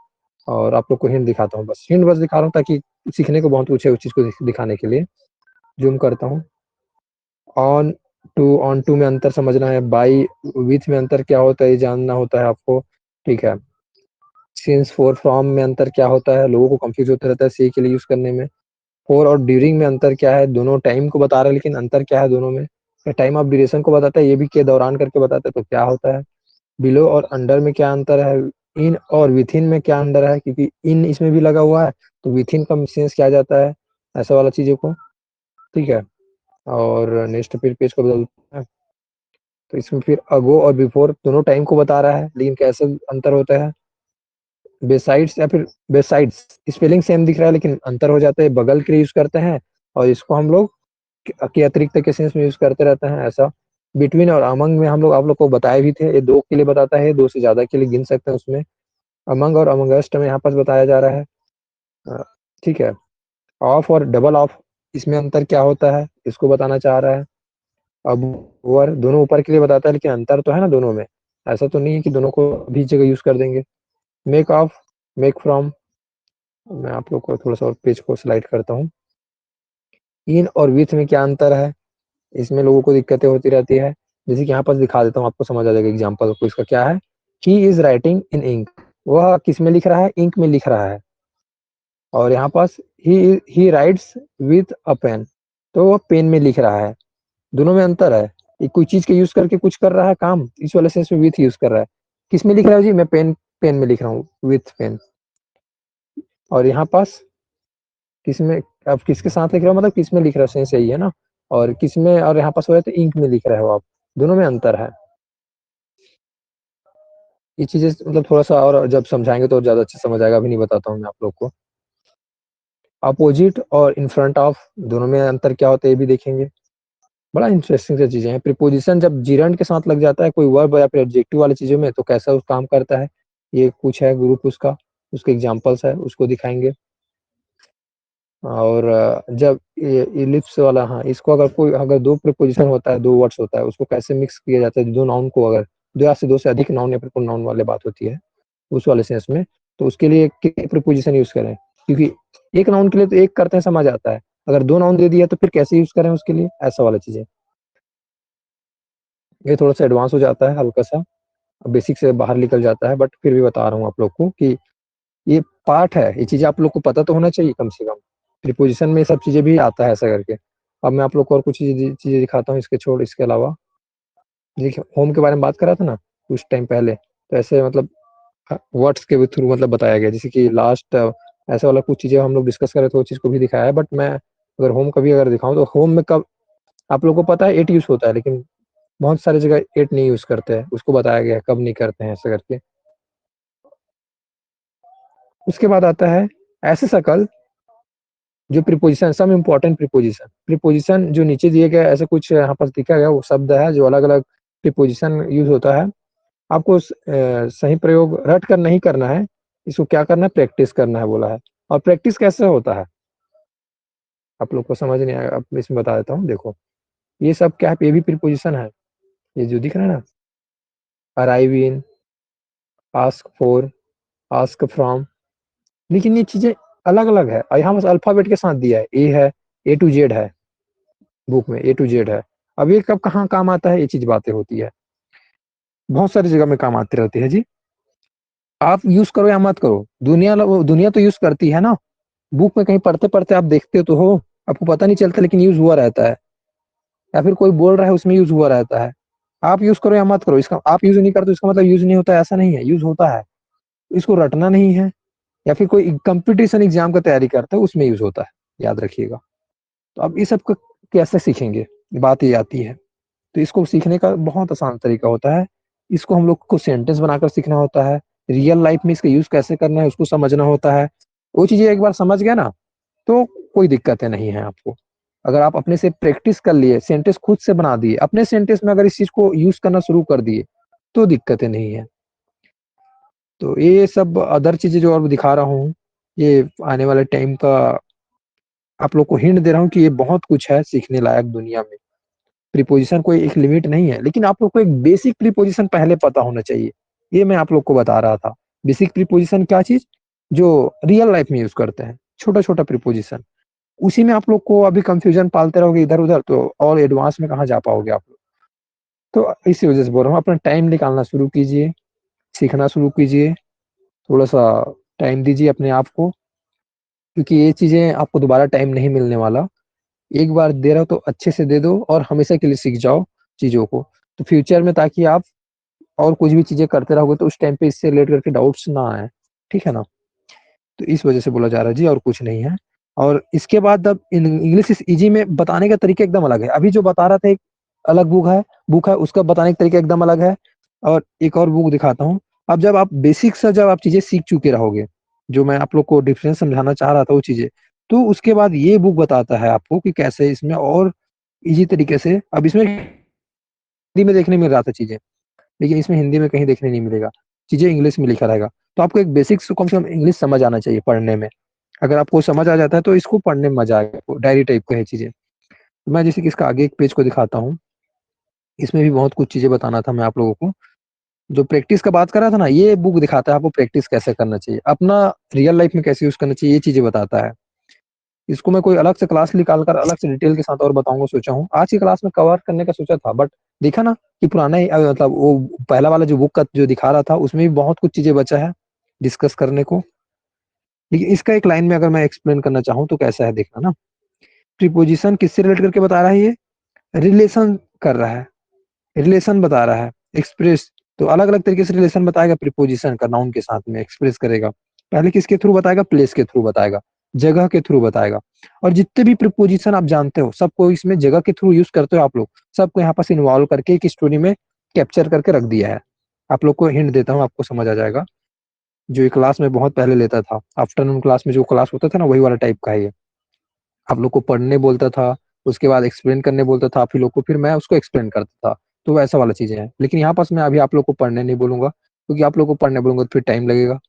और आप लोग को हिंट दिखाता हूँ, बस हिंट बस दिखा रहा हूँ ताकि सीखने को बहुत कुछ है उस चीज को दिखाने के लिए। जूम करता हूँ। ऑन टू में अंतर समझना है, बाई विथ में अंतर क्या होता है ये जानना होता है आपको, ठीक है। सिंस, फॉर, फ्रॉम में अंतर क्या होता है, लोगों को कंफ्यूज होता रहता है सी के लिए यूज करने में। फॉर और ड्यूरिंग में अंतर क्या है, दोनों टाइम को बता रहे हैं लेकिन अंतर क्या है दोनों में। टाइम ऑफ ड्यूरेशन को बताता है, ये भी के दौरान करके बताता है, तो क्या होता है। बिलो और अंडर में क्या अंतर है, इन और विथ इन में क्या अंतर है, क्योंकि इन इसमें भी लगा हुआ है, तो विथ इन का सेंस क्या जाता है, ऐसा वाला चीजों को, ठीक है। और नेक्स्ट फिर पेज को बदलते हैं, तो इसमें फिर अगो और बिफोर दोनों टाइम को बता रहा है, लेकिन कैसे अंतर होता है। बेसाइड्स या फिर बेसाइड्स, स्पेलिंग सेम दिख रहा है लेकिन अंतर हो जाता है, बगल के लिए यूज करते हैं, और इसको हम लोग के अतिरिक्त के सेंस में यूज करते रहते हैं, ऐसा। बिटवीन और अमंग में हम लोग आप लोग को बताए भी थे, ये दो के लिए बताता है, दो से ज्यादा के लिए गिन सकते हैं उसमें। अमंग और अमंगस्ट में यहाँ पर बताया जा रहा है, अ, ठीक है। ऑफ और डबल ऑफ, इसमें अंतर क्या होता है इसको बताना चाह रहा है। अब ओवर दोनों ऊपर के लिए बताता है, लेकिन अंतर तो है ना दोनों में, ऐसा तो नहीं है कि दोनों को भी जगह यूज कर देंगे। मेक ऑफ, मेक फ्रॉम, मैं आप लोग को थोड़ा सा और पेज को स्लाइड करता हूँ। इन और विथ में क्या अंतर है, इसमें लोगों को दिक्कतें होती रहती है। जैसे कि यहाँ पर दिखा देता हूँ, आपको समझ आ जाएगा एग्जाम्पल को इसका क्या है। He is writing in ink, वह किस में लिख रहा है, इंक में लिख रहा है। और यहाँ पास ही राइट्स विथ अ पेन, तो वह पेन में लिख रहा है। दोनों में अंतर है, एक कोई चीज के यूज करके कुछ कर रहा है काम, इस वाले सेंस में विथ यूज कर रहा है। किस में लिख रहा है जी, मैं पेन, पेन में लिख रहा हूँ, विथ पेन। और यहाँ पास किसमें, अब किसके साथ लिख रहे हो, मतलब किसमें लिख रहे हो, सेंस यही है ना। और किसमें, और यहाँ पास हो रहा है तो इंक में लिख रहे हो आप, दोनों में अंतर है। ये चीजें मतलब थोड़ा सा और जब समझाएंगे तो ज्यादा अच्छे समझ आएगा, अभी नहीं बताता हूँ मैं आप लोग को। अपोजिट और इन फ्रंट ऑफ, दोनों में अंतर क्या होता है ये भी देखेंगे। बड़ा इंटरेस्टिंग सी चीजें हैं। प्रीपोजिशन जब जीरंड के साथ लग जाता है कोई वर्ब या फिर एडजेक्टिव वाली चीजों में, तो कैसा उस काम करता है, ये कुछ है ग्रुप उसका, उसके एग्जाम्पल्स है, उसको दिखाएंगे। और जब ये इलिप्स वाला, हाँ, इसको अगर कोई, अगर दो प्रीपोजिशन होता है, दो वर्ड्स होता है, उसको कैसे मिक्स किया जाता है, दो नाउन को, अगर दो या से दो से अधिक नाउन या फिर नाउन वाले बात होती है उस वाले सेंस में, तो उसके लिए कितने प्रीपोजिशन यूज करें, क्योंकि एक नाउन के लिए तो एक करते हैं समझ आता है, अगर दो नाउन दे दिया तो फिर कैसे यूज करें उसके लिए, ऐसा वाला चीजें। ये थोड़ा सा एडवांस हो जाता है हल्का सा, बेसिक से बाहर निकल जाता है, बट फिर भी बता रहा हूँ आप लोग को कि ये पार्ट है, ये चीजें आप लोग को पता तो होना चाहिए कम से कम। प्रीपोजिशन में ये सब चीजें भी आता है ऐसा करके। अब मैं आप लोग को और कुछ चीजें दिखाता हूँ इसके अलावा। देखिए, होम के बारे में बात कर रहा था ना कुछ टाइम पहले, तो ऐसे मतलब वर्ड्स के थ्रू मतलब बताया गया, जैसे कि लास्ट ऐसा वाला कुछ चीजें हम लोग डिस्कस कर रहे थे, वो चीज को भी दिखाया है। बट मैं अगर होम का भी अगर दिखाऊं तो होम में कब आप लोगों को पता है एट यूज होता है, लेकिन बहुत सारी जगह एट नहीं यूज करते हैं, उसको बताया गया है कब नहीं करते हैं ऐसा करके। उसके बाद आता है ऐसे शकल जो preposition, some important preposition. Preposition जो नीचे दिए गए ऐसे कुछ यहाँ पर दिखा गया वो शब्द है जो अलग अलग प्रीपोजिशन यूज होता है। आपको सही प्रयोग रट कर नहीं करना है, इसको क्या करना है, प्रैक्टिस करना है बोला है। और प्रैक्टिस कैसे होता है आप लोग को समझ नहीं आएगा, अब इसमें बता देता हूँ। देखो ये सब क्या है, ये भी प्रीपोजिशन है, ये जो दिख रहा है ना, arrive in, ask for, ask from, लेकिन ये चीजें अलग अलग है और यहाँ बस अल्फाबेट के साथ दिया है, ए टू जेड है, बुक में ए टू जेड है। अब ये कब कहाँ काम आता है, ये चीज बातें होती है, बहुत सारी जगह में काम आती रहती है जी। आप यूज करो या मत करो, दुनिया तो यूज करती है ना। बुक में कहीं पढ़ते पढ़ते आप देखते तो हो, आपको पता नहीं चलता लेकिन यूज हुआ रहता है, या फिर कोई बोल रहा है उसमें यूज हुआ रहता है। आप यूज करो या मत करो, इसका आप यूज नहीं करते इसका मतलब यूज नहीं होता, ऐसा नहीं है, यूज होता है। इसको रटना नहीं है, या फिर कोई कंपटीशन एग्जाम का तैयारी करता है उसमें यूज होता है, याद रखिएगा। तो अब ये सब कैसे सीखेंगे, बात ये आती है। तो इसको सीखने का बहुत आसान तरीका होता है, इसको हम लोग को सेंटेंस बनाकर सीखना होता है, रियल लाइफ में इसका यूज कैसे करना है उसको समझना होता है। वो चीजें एक बार समझ गया ना तो कोई दिक्कतें नहीं है आपको। अगर आप अपने से प्रैक्टिस कर लिए, सेंटेंस खुद से बना दिए, अपने सेंटेंस में अगर इस चीज को यूज करना शुरू कर दिए तो दिक्कतें नहीं है। तो ये सब अदर चीजें जो अब दिखा रहा हूँ, ये आने वाले टाइम का आप लोग को हिंट दे रहा हूँ कि ये बहुत कुछ है सीखने लायक दुनिया में। प्रीपोजिशन कोई एक लिमिट नहीं है, लेकिन आप लोग को एक बेसिक प्रीपोजिशन पहले पता होना चाहिए, ये मैं आप लोग को बता रहा था। बेसिक प्रीपोजिशन क्या चीज, जो रियल लाइफ में यूज करते हैं, छोटा छोटा प्रीपोजिशन, उसी में आप लोग को अभी कंफ्यूजन पालते रहोगे इधर उधर तो और एडवांस में कहाँ जा पाओगे आप लोग। तो इसी वजह से बोल रहा हूँ, अपना टाइम निकालना शुरू कीजिए, सीखना शुरू कीजिए, थोड़ा सा टाइम दीजिए अपने आप को, क्योंकि ये चीजें आपको दोबारा टाइम नहीं मिलने वाला। एक बार दे रहा हो तो अच्छे से दे दो और हमेशा के लिए सीख जाओ चीजों को, तो फ्यूचर में ताकि आप और कुछ भी चीजें करते रहोगे तो उस टाइम पे इससे रिलेट करके डाउट्स ना आए, ठीक है ना। तो इस वजह से बोला जा रहा है जी, और कुछ नहीं है। और इसके बाद अब इंग्लिश इज इजी में बताने का तरीका एकदम अलग है। अभी जो बता रहा था एक अलग बुक है उसका बताने का तरीका एकदम अलग है। और एक और बुक दिखाता हूँ। अब जब आप बेसिक से जब आप चीजें सीख चुके रहोगे, जो मैं आप लोग को डिफरेंस समझाना चाह रहा था वो चीजें, तो उसके बाद ये बुक बताता है आपको कि कैसे इसमें और इजी तरीके से, अब इसमें हिंदी में देखने मिल रहा था चीजें, लेकिन इसमें हिंदी में कहीं देखने नहीं मिलेगा, चीजें इंग्लिश में लिखा रहेगा। तो आपको एक बेसिक कम से कम इंग्लिश समझ आना चाहिए पढ़ने में। अगर आपको समझ आ जाता है तो इसको पढ़ने में मजा आएगा, डायरी टाइप का है चीजें। तो मैं जैसे कि इसका आगे एक पेज को दिखाता हूँ, इसमें भी बहुत कुछ चीजें बताना था मैं आप लोगों को। जो प्रैक्टिस का बात कर रहा था ना, ये बुक दिखाता है आपको प्रैक्टिस कैसे करना चाहिए, अपना रियल लाइफ में कैसे यूज करना चाहिए, ये चीजें बताता है। इसको मैं कोई अलग से क्लास निकाल कर अलग से डिटेल के साथ और बताऊंगा सोचा हूँ, आज की क्लास में कवर करने का सोचा था, बट देखा ना कि पुराना ही मतलब वो पहला वाला जो बुक का जो दिखा रहा था उसमें भी बहुत कुछ चीजें बचा है डिस्कस करने को। लेकिन इसका एक लाइन में अगर मैं एक्सप्लेन करना चाहूँ तो कैसा है देखना ना। प्रीपोजिशन किससे रिलेट करके बता रहा है, ये रिलेशन कर रहा है, रिलेशन बता रहा है, एक्सप्रेस, तो अलग अलग तरीके से रिलेशन बताएगा प्रीपोजिशन का, नाउन के साथ में एक्सप्रेस करेगा। पहले किसके थ्रू बताएगा, प्लेस के थ्रू बताएगा, जगह के थ्रू बताएगा। और जितने भी प्रीपोजिशन आप जानते हो सबको इसमें जगह के थ्रू यूज करते हो आप लोग, सबको यहाँ पास इन्वॉल्व करके एक स्टोरी में कैप्चर करके रख दिया है। आप लोग को हिंट देता हूँ, आपको समझ आ जाएगा। जो ये क्लास में बहुत पहले लेता था, आफ्टरनून क्लास में जो क्लास होता था ना, वही वाला टाइप का है ये। आप लोग को पढ़ने बोलता था, उसके बाद एक्सप्लेन करने बोलता था आप ही लोग को, फिर मैं उसको एक्सप्लेन करता था। तो वैसा वाला चीजें हैं, लेकिन यहाँ पास मैं अभी आप लोग को पढ़ने नहीं बोलूंगा, क्योंकि आप लोग को पढ़ने बोलूंगा तो फिर टाइम लगेगा।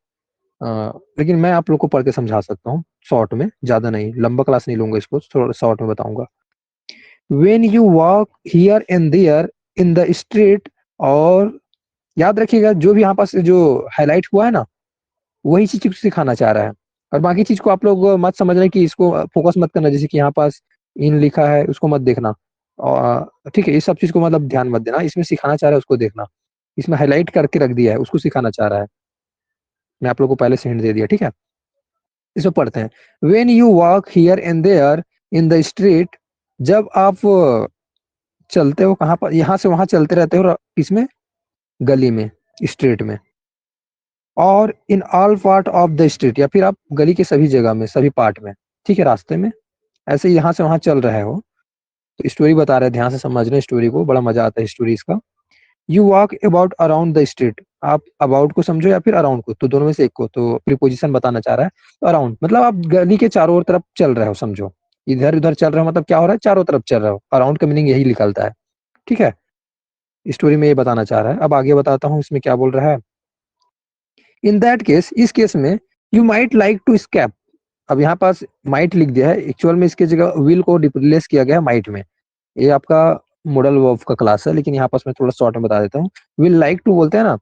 लेकिन मैं आप लोग को पढ़ के समझा सकता हूँ शॉर्ट में, ज्यादा नहीं, लंबा क्लास नहीं लूंगा इसको, थोड़ा शॉर्ट में बताऊंगा। When you walk here and there in the street, और याद रखिएगा जो भी यहाँ पास जो हाईलाइट हुआ है ना, वही चीज को सिखाना चाह रहा है। और बाकी चीज को आप लोग मत समझना कि इसको फोकस मत करना, जैसे कि यहाँ पास इन लिखा है उसको मत देखना, और ठीक है इस सब चीज को मतलब ध्यान मत देना, इसमें सिखाना चाह रहा है उसको देखना, इसमें हाईलाइट करके रख दिया है उसको सिखाना चाह रहा है। मैं आप लोगों को पहले से हिंट दे दिया, ठीक है। इसमें पढ़ते हैं, when you walk here and there in the street, जब आप चलते हो कहाँ पर, यहाँ से वहां चलते रहते हो, किसमें, गली में, स्ट्रीट में, और in all part of the street, या फिर आप गली के सभी जगह में, सभी पार्ट में, ठीक है, रास्ते में, ऐसे ही यहाँ से वहां चल रहे हो। तो स्टोरी बता रहे हैं, ध्यान से समझ रहे हैं स्टोरी को, बड़ा मजा आता है स्टोरी इसका। You walk about around the street, आप अबाउट को समझो या फिर अराउंड को, तो दोनों में से एक को, तो प्रीपोजिशन बताना चाह रहा है। तो अराउंड मतलब आप गली के चारों ओर तरफ चल रहे हो, समझो, इधर उधर चल रहे हो, मतलब क्या हो रहा है, चारों तरफ चल रहे हो, अराउंड का मीनिंग यही निकलता है, ठीक है। स्टोरी में ये बताना चाह रहा है। अब आगे बताता हूँ इसमें क्या बोल रहा है। इन दैट केस, इस केस में, यू माइट लाइक टू स्कैप, अब यहाँ पास माइट लिख दिया है, एक्चुअल में इसकी जगह विल को रिप्लेस किया गया है माइट में। ये आपका मॉडल वर्ब का क्लास है, लेकिन यहाँ पास मैं थोड़ा शॉर्ट में बता देता हूँ। विल लाइक टू बोलते हैं ना,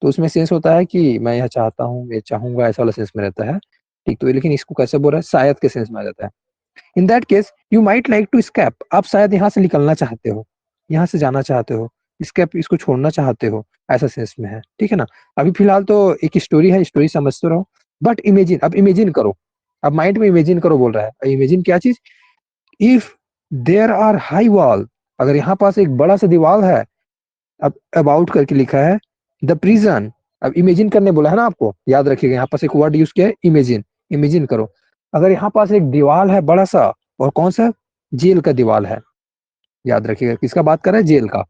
तो उसमें सेंस होता है कि मैं यह चाहता हूँ, ये चाहूंगा, ऐसा वाला सेंस में रहता है, ठीक। तो लेकिन इसको कैसे बोल रहा है, शायद के सेंस में आ जाता है। In that case you might like to escape, आप शायद यहाँ से निकलना चाहते हो, यहाँ से जाना चाहते हो, स्कैप इसको छोड़ना चाहते हो, ऐसा सेंस में है, ठीक है ना। अभी फिलहाल तो एक स्टोरी है, स्टोरी समझते रहो, बट इमेजिन, अब इमेजिन करो, अब माइंड में इमेजिन करो बोल रहा है। इमेजिन क्या चीज, if there are high wall, अगर यहाँ पास एक बड़ा सा दीवार है, अब अबाउट करके लिखा है द प्रिजन, अब इमेजिन करने बोला है ना आपको, याद रखिएगा यहाँ पास एक वर्ड यूज किया है, इमेजिन, इमेजिन करो। अगर यहाँ पास एक दीवार है बड़ा सा, और कौन सा, जेल का दीवार है, याद रखिएगा किसका बात कर रहा है, जेल का।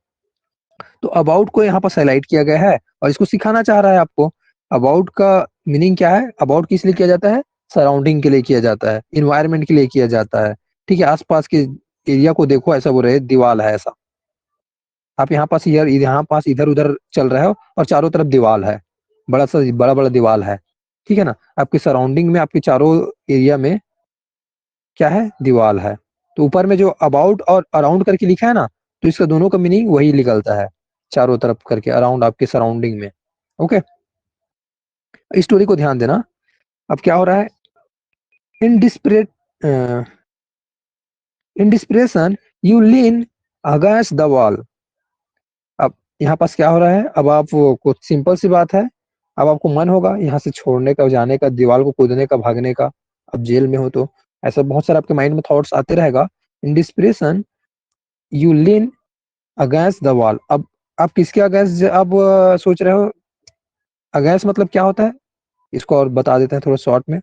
तो अबाउट को यहाँ पर हाईलाइट किया गया है, और इसको सिखाना चाह रहा है आपको। अबाउट का मीनिंग क्या है, अबाउट किस लिए किया जाता है, सराउंडिंग के लिए किया जाता है, इन्वायरमेंट के लिए किया जाता है, ठीक है। आसपास के एरिया को देखो, ऐसा बोल रहे, दीवार है ऐसा, आप यहाँ पास इधर उधर चल रहे हो, और चारों तरफ दीवार है, बड़ा बड़ा दीवार है, ठीक है ना। आपके सराउंडिंग में, आपके चारों एरिया में क्या है, दीवार है। तो ऊपर में जो अबाउट और अराउंड करके लिखा है ना, तो इसका दोनों का मीनिंग वही निकलता है, चारों तरफ करके, अराउंड, आपके सराउंडिंग में। ओके, स्टोरी को ध्यान देना। अब क्या हो रहा है, in desperate in desperation you lean against the wall, अब यहाँ पास क्या हो रहा है, अब आप कुछ सिंपल सी बात है, अब आपको मन होगा यहाँ से छोड़ने का, जाने का, दीवार को कूदने का, भागने का, अब जेल में हो तो ऐसा बहुत सारा आपके माइंड में थॉट्स आते रहेगा। In desperation you lean against the wall, अब आप किसके अगेंस्ट अब सोच रहे हो, अगेंस्ट मतलब क्या होता है, इसको और बता देते हैं थोड़ा शॉर्ट में,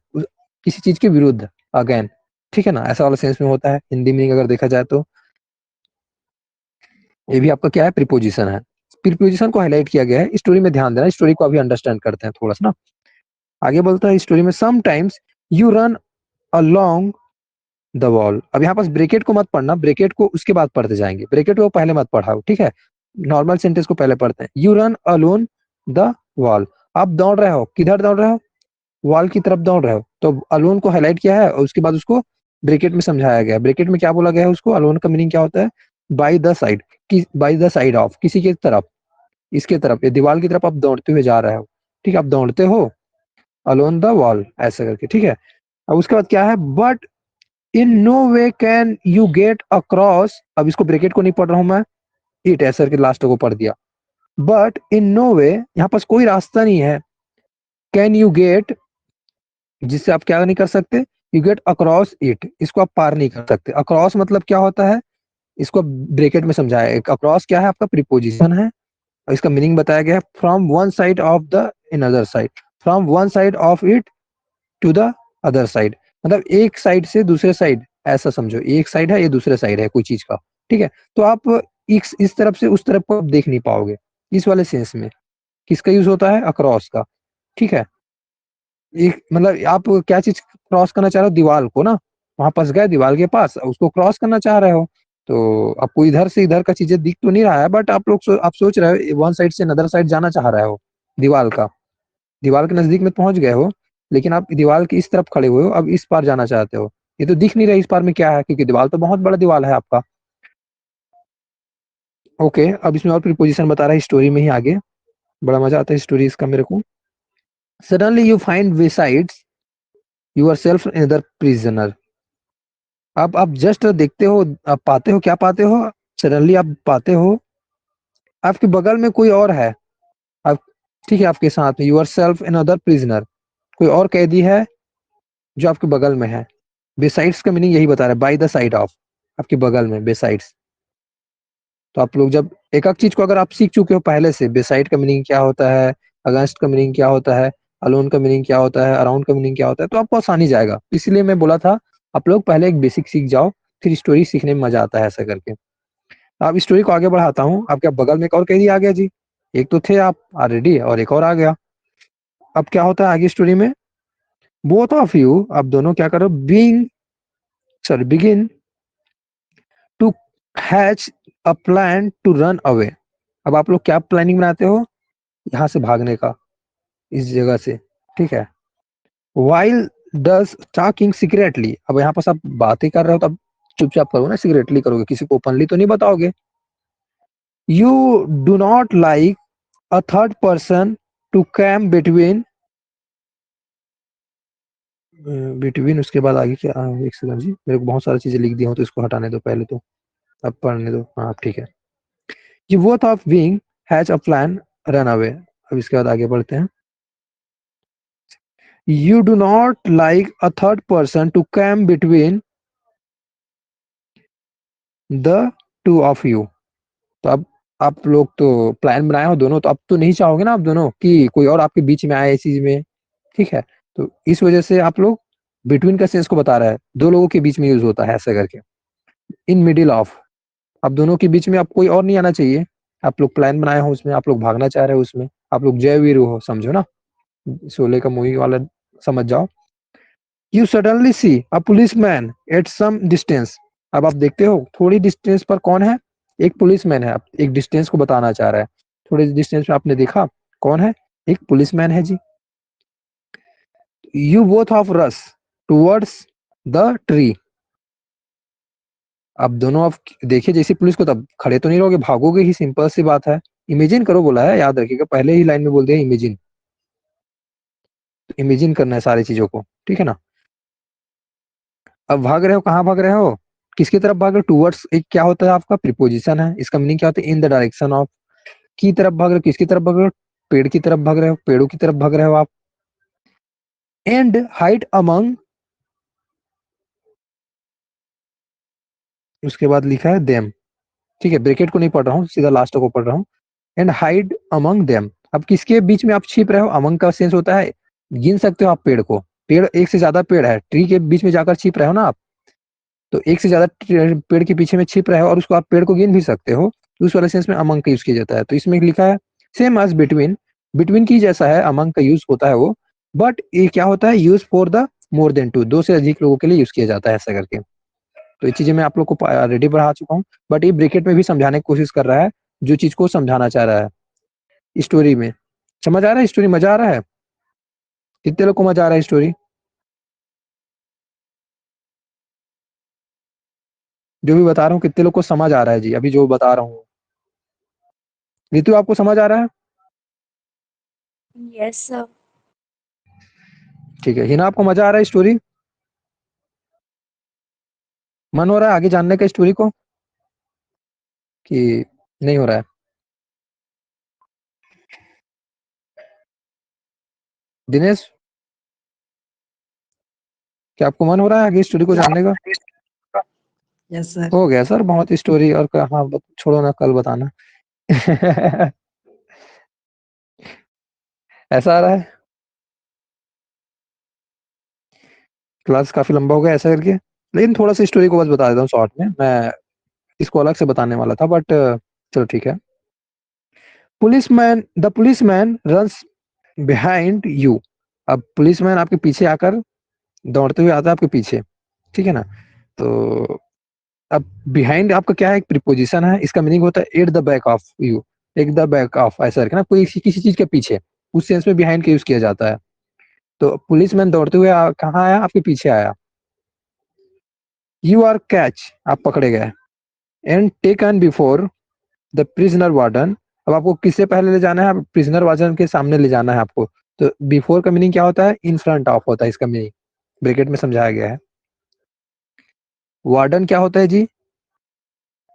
किसी चीज के विरुद्ध, अगेन, ठीक है ना, ऐसा वाला सेंस में होता है हिंदी मीनिंग अगर देखा जाए तो। ये भी आपका क्या है, प्रीपोजिशन है, प्रीपोजिशन को हाईलाइट किया गया है। स्टोरी में ध्यान देना, स्टोरी को अभी अंडरस्टैंड करते हैं थोड़ा सा ना। आगे बोलता है स्टोरी में, sometimes you run along the wall, अब यहाँ पास ब्रेकेट को मत पढ़ना, ब्रेकेट को उसके बाद पढ़ते जाएंगे, ब्रेकेट को पहले मत पढ़ाओ, ठीक है। नॉर्मल सेंटेंस को पहले पढ़ते हैं। You run alone the wall, आप दौड़ रहे हो, किधर दौड़ रहे हो, वॉल की तरफ दौड़ रहे हो, तो अलोन को हाईलाइट किया है, और उसके बाद उसको ब्रेकेट में समझाया गया। ब्रेकेट में क्या बोला गया है उसको, अलोन का मीनिंग क्या होता है, by the side, by the side of, किसी की तरफ, इसके तरफ, ये दीवार की तरफ आप दौड़ते हुए जा रहे हो, ठीक है, आप दौड़ते हो अलोन द वॉल, ऐसा करके, ठीक है। अब उसके बाद क्या है, but in no way can you get across, अब इसको ब्रेकेट को नहीं पढ़ रहा हूं मैं, इट ऐसा करके लास्ट को पढ़ दिया। बट इन नो वे, यहाँ पास कोई रास्ता नहीं है, कैन यू गेट, जिससे आप क्या नहीं कर सकते, यू गेट अक्रॉस इट, इसको आप पार नहीं कर सकते। अक्रॉस मतलब क्या होता है, इसको ब्रेकेट में समझाया। अक्रॉस क्या है, आपका प्रीपोजिशन है, और इसका मीनिंग बताया गया है, from one side of the in other side, from one side of it to the other side, मतलब एक साइड से दूसरे साइड, ऐसा समझो, एक साइड है, ये दूसरे साइड है कोई चीज का, ठीक है। तो आप इस तरफ से उस तरफ को आप देख नहीं पाओगे, इस वाले सेंस में किसका यूज होता है, अक्रॉस का, ठीक है। एक मतलब आप क्या चीज क्रॉस करना चाह रहे हो, दीवार को ना, वहां पास गए दीवार के पास, उसको क्रॉस करना चाह रहे हो, तो आपको इधर से इधर का चीजें दिख तो नहीं रहा है, बट आप लोग आप सोच रहे हो वन साइड से अदर साइड जाना चाह रहे हो, दीवार का, दीवार के नजदीक में पहुंच गए हो, लेकिन आप दीवार की इस तरफ खड़े हुए हो, अब इस पार जाना चाहते हो, ये तो दिख नहीं रहा इस पार में क्या है, क्योंकि दीवार तो बहुत बड़ा दीवार है आपका। ओके, अब इसमें और प्रीपोजिशन बता रहा है स्टोरी में ही आगे, बड़ा मजा आता है स्टोरी इसका मेरे को। Suddenly you find besides yourself another prisoner, अब आप जस्ट देखते हो, आप पाते हो, क्या पाते हो, सडनली आप पाते हो आपके बगल में कोई और है, आप ठीक है, आपके साथ में यूर सेल्फ अनदर प्रिजनर, कोई और कैदी है जो आपके बगल में है। बेसाइड्स का मीनिंग यही बता रहा है, बाय द साइड ऑफ, आपके बगल में, बेसाइड्स। तो आप लोग जब एक एक चीज को अगर आप सीख चुके हो पहले से, बेसाइड का मीनिंग क्या होता है, अगेंस्ट का मीनिंग क्या होता है, अलोन का मीनिंग क्या होता है, अराउंड का मीनिंग क्या होता है, तो आपको आसानी जाएगा। इसलिए मैं बोला था आप लोग पहले एक बेसिक सीख जाओ, फिर स्टोरी सीखने में मजा आता है ऐसा करके। अब स्टोरी को आगे बढ़ाता हूँ। आपके बगल में एक और कैदी आ गया जी, एक तो थे आप ऑलरेडी और एक और आ गया। अब क्या होता है आगे स्टोरी में, बोथ ऑफ यू, आप दोनों क्या करो, begin to hatch a plan to run away. अब आप लोग क्या प्लानिंग बनाते हो, यहाँ से भागने का, इस जगह से, ठीक है। वाइल डस टॉकिंग सीक्रेटली, अब यहाँ पर आप बातें कर रहे हो तो अब चुपचाप करो ना, सीक्रेटली करोगे, किसी को ओपनली तो नहीं बताओगे। You do not like a third person to come between उसके बाद आगे क्या, एक सेकंड जी, मेरे को बहुत सारी चीजें लिख दी हो तो इसको हटाने दो पहले तो, अब पढ़ने दो। हाँ ठीक है। ये वो था wing hatch a plan run away. अब इसके बाद आगे बढ़ते हैं। You do not like a third person to come between the two of you. तो अब आप लोग तो प्लान बनाए हो दोनों, तो अब तो नहीं चाहोगे ना आप दोनों कि कोई और आपके बीच में आए इस चीज में, ठीक है। तो इस वजह से आप लोग बिटवीन का सेंस को बता रहा है, दो लोगों के बीच में यूज होता है ऐसा करके। इन मिडिल ऑफ, आप दोनों के बीच में अब कोई और नहीं आना चाहिए। आप लोग प्लान बनाए हो उसमें, आप लोग भागना चाह रहे हो उसमें, आप लोग जय वीर हो, समझो ना, शोले का मूवी वाला समझ जाओ। You suddenly see a policeman at some distance. अब आप देखते हो थोड़ी डिस्टेंस पर कौन है, एक पुलिसमैन है। आप एक डिस्टेंस को बताना चाह रहा है, थोड़ी डिस्टेंस में आपने देखा कौन है, एक पुलिसमैन है जी। यू बोथ ऑफ रस टुवर्ड्स द ट्री। अब दोनों आप देखिए जैसे पुलिस को, तब खड़े तो नहीं रहोगे, भागोगे ही, सिंपल सी बात है। इमेजिन करो बोला है, याद रखिएगा, पहले ही लाइन में बोल दिया इमेजिन, तो इमेजिन करना है सारी चीजों को, ठीक है ना। अब भाग रहे हो, कहाँ भाग रहे हो, किसकी तरफ भाग रहे हो, टूवर्ड्स एक क्या होता है आपका प्रीपोजिशन है, इसका मीनिंग क्या होता है, इन द डायरेक्शन ऑफ। की तरफ भाग रहे हो, किसकी तरफ भाग रहे हो, पेड़ की तरफ भाग रहे हो, पेड़ों की तरफ भाग रहे हो आप। एंड हाइट अमंग, उसके बाद लिखा है देम, ठीक है, ब्रैकेट को नहीं पढ़ रहा हूँ, सीधा लास्ट को पढ़ रहा हूँ। एंड हाइड अमंग देम, अब किसके बीच में आप छिप रहे हो, अमंग का सेंस होता है गिन सकते हो आप पेड़ को, पेड़ एक से ज्यादा पेड़ है, ट्री के बीच में जाकर छिप रहे हो ना आप, तो एक से ज्यादा पेड़ के पीछे में छिप रहे हो और उसको आप पेड़ को गिन भी सकते हो, तो उस वाले सेंस में अमंग का यूज किया जाता है। तो इसमें लिखा है सेम एज बिटवीन, बिटवीन की जैसा है, अमंग का यूज होता है वो, बट ये क्या होता है, use for the more than two, दो से अधिक लोगों के लिए यूज किया जाता है ऐसा करके। तो ये चीजें मैं आप लोग को ऑलरेडी पढ़ा चुका हूँ, बट ये ब्रेकेट में भी समझाने की कोशिश कर रहा है जो चीज को समझाना चाह रहा है स्टोरी में। समझ आ रहा है स्टोरी, मजा आ रहा है, कितने लोग को मजा आ रहा है स्टोरी, जो भी बता रहा हूँ कितने लोग को समझ आ रहा है जी, अभी जो बता रहा हूँ। ऋतु आपको समझ आ रहा है, यस सर। ठीक है। हिना आपको मजा आ रहा है स्टोरी, मन हो रहा है आगे जानने का स्टोरी को कि नहीं हो रहा है, दिनेश क्या आपको मन हो रहा है आगे स्टोरी को जानने का। Yes sir. हो गया सर बहुत स्टोरी, और हाँ छोड़ो ना, कल बताना। ऐसा आ रहा है, क्लास काफी लंबा हो गया ऐसा करके, लेकिन थोड़ा सा स्टोरी को बस बता देता हूँ शॉर्ट में, मैं इसको अलग से बताने वाला था बट चलो ठीक है। Policeman, the policeman runs behind you. अब पुलिसमैन आपके पीछे आकर दौड़ते हुए आता है आपके पीछे, ठीक है ना। तो अब बिहाइंड आपका क्या है, एक प्रीपोजिशन है, इसका मीनिंग होता है at the back of you, एक द बैक ऑफ ऐसा करके ना, कोई किसी चीज के पीछे, उस सेंस में बिहाइंड का यूज किया जाता है। तो पुलिसमैन दौड़ते हुए कहाँ आया, आपके पीछे आया। यू आर कैच, आप पकड़े गए। And taken before the prisoner warden, अब आपको किससे पहले ले जाना है, प्रिजनर वार्डन के सामने ले जाना है आपको। तो बिफोर का मीनिंग क्या होता है, इन फ्रंट ऑफ होता है इसका मीनिंग, ब्रैकेट में समझाया गया है। वार्डन क्या होता है जी,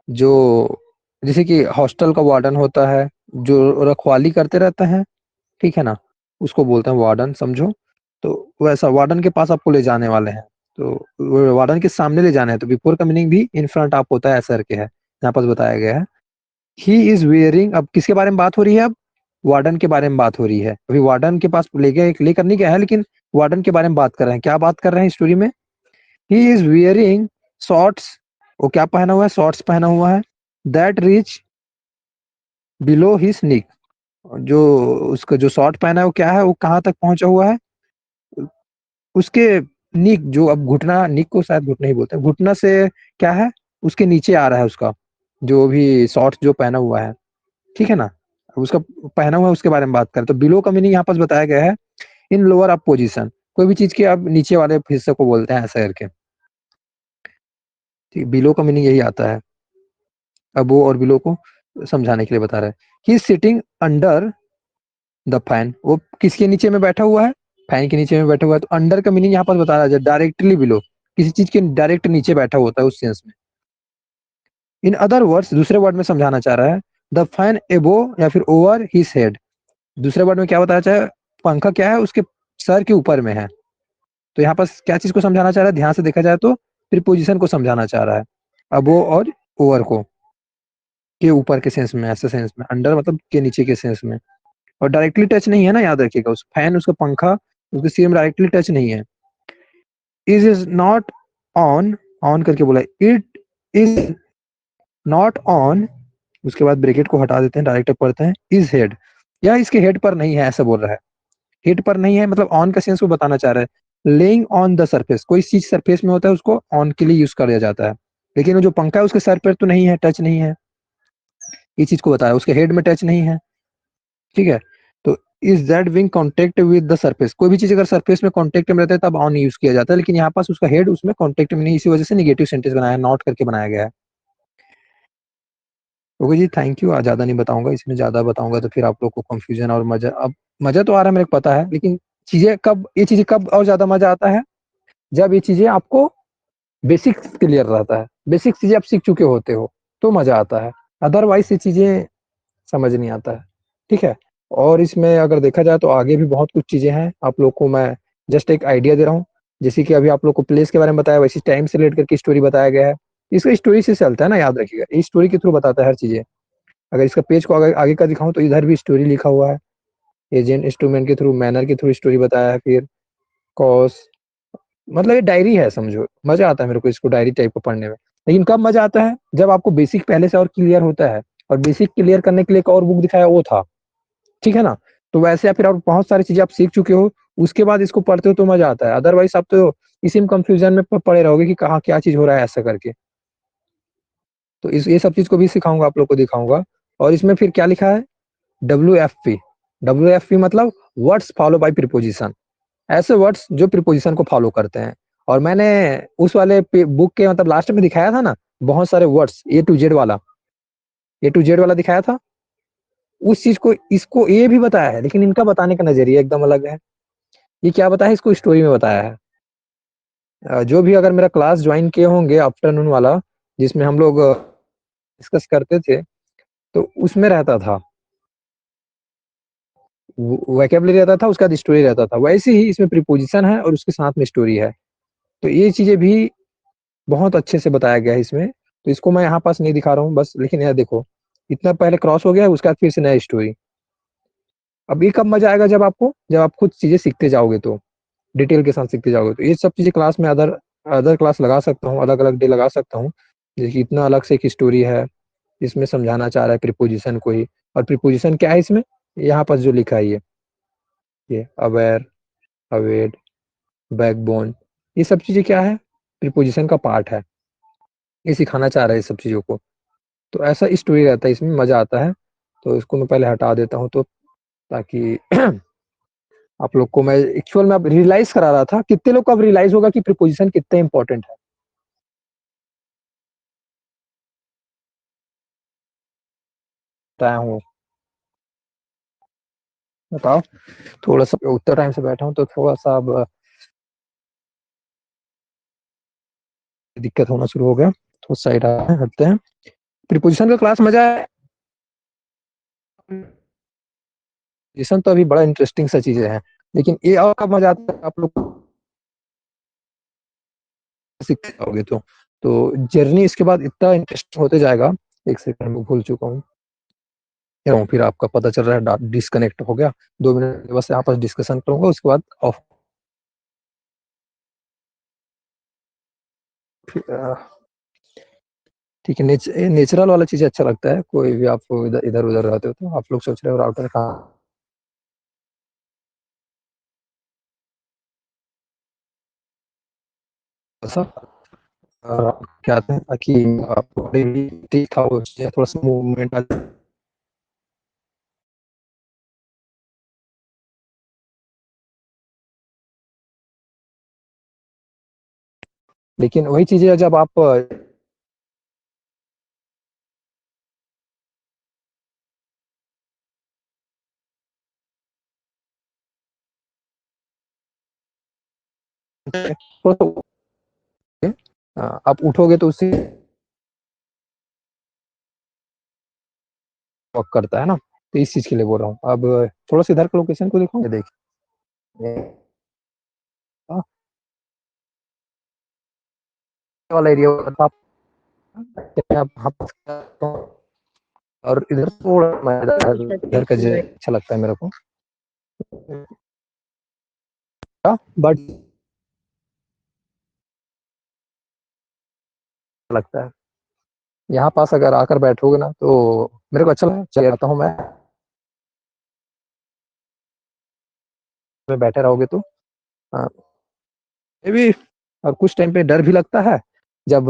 जो जैसे कि हॉस्टल का वार्डन होता है, जो रखवाली करते रहते हैं, ठीक है ना, उसको बोलते हैं वार्डन, समझो। तो वैसा वार्डन के पास आपको ले जाने वाले हैं, तो वार्डन के सामने ले जाना है, तो बिफोर का मीनिंग भी इन फ्रंट आप होता है, ऐसा करके है, यहाँ पर बताया गया है। ही इज वेयरिंग, अब किसके बारे में बात हो रही है? अब वार्डन के बारे में बात हो रही है। अभी वार्डन के पास लेकर नहीं गया है, लेकिन वार्डन के बारे में बात कर रहे हैं। क्या बात कर रहे हैं स्टोरी में? ही इज वेयरिंग शॉर्ट्स, वो क्या पहना हुआ है? शॉर्ट्स पहना हुआ है। दैट रीच बिलो हिज निक, जो उसका जो शॉर्ट पहना है वो क्या है, वो कहाँ तक पहुंचा हुआ है? उसके निक, जो अब घुटना, निक को शायद घुटना ही बोलते हैं, घुटना से क्या है, उसके नीचे आ रहा है उसका जो भी शॉर्ट जो पहना हुआ है, ठीक है ना। अब उसका पहना हुआ है उसके बारे में बात करें तो बिलो का मीनिंग यहाँ पर बताया गया है इन लोअर अप पोजीशन, कोई भी चीज के अब नीचे वाले हिस्से को बोलते हैं, ऐसा करके। ठीक, बिलो का मीनिंग यही आता है। अब वो और बिलो को समझाने के लिए बता रहा है। He is sitting under the fan, वो किसके नीचे में बैठा हुआ है? फैन के नीचे में बैठा हुआ है। तो अंडर का मीनिंग यहाँ पर बता रहा है डायरेक्टली बिलो, किसी चीज के डायरेक्ट नीचे बैठा होता है उस सेंस में। इन अदर वर्ड्स, दूसरे वर्ड में समझाना चाह रहा है, द फैन एबो या फिर ओवर हिज हेड। दूसरे वर्ड में क्या बताया चाहे, पंखा क्या है, उसके सर के ऊपर में है। तो यहाँ पर क्या चीज को समझाना चाह रहा है? ध्यान से देखा जाए तो प्रीपोजिशन को समझाना चाह रहा है, अबो और ओवर को, के ऊपर के सेंस में, ऐसे सेंस में। अंडर मतलब के नीचे के सेंस में। और डायरेक्टली टच नहीं है ना, याद रखिएगा, उस फैन, उसका पंखा उसके सिर में डायरेक्टली टच नहीं है। इज नॉट ऑन, ऑन करके बोला, इट इज नॉट ऑन, उसके बाद ब्रैकेट को हटा देते हैं, डायरेक्ट पढ़ते हैं, इज हेड, या इसके हेड पर नहीं है, ऐसा बोल रहा है। हेड पर नहीं है मतलब ऑन का सेंस वो बताना चाह रहा है। लेइंग ऑन द सरफेस, कोई चीज सरफेस में होता है उसको ऑन के लिए यूज कर दिया जाता है, लेकिन वो जो पंखा है उसके सर पर तो नहीं है, टच नहीं है, ये चीज को बताया, उसके हेड में टच नहीं है, ठीक है। तो is that wing contact with the surface, कोई भी चीज अगर सरफेस में कॉन्टेक्ट में रहता है तब ऑन यूज किया जाता है, लेकिन यहाँ पास उसका हेड उसमें कॉन्टेक्ट में नहीं, इसी वजह से निगेटिव सेंटेंस बनाया, नॉट करके बनाया गया है। Okay ji, thank you. आज ज्यादा नहीं बताऊंगा, इसमें ज्यादा बताऊंगा तो फिर आप लोग को कंफ्यूजन और मजा, अब मजा तो आ रहा है मेरे को पता है, लेकिन चीजें कब, ये चीजें कब और ज्यादा मजा आता है? जब ये चीजें आपको बेसिक्स क्लियर रहता है, बेसिक चीजें आप सीख चुके होते हो तो मजा आता है, अदरवाइज ये चीजें समझ नहीं आता है, ठीक है। और इसमें अगर देखा जाए तो आगे भी बहुत कुछ चीजें हैं, आप लोग को मैं जस्ट एक आइडिया दे रहा हूँ। जैसे कि अभी आप लोग को प्लेस के बारे में बताया, वैसे टाइम से रिलेट करके स्टोरी बताया गया है। इसका स्टोरी से चलता है ना, याद रखिएगा, इस स्टोरी के थ्रू बताता है हर चीजें। अगर इसका पेज को आगे का दिखाऊं तो इधर भी स्टोरी लिखा हुआ है, एजेंट इंस्ट्रूमेंट के थ्रू, मैनर के थ्रू स्टोरी बताया है, फिर कॉस, मतलब ये डायरी है समझो। मजा आता है मेरे को इसको डायरी टाइप को पढ़ने में, लेकिन कब मजा आता है? जब आपको बेसिक पहले से और क्लियर होता है, और बेसिक क्लियर करने के लिए एक और बुक दिखाया वो था, ठीक है ना। तो वैसे या फिर आप बहुत सारी चीजें आप सीख चुके हो, उसके बाद इसको पढ़ते हो तो मजा आता है, अदरवाइज आप तो इसी में कंफ्यूजन में पड़े रहोगे कि कहाँ क्या चीज हो रहा है, ऐसा करके। तो इस ये सब चीज को भी सिखाऊंगा, आप लोग को दिखाऊंगा। और इसमें फिर क्या लिखा है? WFP, WFP मतलब वर्ड्स फॉलो बाय प्रीपोजिशन, ऐसे वर्ड्स जो प्रीपोजिशन को फॉलो करते हैं। और मैंने उस वाले बुक के मतलब लास्ट में दिखाया था ना, बहुत सारे वर्ड्स A to Z वाला, A to Z वाला दिखाया था, उस चीज को इसको ये भी बताया है, लेकिन इनका बताने का नजरिया एकदम अलग है। ये क्या बताया है, इसको स्टोरी में बताया है। जो भी अगर मेरा क्लास ज्वाइन किए होंगे आफ्टरनून वाला, जिसमें हम लोग डिस्कस करते थे, तो उसमें रहता था, वोकैबुलरी रहता था, उसके बाद स्टोरी रहता था, वैसे ही इसमें प्रीपोजिशन है और उसके साथ में स्टोरी है। तो ये चीजें भी बहुत अच्छे से बताया गया है इसमें। तो इसको मैं यहाँ पास नहीं दिखा रहा हूँ बस, लेकिन यह देखो, इतना पहले क्रॉस हो गया है, उसके बाद फिर से नया स्टोरी। अब ये कब मजा आएगा? जब आपको, जब आप खुद चीजें सीखते जाओगे, तो डिटेल के साथ सीखते जाओगे, तो ये सब चीजें क्लास में अदर अदर क्लास लगा सकता हूँ, अलग अलग डे लगा सकता हूँ। जैसे कि इतना अलग से एक स्टोरी है, इसमें समझाना चाह रहा है प्रीपोजिशन को ही। और प्रीपोजिशन क्या है इसमें, यहाँ पर जो लिखा है ये अवेयर, अवेड, बैकबोन, ये सब चीजें क्या है? प्रीपोजिशन का पार्ट है, ये सिखाना चाह रहा है इस सब चीजों को। तो ऐसा स्टोरी रहता है, इसमें मजा आता है। तो इसको मैं पहले हटा देता हूँ, तो ताकि आप लोग को मैं एक्चुअल में अब रियलाइज करा रहा था, कितने लोग को अब रियलाइज होगा कि प्रीपोजिशन कितने इंपॉर्टेंट है। बताया हूँ, बताओ। थोड़ा सा उतना टाइम से बैठा हूँ तो थोड़ा सा अब दिक्कत होना शुरू हो गया, तो साइड हटते हैं। प्रीपोजिशन का क्लास मजा है। कंपोजिशन तो अभी बड़ा इंटरेस्टिंग सा चीजें हैं, लेकिन ये और कब मजा आता है आप लोग सीख जाओगे तो जर्नी इसके बाद इतना इंटरेस्टिंग होते जाएगा। एक सेकंड में भूल चुका हूँ, कह रहा हूँ, फिर आपका पता चल रहा है डिस्कनेक्ट हो गया। 2 मिनट बस यहाँ पर डिस्कशन करूंगा, उसके बाद ऑफ। ठीक है, नेचुरल वाला चीज अच्छा लगता है। कोई भी आप इधर इधर उधर रहते हो तो आप लोग सोच रहे हो राउटर कहाँ, ऐसा क्या आते हैं ताकि आपको ठीक था, थोड़ा सा मूवमेंट आ जाए। लेकिन वही चीजें जब आप तो आप उठोगे तो उससे वर्क करता है ना, तो इस चीज के लिए बोल रहा हूँ। अब थोड़ा सा इधर के लोकेशन को देखो, देखिए हाँ, ये वाला एरिया आप और इधर थोड़ा इधर का जो अच्छा लगता है मेरे को, बट लगता है यहाँ पास अगर आकर बैठोगे ना तो मेरे को अच्छा लगता है। चले जाता हूँ मैं बैठे रहोगे तो ये भी। और कुछ टाइम पे डर भी लगता है। जब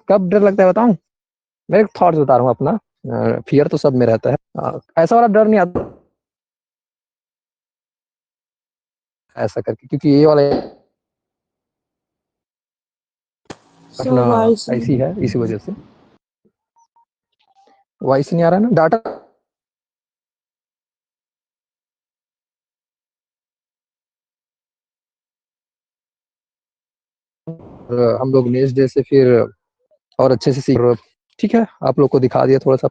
कब डर लगता है बताऊं, मेरे थॉट्स बता रहा हूँ अपना। फियर तो सब में रहता है, ऐसा वाला डर नहीं आता ऐसा करके, क्योंकि ये वाला So अपना voice ऐसी है, इसी वजह से वॉइस नहीं आ रहा है ना, डाटा हम लोग नेक्स्ट डे से फिर और अच्छे से सीख। ठीक है, आप लोग को दिखा दिया थोड़ा सा।